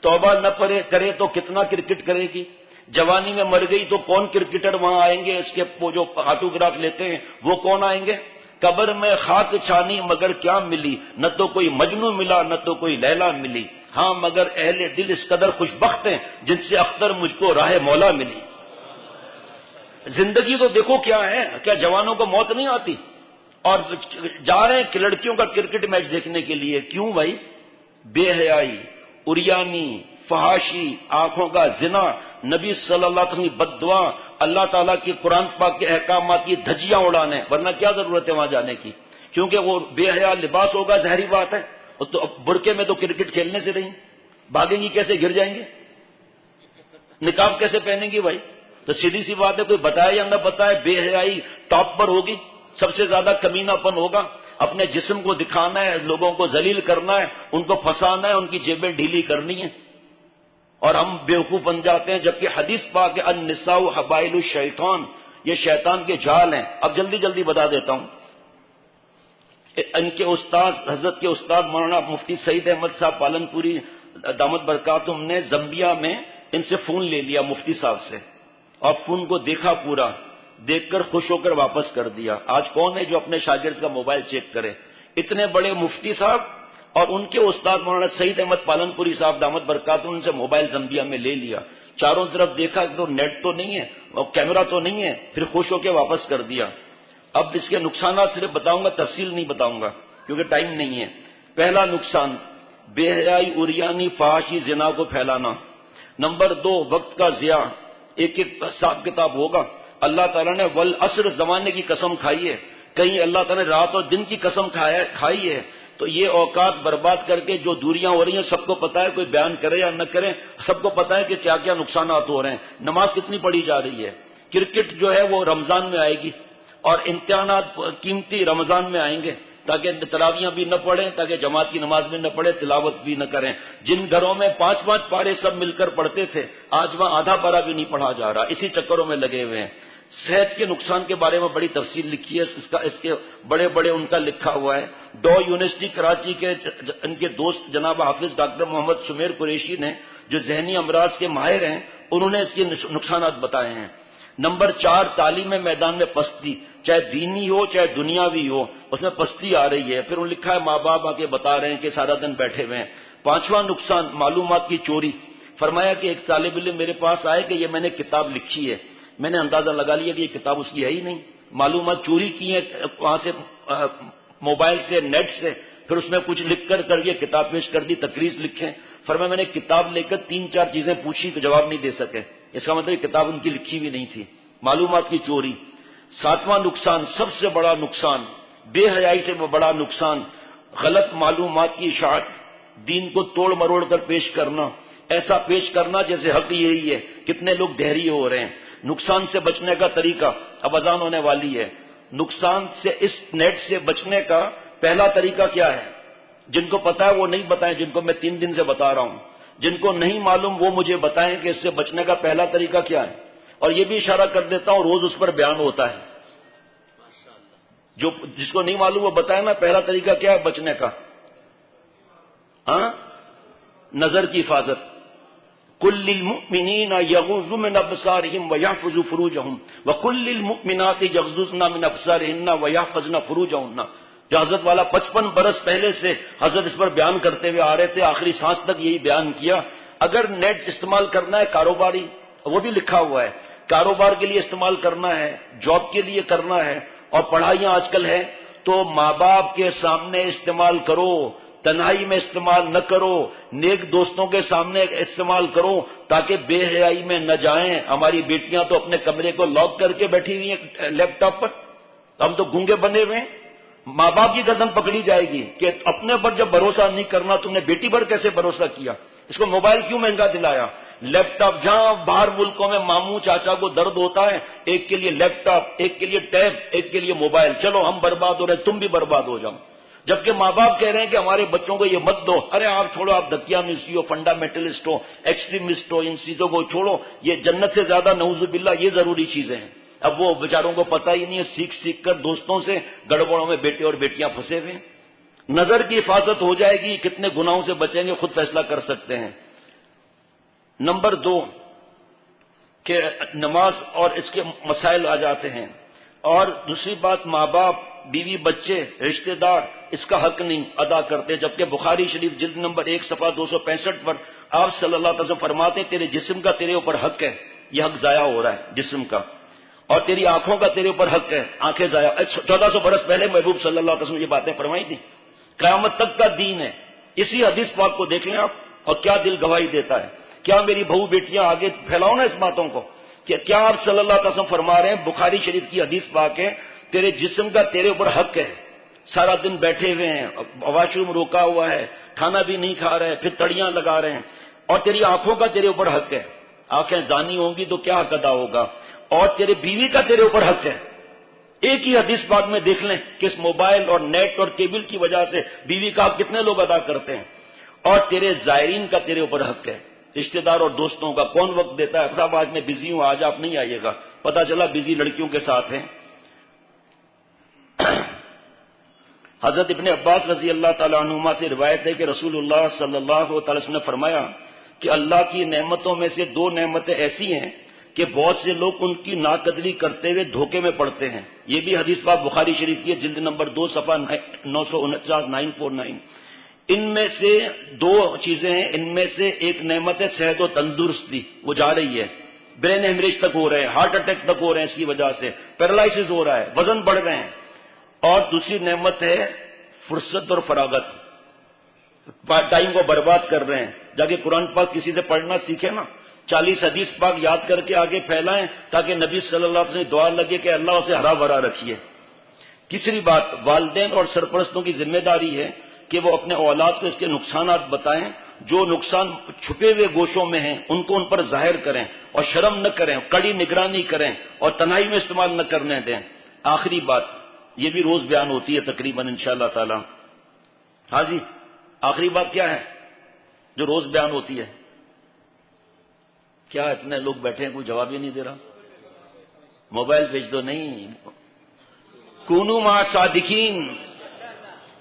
توبہ نہ کرے تو کتنا کرکٹ کرے گی. جوانی میں مر گئی تو کون کرکٹر وہاں آئیں گے؟ اس کے وہ جو آٹوگراف لیتے ہیں وہ کون آئیں گے؟ قبر میں خاک چھانی مگر کیا ملی، نہ تو کوئی مجنو ملا نہ تو کوئی لیلا ملی. ہاں مگر اہل دل اس قدر خوش بخت ہیں جن سے اختر مجھ کو راہ مولا ملی. زندگی تو دیکھو کیا ہے، کیا جوانوں کو موت نہیں آتی؟ اور جا رہے ہیں لڑکیوں کا کرکٹ میچ دیکھنے کے لیے. کیوں بھائی؟ بے حیائی، اریانی، فحاشی، آنکھوں کا زنا، نبی صلی اللہ علیہ وسلم کی بد دعا، اللہ تعالیٰ کی قرآن پاک کے احکامات کی دھجیاں اڑانے. ورنہ کیا ضرورت ہے وہاں جانے کی؟ کیونکہ وہ بے حیا لباس ہوگا، ظاہری بات ہے. تو برقعے میں تو کرکٹ کھیلنے سے رہیں، بھاگیں گی کیسے؟ گر جائیں گے. نقاب کیسے پہنیں گی بھائی؟ تو سیدھی سی بات ہے، کوئی بتائے یا نہ بتائے بے حیائی ٹاپ پر ہوگی، سب سے زیادہ کمینہ پن ہوگا. اپنے جسم کو دکھانا ہے، لوگوں کو ذلیل کرنا ہے، ان کو پھنسانا ہے، ان کی جیبیں ڈھیلی کرنی ہے. اور ہم بیوقوف بن جاتے ہیں، جبکہ حدیث پاک ہے النساء حبائل الشیطان، یہ شیطان کے جال ہیں. اب جلدی جلدی بتا دیتا ہوں. ان کے استاد، حضرت کے استاد مولانا مفتی سعید احمد صاحب پالن پوری دامت برکاتہم نے زمبیا میں ان سے فون لے لیا مفتی صاحب سے، اور فون کو دیکھا، پورا دیکھ کر خوش ہو کر واپس کر دیا. آج کون ہے جو اپنے شاگرد کا موبائل چیک کرے؟ اتنے بڑے مفتی صاحب اور ان کے استاد مولانا سعید احمد پالن پوری صاحب دامت برکاتہم ان سے موبائل زمبیا میں لے لیا. چاروں طرف دیکھا تو نیٹ تو نہیں ہے اور کیمرہ تو نہیں ہے، پھر خوش ہو کے واپس کر دیا. اب اس کے نقصانات صرف بتاؤں گا، تفصیل نہیں بتاؤں گا کیونکہ ٹائم نہیں ہے. پہلا نقصان بے حیائی، اریانی، فحاشی، زنا کو پھیلانا. نمبر 2 وقت کا ضیاع. ایک حساب کتاب ہوگا. اللہ تعالیٰ نے والعصر زمانے کی قسم کھائی ہے، کہیں اللہ تعالیٰ نے رات اور دن کی قسم کھائی ہے. تو یہ اوقات برباد کر کے جو دوریاں ہو رہی ہیں سب کو پتا ہے، کوئی بیان کرے یا نہ کرے سب کو پتا ہے کہ کیا کیا نقصانات ہو رہے ہیں. نماز کتنی پڑھی جا رہی ہے. کرکٹ جو ہے وہ رمضان میں آئے گی، اور امتحانات قیمتی رمضان میں آئیں گے تاکہ تراویحاں بھی نہ پڑھیں، تاکہ جماعت کی نماز میں نہ پڑھیں، تلاوت بھی نہ کریں. جن گھروں میں 5 پارے سب مل کر پڑھتے تھے آج وہاں آدھا پارا بھی نہیں پڑھا جا رہا. اسی چکروں میں لگے ہوئے ہیں. صحت کے نقصان کے بارے میں بڑی تفصیل لکھی ہے، اس کے بڑے ان کا لکھا ہوا ہے. ڈو یونیورسٹی کراچی کے ان کے دوست جناب حافظ ڈاکٹر محمد سمیر قریشی نے، جو ذہنی امراض کے ماہر ہیں، انہوں نے اس کے نقصانات بتائے ہیں. نمبر 4 تعلیم میدان میں پستی، چاہے دینی ہو چاہے دنیاوی ہو، اس میں پستی آ رہی ہے. پھر انہوں نے لکھا ہے ماں باپ آ کے بتا رہے ہیں کہ سارا دن بیٹھے ہوئے ہیں. 5واں نقصان معلومات کی چوری. فرمایا کہ ایک طالب علم میرے پاس آئے کہ یہ میں نے کتاب لکھی ہے، میں نے اندازہ لگا لیا کہ یہ کتاب اس کی ہے ہی نہیں. معلومات چوری کی ہیں وہاں سے، موبائل سے، نیٹ سے، پھر اس میں کچھ لکھ کر یہ کتاب پیش کر دی، تقریر لکھیں. فرمایا میں نے کتاب لے کر 3-4 چیزیں پوچھی تو جواب نہیں دے سکے. اس کا مطلب کتاب ان کی لکھی بھی نہیں تھی. معلومات کی چوری. 7واں نقصان، سب سے بڑا نقصان، بے حیائی سے بڑا نقصان، غلط معلومات کی اشاعت، دین کو توڑ مروڑ کر پیش کرنا، ایسا پیش کرنا جیسے حق یہی ہے. کتنے لوگ دہری ہو رہے ہیں. نقصان سے بچنے کا طریقہ، اب اذان ہونے والی ہے. نقصان سے، اس نیٹ سے بچنے کا پہلا طریقہ کیا ہے؟ جن کو پتا ہے وہ نہیں بتائیں، جن کو میں 3 دن سے بتا رہا ہوں. جن کو نہیں معلوم وہ مجھے بتائیں کہ اس سے بچنے کا پہلا طریقہ کیا ہے. اور یہ بھی اشارہ کر دیتا ہوں روز اس پر بیان ہوتا ہے. جس کو نہیں معلوم وہ بتائے نا پہلا طریقہ کیا ہے بچنے کا. نظر کی حفاظت. قل للمؤمنین یغضوا من ابصارهم ويحفظوا فروجهم وقل للمؤمنات یغضضن من ابصارهن ويحفظن فروجهن. جو حضرت والا 55 برس پہلے سے حضرت اس پر بیان کرتے ہوئے آ رہے تھے، آخری سانس تک یہی بیان کیا. اگر نیٹ استعمال کرنا ہے کاروباری، وہ بھی لکھا ہوا ہے، کاروبار کے لیے استعمال کرنا ہے، جاب کے لیے کرنا ہے، اور پڑھائیاں آج کل ہے، تو ماں باپ کے سامنے استعمال کرو تنہائی میں استعمال نہ کرو، نیک دوستوں کے سامنے استعمال کرو تاکہ بے حیائی میں نہ جائیں۔ ہماری بیٹیاں تو اپنے کمرے کو لاک کر کے بیٹھی ہوئی ہیں لیپ ٹاپ پر، ہم تو گونگے بنے ہوئے ہیں۔ ماں باپ کی گردن پکڑی جائے گی کہ اپنے پر جب بھروسہ نہیں کرنا تم نے بیٹی پر کیسے بھروسہ کیا؟ اس کو موبائل کیوں مہنگا دلایا؟ لیپ ٹاپ، جہاں باہر ملکوں میں ماموں چاچا کو درد ہوتا ہے، ایک کے لیے لیپ ٹاپ، ایک کے لیے ٹیب، ایک کے لیے موبائل، چلو ہم برباد ہو رہے ہیں، تم بھی برباد ہو جاؤ۔ جبکہ ماں باپ کہہ رہے ہیں کہ ہمارے بچوں کو یہ مت دو۔ ارے آپ چھوڑو، آپ دکیانوسی ہو، فنڈامنٹلسٹ ہو، ایکسٹریمسٹ ہو، ان چیزوں کو چھوڑو، یہ جنت سے زیادہ نعوذ باللہ یہ ضروری چیزیں ہیں۔ اب وہ بیچاروں کو پتہ ہی نہیں ہے، سیکھ کر دوستوں سے گڑبڑوں میں بیٹے اور بیٹیاں پھنسے ہوئے ہیں۔ نظر کی حفاظت ہو جائے گی، کتنے گناہوں سے بچیں گے خود فیصلہ کر سکتے ہیں۔ نمبر 2 کہ نماز اور اس کے مسائل آ جاتے ہیں، اور دوسری بات ماں باپ، بیوی، بچے، رشتہ دار اس کا حق نہیں ادا کرتے، جبکہ بخاری شریف جلد نمبر 1 صفحہ 265 پر آپ صلی اللہ علیہ وسلم فرماتے ہیں تیرے جسم کا تیرے اوپر حق ہے، یہ حق ضائع ہو رہا ہے جسم کا، اور تیری آنکھوں کا تیرے اوپر حق ہے، آنکھیں ضائع۔ 1400 برس پہلے محبوب صلی اللہ علیہ وسلم یہ باتیں فرمائی تھی، قیامت تک کا دین ہے۔ اسی حدیث پاک کو دیکھ لیں آپ، اور کیا دل گواہی دیتا ہے۔ کیا میری بہو بیٹیاں آگے پھیلاؤ نا اس باتوں کو کہ کیا آپ صلی اللہ علیہ وسلم فرما رہے ہیں، بخاری شریف کی حدیث پاک ہے، تیرے جسم کا تیرے اوپر حق ہے۔ سارا دن بیٹھے ہوئے ہیں، واش روم روکا ہوا ہے، کھانا بھی نہیں کھا رہے، پھر تڑیاں لگا رہے ہیں، اور تیری آنکھوں کا تیرے اوپر حق ہے۔ آنکھیں زانی ہوں گی تو کیا حق ادا ہوگا؟ اور تیرے بیوی کا تیرے اوپر حق ہے۔ ایک ہی حدیث پاک میں دیکھ لیں کہ اس موبائل اور نیٹ اور کیبل کی وجہ سے بیوی کا حق کتنے لوگ ادا کرتے ہیں۔ اور تیرے زائرین کا تیرے اوپر حق ہے، رشتہ دار اور دوستوں کا۔ کون وقت دیتا ہے؟ صاحب آج میں بزی ہوں، آج آپ نہیں آئیے گا، پتا چلا بزی لڑکیوں کے ساتھ ہیں۔ حضرت ابن عباس رضی اللہ تعالیٰ عنہما سے روایت ہے کہ رسول اللہ صلی اللہ علیہ وسلم نے فرمایا کہ اللہ کی نعمتوں میں سے 2 نعمتیں ایسی ہیں کہ بہت سے لوگ ان کی ناقدری کرتے ہوئے دھوکے میں پڑتے ہیں۔ یہ بھی حدیث پاک بخاری شریف کی ہے، جلد نمبر 2 صفحہ 949 949۔ ان میں سے 2 چیزیں ہیں، ان میں سے ایک نعمت ہے صحت و تندرستی، وہ جا رہی ہے، برین ہیمریج تک ہو رہے ہیں، ہارٹ اٹیک تک ہو رہے ہیں اس کی وجہ سے، پیرالائسس ہو رہا ہے، وزن بڑھ رہے ہیں۔ اور دوسری نعمت ہے فرصت اور فراغت، ٹائم کو برباد کر رہے ہیں۔ جا کے قرآن پاک کسی سے پڑھنا سیکھے نا، 40 حدیث پاک یاد کر کے آگے پھیلائیں تاکہ نبی صلی اللہ علیہ وسلم دعا لگے کہ اللہ اسے ہرا بھرا رکھیے۔ تیسری بات، والدین اور سرپرستوں کی ذمہ داری ہے کہ وہ اپنے اولاد کو اس کے نقصانات بتائیں، جو نقصان چھپے ہوئے گوشوں میں ہیں ان کو ان پر ظاہر کریں، اور شرم نہ کریں، کڑی نگرانی کریں، اور تنہائی میں استعمال نہ کرنے دیں۔ آخری بات، یہ بھی روز بیان ہوتی ہے تقریباً انشاءاللہ تعالی۔ ہاں جی، آخری بات کیا ہے جو روز بیان ہوتی ہے؟ کیا اتنے لوگ بیٹھے ہیں کوئی جواب ہی نہیں دے رہا؟ موبائل بھیج دو۔ نہیں، کونو مع صادقین،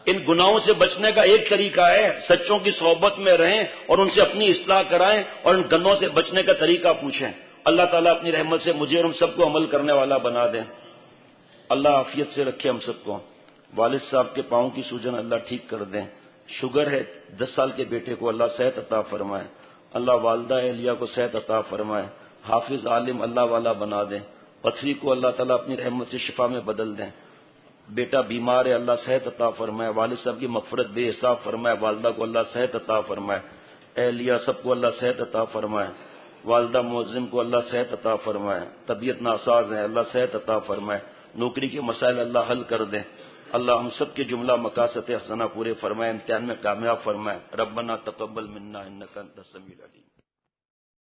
ان گناہوں سے بچنے کا ایک طریقہ ہے سچوں کی صحبت میں رہیں اور ان سے اپنی اصلاح کرائیں، اور ان گندوں سے بچنے کا طریقہ پوچھیں۔ اللہ تعالیٰ اپنی رحمت سے مجھے اور ہم سب کو عمل کرنے والا بنا دیں۔ اللہ عافیت سے رکھے ہم سب کو۔ والد صاحب کے پاؤں کی سوجن اللہ ٹھیک کر دیں، شوگر ہے 10 سال کے بیٹے کو اللہ صحت عطا فرمائے، اللہ والدہ اہلیہ کو صحت عطا فرمائے، حافظ عالم اللہ والا بنا دیں، پتھری کو اللہ تعالیٰ اپنی رحمت سے شفا میں بدل دیں، بیٹا بیمار ہے اللہ صحت عطا فرمائے، والد صاحب کی مغفرت بے حساب فرمائے، والدہ کو اللہ صحت عطا فرمائے، اہلیہ سب کو اللہ صحت عطا فرمائے، والدہ معظم کو اللہ صحت عطا فرمائے، طبیعت ناساز ہے اللہ صحت عطا فرمائے، نوکری کے مسائل اللہ حل کر دیں، اللہ ہم سب کے جملہ مقاصد حسنہ پورے فرمائے، امتحان میں کامیاب فرمائے۔ ربنا تقبل منا انک انت السمیع العلیم۔